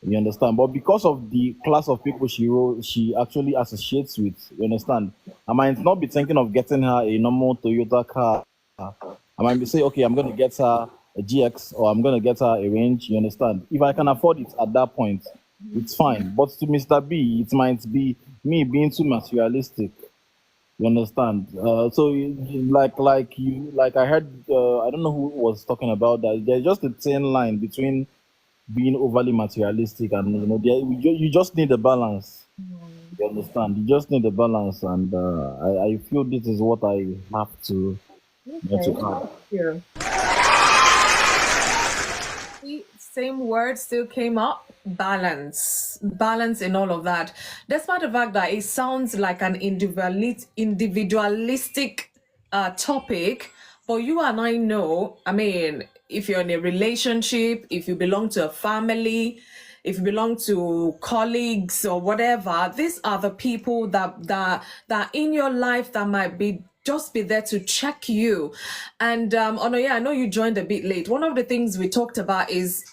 You understand? But because of the class of people she actually associates with, you understand? I might not be thinking of getting her a normal Toyota car. I might be saying, okay, I'm going to get her a GX or I'm going to get her a Range. You understand? If I can afford it at that point, it's fine. But to Mr. B, it might be me being too materialistic. You understand? So, like I heard, I don't know who was talking about that. There's just a thin line between being overly materialistic and you just need a balance. You understand? You just need a balance, and I feel this is what I have to add. Yeah. Same word still came up. Balance in all of that, despite the fact that it sounds like an individualistic topic, but you and I know, I mean, if you're in a relationship, if you belong to a family, if you belong to colleagues or whatever, these are the people that in your life that might be there to check you. And oh no, yeah, I know you joined a bit late. One of the things we talked about is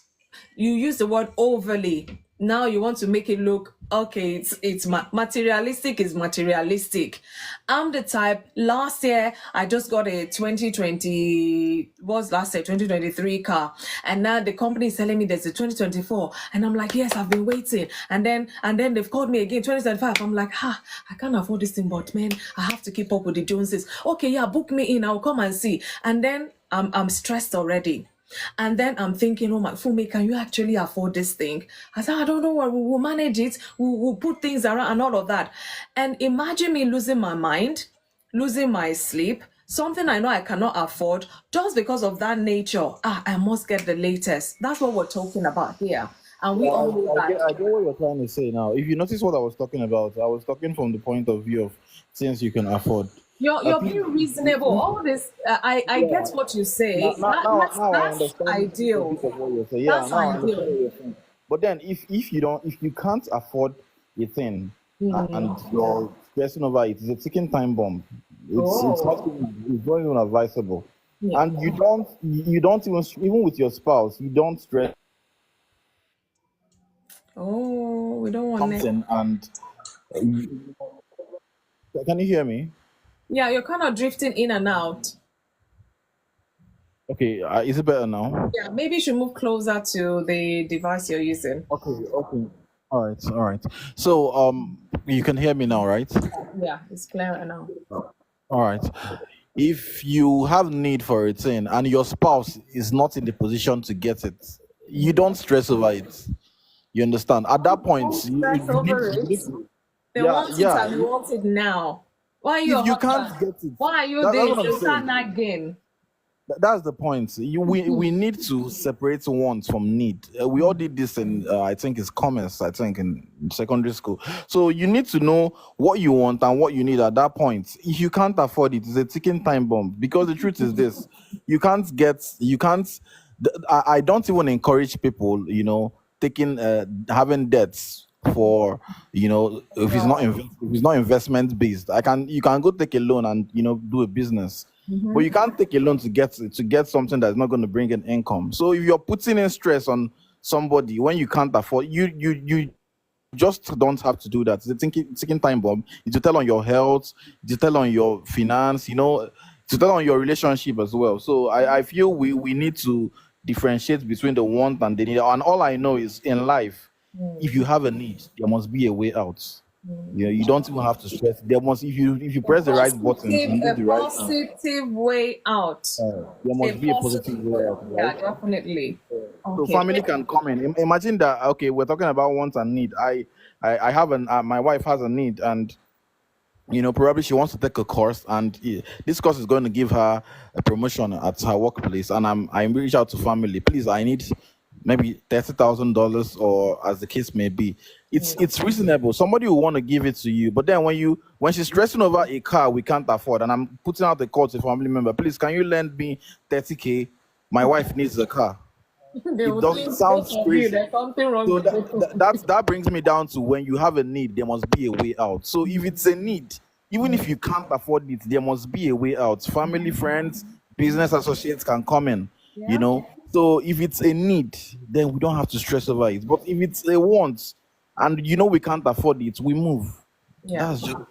you use the word overly. Now you want to make it look okay. It's materialistic is materialistic. I'm the type. Last year I just got a 2023 car, and now the company is telling me there's a 2024, and I'm like, yes, I've been waiting, and then they've called me again 2025. I'm like, I can't afford this thing, but man, I have to keep up with the Joneses. Okay, yeah, book me in. I'll come and see. And then I'm stressed already. And then I'm thinking, oh my, Fumi, can you actually afford this thing? I said, I don't know what, we'll manage it. We'll put things around and all of that. And imagine me losing my mind, losing my sleep, something I know I cannot afford just because of that nature. I must get the latest. That's what we're talking about here. And we all know I that. get what you're trying to say now. If you notice what I was talking about, I was talking from the point of view of things you can afford. You're being reasonable. All this, I get what you say. Now I That's understand a ideal. bit of what you're saying. Yeah, That's now I understand ideal. what you're saying. But then if you can't afford a thing and you're stressing over it, it's a ticking time bomb. It's not even advisable. Yeah. And you don't even with your spouse, you don't stress Oh, we don't want it. something and can you hear me? Yeah, you're kind of drifting in and out. Okay, is it better now? Yeah, maybe you should move closer to the device you're using. Okay. All right. So, you can hear me now, right? Yeah, it's clearer now. All right. If you have need for a thing and your spouse is not in the position to get it, you don't stress over it. You understand? At that point, Don't stress you need, over you it. need to, They want it yeah. and they want it now. Why are you a If you can't husband? get it, Why are you that's this? what I'm You saying. can't nagging. That's the point. We need to separate want from need. We all did this in I think it's commerce. I think in secondary school. So you need to know what you want and what you need at that point. If you can't afford it, it's a ticking time bomb. Because the truth is this: you can't get. You can't. I don't even encourage people. Taking having debts for if it's not investment based. You can go take a loan and do a business. But you can't take a loan to get something that's not going to bring an income. So if you're putting in stress on somebody when you can't afford, you just don't have to do that. It's a ticking time bomb. It's to tell on your health, to tell on your finance, to tell on your relationship as well. So I feel we need to differentiate between the want and the need. And all I know is in life, if you have a need, there must be a way out. You don't even have to stress. There must if you press the right buttons, you do A the right thing. positive way out. There A must be a positive positive way way. out, Yeah, right? definitely. So Okay. family can come in. Imagine that. Okay, we're talking about want and need. I have my wife has a need, and probably she wants to take a course, and this course is going to give her a promotion at her workplace. And I reach out to family. Please, I need maybe $30,000, or as the case may be. It's reasonable. Somebody will want to give it to you, but then when she's stressing over a car we can't afford, and I'm putting out the call to a family member, please, can you lend me 30K? My wife needs a car. They It will doesn't think both sound of you, crazy. there's something wrong So with you. that brings me down to when you have a need, there must be a way out. So if it's a need, even if you can't afford it, there must be a way out. Family, friends, business associates can come in, you Yeah. know. So if it's a need, then we don't have to stress over it. But if it's a want, and we can't afford it, we move. Yeah. That's just Yeah.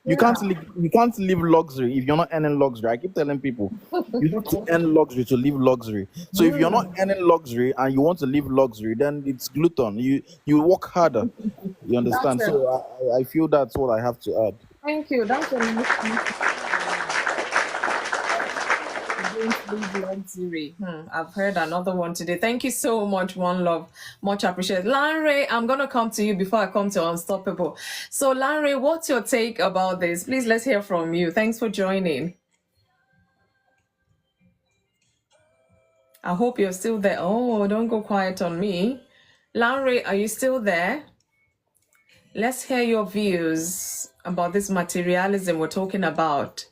you can't live luxury if you're not earning luxury. I keep telling people you have to earn luxury to live luxury. So if you're not earning luxury and you want to live luxury, then it's glutton. You work harder. You That's understand? it. So I feel that's what I have to add. Thank you. That's a don't live luxury. I've heard another one today. Thank you so much, One Love. Much appreciated. Lanre, I'm going to come to you before I come to Unstoppable. So, Lanre, what's your take about this? Please, let's hear from you. Thanks for joining. I hope you're still there. Oh, don't go quiet on me. Lanre, are you still there? Let's hear your views about this materialism we're talking about.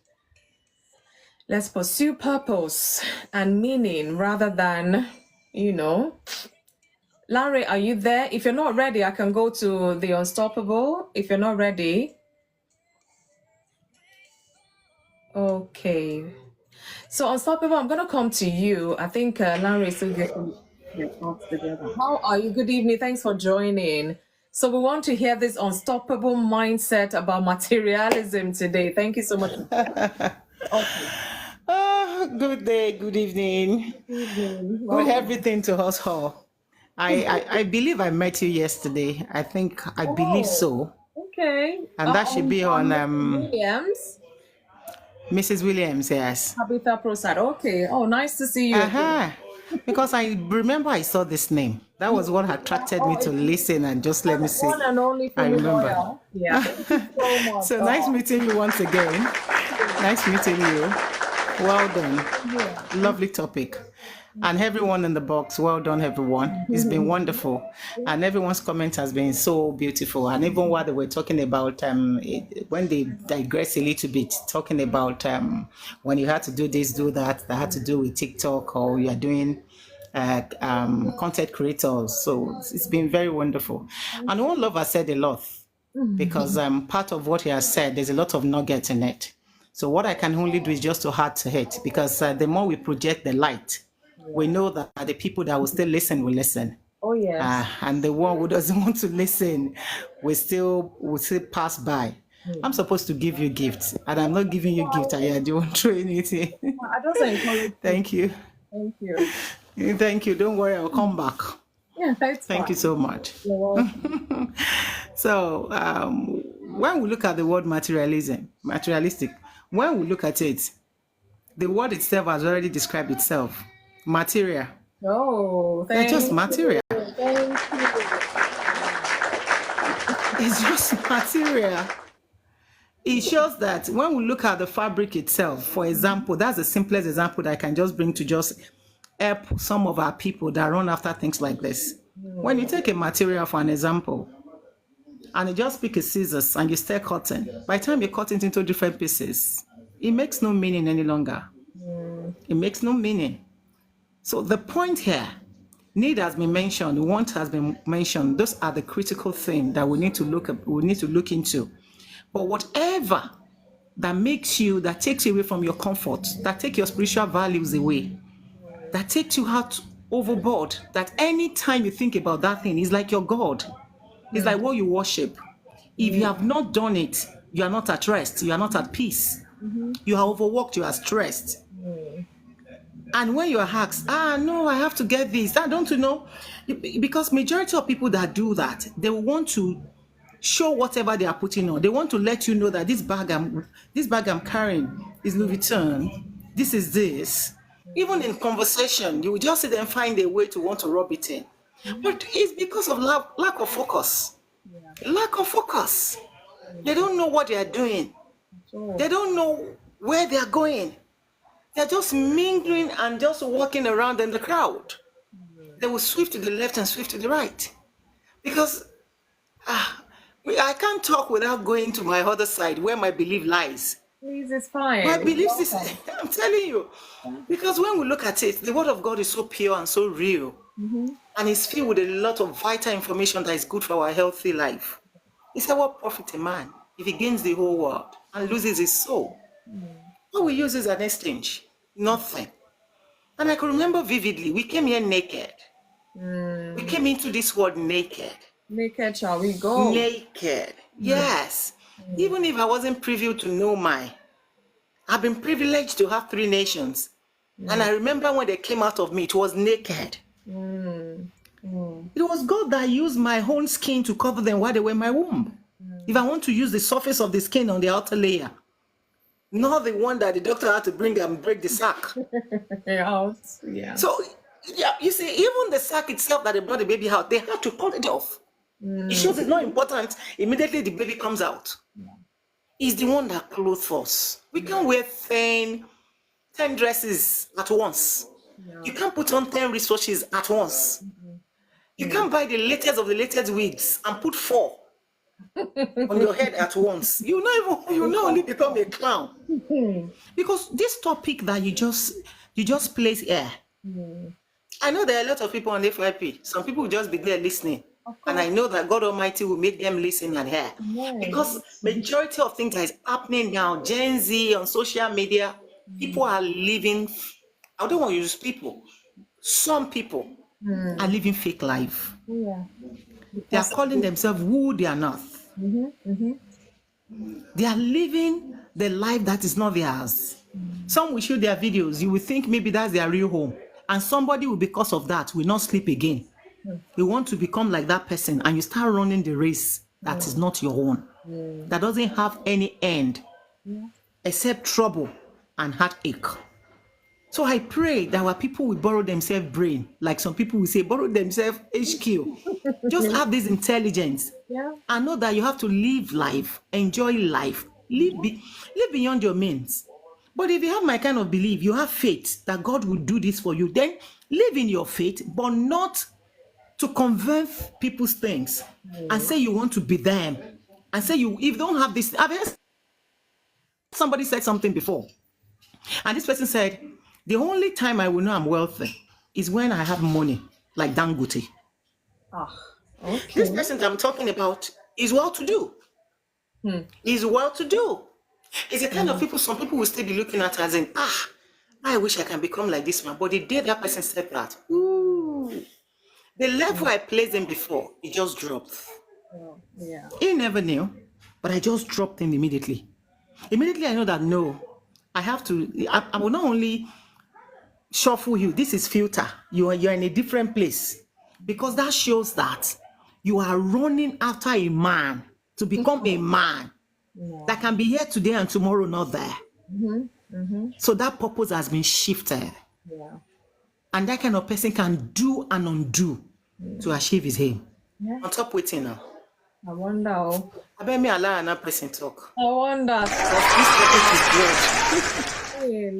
Let's pursue purpose and meaning rather than, Larry, are you there? If you're not ready, I can go to the unstoppable. If you're not ready. Okay. So unstoppable, I'm going to come to you. I think Larry is still getting their thoughts together. How are you? Good evening. Thanks for joining. So we want to hear this unstoppable mindset about materialism today. Thank you so much. Okay. Good day, good evening. Good everything to us all. I believe I met you yesterday. I believe so. Okay. And that should be on Williams. Mrs. Williams, yes. Tabitha Prasad. Okay. Oh, nice to see you. Because I remember I saw this name. That was what attracted me to listen and just let me see. One and only I remember. FunmiRoyal. Yeah. Thank you so much. So nice meeting you once again. Nice meeting you. Well done. Yeah. Lovely topic. And everyone in the box, well done, everyone. It's been wonderful. And everyone's comment has been so beautiful. And even while they were talking about, when they digress a little bit, talking about when you had to do this, do that had to do with TikTok, or you're doing content creators. So it's been very wonderful. And One Lover said a lot, because part of what he has said, there's a lot of nuggets in it. So what I can only do is just to add to it, because the more we project the light, we know that the people that will still listen will listen. Oh yeah. And the one who doesn't want to listen will still pass by. I'm supposed to give you gifts, and I'm not giving you gifts. I don't throw anything. I just encourage. Thank you. Thank you. Thank you. Don't worry, I'll come back. Yeah, thanks. Thank you so much. You're welcome. So when we look at the word materialistic, when we look at it, the word itself has already described itself. Material. Oh, They're just material. Thank you. It's just material. It shows that when we look at the fabric itself, for example, that's the simplest example that I can just bring to just help some of our people that run after things like this. When you take a material for an example, and you just pick a scissors and you start cutting, by the time you cut it into different pieces, it makes no meaning any longer. It makes no meaning. So the point here, need has been mentioned, want has been mentioned. Those are the critical things that we need to look into. But whatever that takes you away from your comfort, that take your spiritual values away, that takes you out overboard, that any time you think about that thing, it's like your God. It's like what you worship. If you have not done it, you are not at rest. You are not at peace. You are overworked. You are stressed. And when you are asked, no, I have to get this. Don't you know? Because majority of people that do that, they want to show whatever they are putting on. They want to let you know that this bag I'm carrying is Louis Vuitton. This is this. Even in conversation, you will just see them find a way to want to rub it in. But it's because of lack of focus. Lack of focus. They don't know what they are doing. They don't know where they are going. They're just mingling and just walking around in the crowd. They will swift to the left and swift to the right. Because I can't talk without going to my other side where my belief lies. Please, it's fine. My belief is, I'm telling you. Because when we look at it, the word of God is so pure and so real. And it's filled with a lot of vital information that is good for our healthy life. He said, what profit a man if he gains the whole world and loses his soul? What we use is an exchange. Nothing. And I can remember vividly, we came here naked. We came into this world naked. Naked shall we go? Naked. Yes. Even if I wasn't privy to know I've been privileged to have 3 nations. And I remember when they came out of me, it was naked. It was God that used my own skin to cover them while they were in my womb. If I want to use the surface of the skin on the outer layer, not the one that the doctor had to bring and break the sac. Yeah. So, yeah, you see, even the sac itself that they brought the baby out, they had to cut it off. It shows it's not important. Immediately the baby comes out. He's the one that clothes us. We can't wear 10 dresses at once. You can't put on 10 resources at once. You can't buy the latest of the latest wigs and put 4 on your head at once. You not only become a clown. Because this topic that you just place here, I know there are a lot of people on FYP. Some people will just be there listening. And I know that God Almighty will make them listen and hear. Because majority of things that is happening now, Gen Z on social media, people are living, I don't want to use people. Some people are living fake life. They are calling themselves who they are not. They are living the life that is not theirs. Some will show their videos. You will think maybe that's their real home. And somebody will, because of that, will not sleep again. You want to become like that person and you start running the race that is not your own. That doesn't have any end except trouble and heartache. So I pray that our people will borrow themselves brain, like some people will say, borrow themselves HQ. Just have this intelligence and know that you have to live life, enjoy life, live beyond your means. But if you have my kind of belief, you have faith that God will do this for you, then live in your faith, but not to convert people's things and say you want to be them and say if you don't have this. I've heard somebody said something before, and this person said, the only time I will know I'm wealthy is when I have money, like Dangote. This person that I'm talking about is well-to-do. Is well-to-do. It's the kind of people, some people will still be looking at as in, I wish I can become like this one. But the day that person said that, the level I placed him before, it just dropped. He never knew, but I just dropped him immediately. Immediately I know that no, I have to, I will not only shuffle you, this is filter. You're in a different place. Because that shows that you are running after a man to become a man that can be here today and tomorrow not there. So that purpose has been shifted. And that kind of person can do and undo to achieve his aim. On top waiting now. I wonder. I bet me allow another person talk. I wonder. This topic is broad.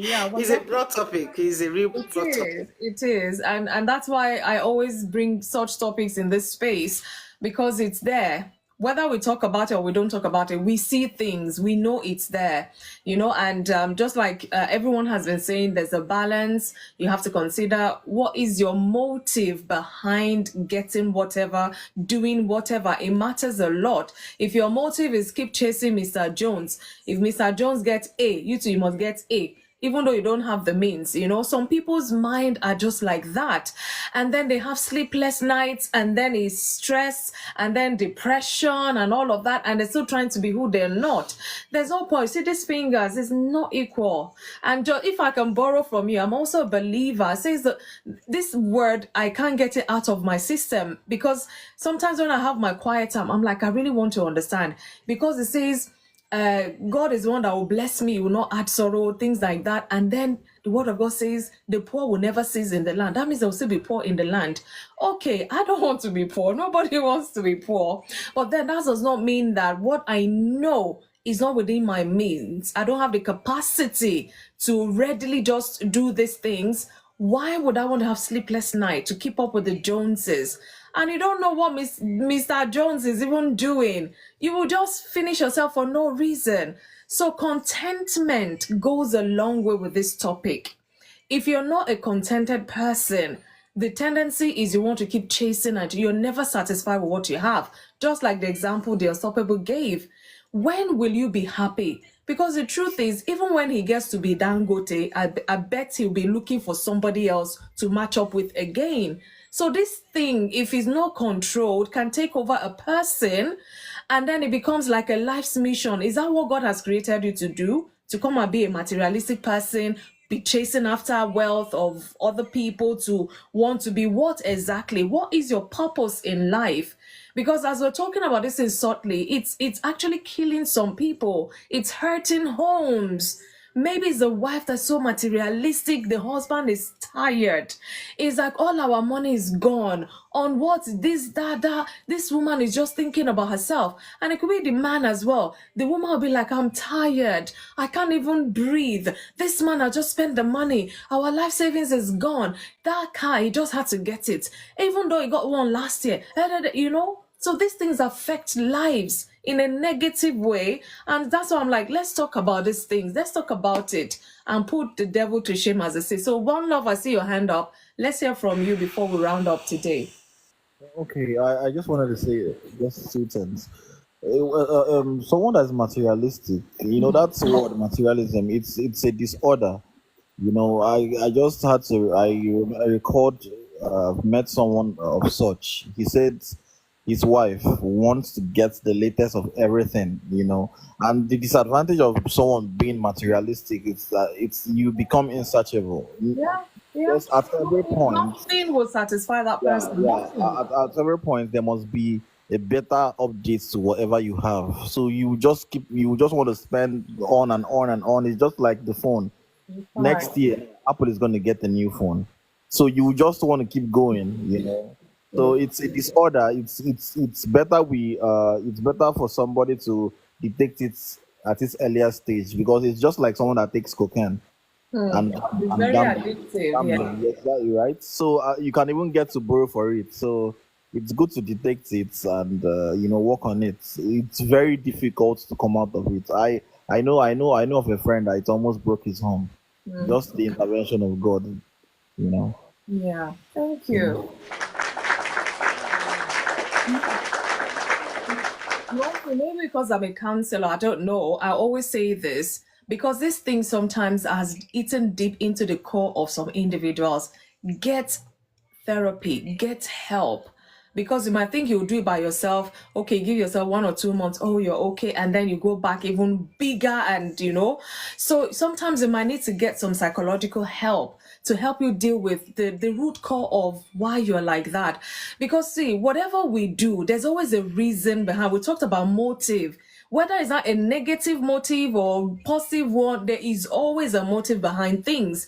Yeah, It's a broad topic. It's a real broad topic. It is. And that's why I always bring such topics in this space, because it's there. Whether we talk about it or we don't talk about it, we see things, we know it's there, and just like everyone has been saying, there's a balance. You have to consider what is your motive behind getting whatever, doing whatever. It matters a lot. If your motive is keep chasing Mr. Jones, if Mr. Jones gets A, you too, you must get A. Even though you don't have the means, some people's mind are just like that. And then they have sleepless nights, and then it's stress, and then depression and all of that. And they're still trying to be who they're not. There's no point. See, these fingers is not equal. And if I can borrow from you, I'm also a believer. It says that this word, I can't get it out of my system, because sometimes when I have my quiet time, I'm like, I really want to understand, because it says, God is the one that will bless me, will not add sorrow, things like that. And then the word of God says the poor will never cease in the land. That means there will still be poor in the land. Okay, I don't want to be poor. Nobody wants to be poor. But then that does not mean that what I know is not within my means. I don't have the capacity to readily just do these things. Why would I want to have sleepless night to keep up with the Joneses? And you don't know what Mr. Jones is even doing. You will just finish yourself for no reason. So contentment goes a long way with this topic. If you're not a contented person, the tendency is you want to keep chasing and you're never satisfied with what you have. Just like the example the Unstoppable gave. When will you be happy? Because the truth is, even when he gets to be Dangote, I bet he'll be looking for somebody else to match up with again. So this thing, if it's not controlled, can take over a person, and then it becomes like a life's mission. Is that what God has created you to do? To come and be a materialistic person, be chasing after wealth of other people, to want to be what exactly? What is your purpose in life? Because as we're talking about this in subtly, it's actually killing some people. It's hurting homes. Maybe it's the wife that's so materialistic, the husband is tired. It's like all our money is gone. On what? This woman is just thinking about herself. And it could be the man as well. The woman will be like, I'm tired. I can't even breathe. This man, I just spent the money. Our life savings is gone. That car, he just had to get it. Even though he got one last year. So these things affect lives. in a negative way. And that's why I'm like, let's talk about these things. Let's talk about it and put the devil to shame, as I say. So, One Love, I see your hand up. Let's hear from you before we round up today. Okay, I just wanted to say just two things. Someone that's materialistic, that's word materialism. It's a disorder. I just had to. I record met someone of such. He said his wife wants to get the latest of everything. And the disadvantage of someone being materialistic is that it's you become insatiable. Yeah, yeah. Just at every point, Nothing will satisfy that yeah, person. yeah. Nothing. At every point, there must be a better update to whatever you have. So you just want to spend on and on and on. It's just like the phone. Next year, Apple is going to get a new phone. So you just want to keep going. So it's a disorder. It's better it's better for somebody to detect it at its earlier stage, because it's just like someone that takes cocaine and It's and very addictive. Yeah. gambling. Yes, that right. So you can even get to borrow for it. So it's good to detect it and work on it. It's very difficult to come out of it. I know of a friend that it almost broke his home. Just the intervention of God. Yeah. Thank you. Well, maybe because I'm a counselor, I don't know. I always say this because this thing sometimes has eaten deep into the core of some individuals. Get therapy, get help. Because you might think you'll do it by yourself. Okay, give yourself 1 or 2 months. Oh, you're okay. And then you go back even bigger and, So sometimes you might need to get some psychological help to help you deal with the root core of why you're like that. Because see, whatever we do, there's always a reason behind. We talked about motive. Whether it's not a negative motive or positive one, there is always a motive behind things.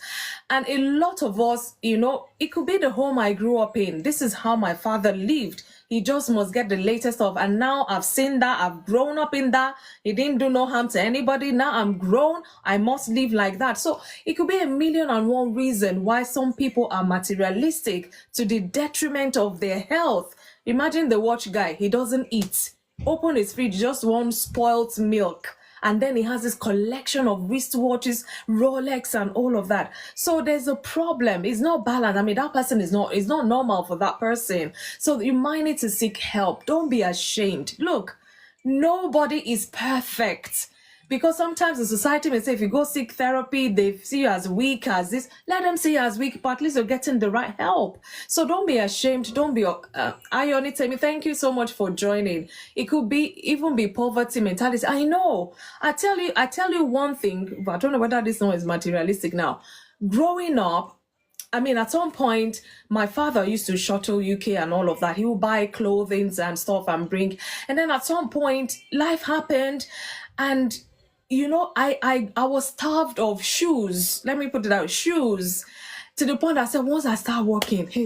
And a lot of us, it could be the home I grew up in. This is how my father lived. He just must get the latest of. And now I've seen that. I've grown up in that. He didn't do no harm to anybody. Now I'm grown. I must live like that. So it could be a million and one reason why some people are materialistic to the detriment of their health. Imagine the watch guy. He doesn't eat. Open his fridge, just one spoiled milk. And then he has this collection of wristwatches, Rolex, and all of that. So there's a problem. It's not balanced. I mean, that person is not normal for that person. So you might need to seek help. Don't be ashamed. Look, nobody is perfect. Because sometimes the society may say if you go seek therapy, they see you as weak as this. Let them see you as weak, but at least you're getting the right help. So don't be ashamed. Don't be Ayoni, thank you so much for joining. It could even be poverty mentality. I know. I tell you one thing, but I don't know whether this one is materialistic now. Growing up, I mean, at some point, my father used to shuttle UK and all of that. He would buy clothing and stuff and bring. And then at some point, life happened, and I was starved of shoes. Let me put it out, shoes, to the point I said, once I start working, hey,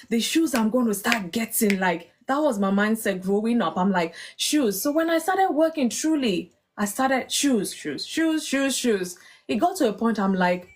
the shoes I'm going to start getting, like, that was my mindset growing up. I'm like, shoes. So when I started working, truly, I started shoes. It got to a point I'm like,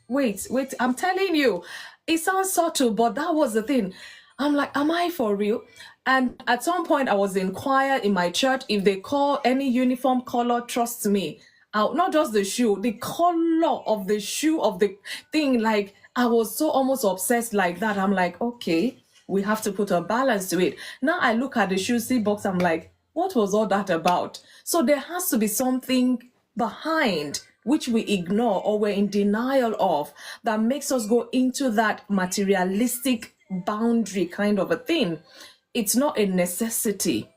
wait, I'm telling you, it sounds subtle, but that was the thing. I'm like, am I for real? And at some point, I was in choir in my church. If they call any uniform color, trust me, not just the shoe, the color of the shoe of the thing, like, I was so almost obsessed like that. I'm like, okay, we have to put a balance to it. Now I look at the shoe see box, I'm like, what was all that about? So there has to be something behind which we ignore or we're in denial of that makes us go into that materialistic boundary kind of a thing. It's not a necessity.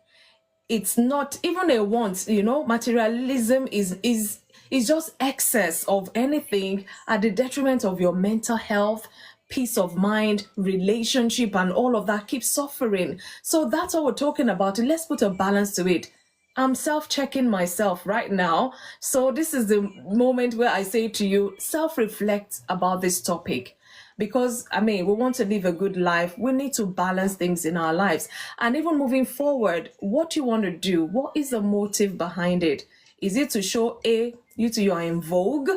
It's not even a want. Materialism is just excess of anything at the detriment of your mental health, peace of mind, relationship, and all of that keeps suffering. So that's what we're talking about. Let's put a balance to it. I'm self-checking myself right now. So this is the moment where I say to you, self-reflect about this topic. Because, we want to live a good life. We need to balance things in our lives. And even moving forward, what you want to do, what is the motive behind it? Is it to show, you are in vogue?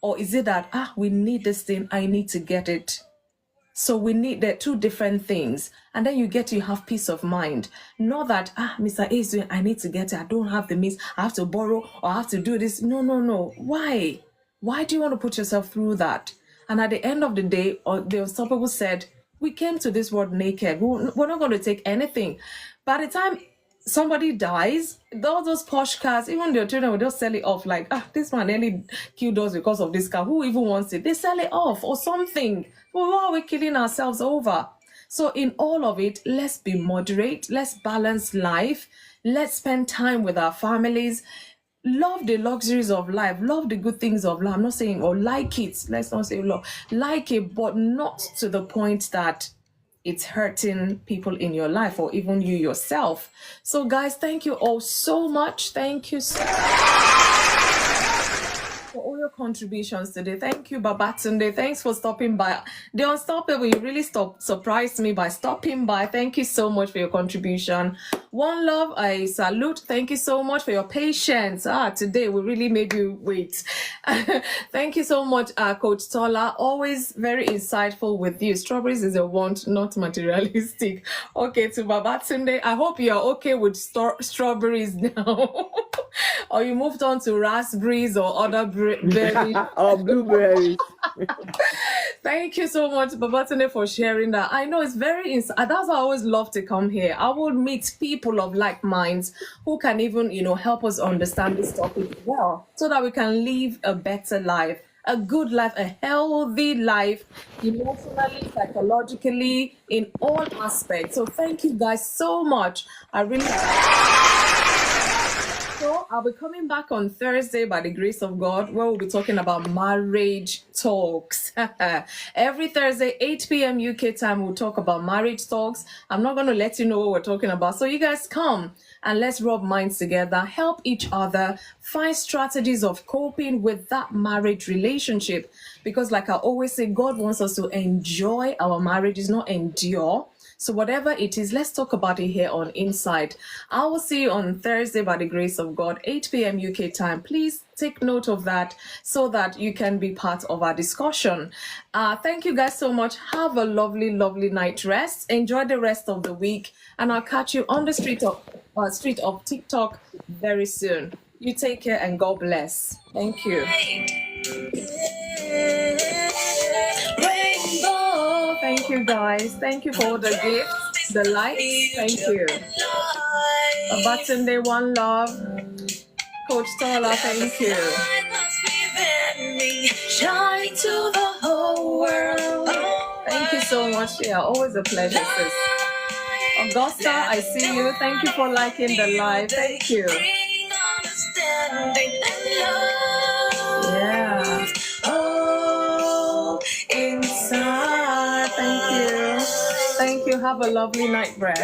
Or is it that, we need this thing, I need to get it? So we need the two different things. And then you get to have peace of mind. Not that, Mr. A is doing, I need to get it. I don't have the means. I have to borrow or I have to do this. No, no, no. Why? Why do you want to put yourself through that? And at the end of the day, the Unstoppable said, we came to this world naked. We're not going to take anything. By the time somebody dies, all those posh cars, even their children will just sell it off like, this man nearly killed us because of this car. Who even wants it? They sell it off or something. Well, what are we killing ourselves over? So in all of it, let's be moderate. Let's balance life. Let's spend time with our families. Love the luxuries of life. Love the good things of life. I'm not saying, like it. Let's not say love. Like it, but not to the point that it's hurting people in your life or even you yourself. So guys, thank you all so much. Thank you so for all your contributions today. Thank you, Babatunde. Thanks for stopping by. The Unstoppable, you really surprised me by stopping by. Thank you so much for your contribution. One Love, I salute. Thank you so much for your patience. Today we really made you wait. Thank you so much, Coach Tola. Always very insightful with you. Strawberries is a want, not materialistic. Okay, to Babatunde, I hope you're okay with strawberries now. Or you moved on to raspberries or other berries. Or blueberries. Thank you so much, Babatunde, for sharing that. I know it's very, that's why I always love to come here. I will meet people of like minds who can even, help us understand this topic well, so that we can live a better life, a good life, a healthy life, emotionally, psychologically, in all aspects. So thank you guys so much. I really So I'll be coming back on Thursday by the grace of God, where we'll be talking about marriage talks. Every Thursday, 8 p.m. UK time, we'll talk about marriage talks. I'm not going to let you know what we're talking about. So you guys come and let's rub minds together, help each other, find strategies of coping with that marriage relationship. Because like I always say, God wants us to enjoy our marriages, not endure. So whatever it is, let's talk about it here on Inside. I will see you on Thursday by the grace of God, 8 p.m. UK time. Please take note of that so that you can be part of our discussion. Thank you guys so much. Have a lovely, lovely night rest. Enjoy the rest of the week. And I'll catch you on the street of TikTok very soon. You take care and God bless. Thank you. Thank you guys. Thank you for all the gifts, the likes. Thank you. Babatunde, One Love. Coach Tola, thank you. Shine to the whole world. Thank you so much. Yeah, always a pleasure, sis. Augusta, I see you. Thank you for liking the live. Thank you. Yeah. Oh, inside. Thank you. Thank you. Have a lovely night rest.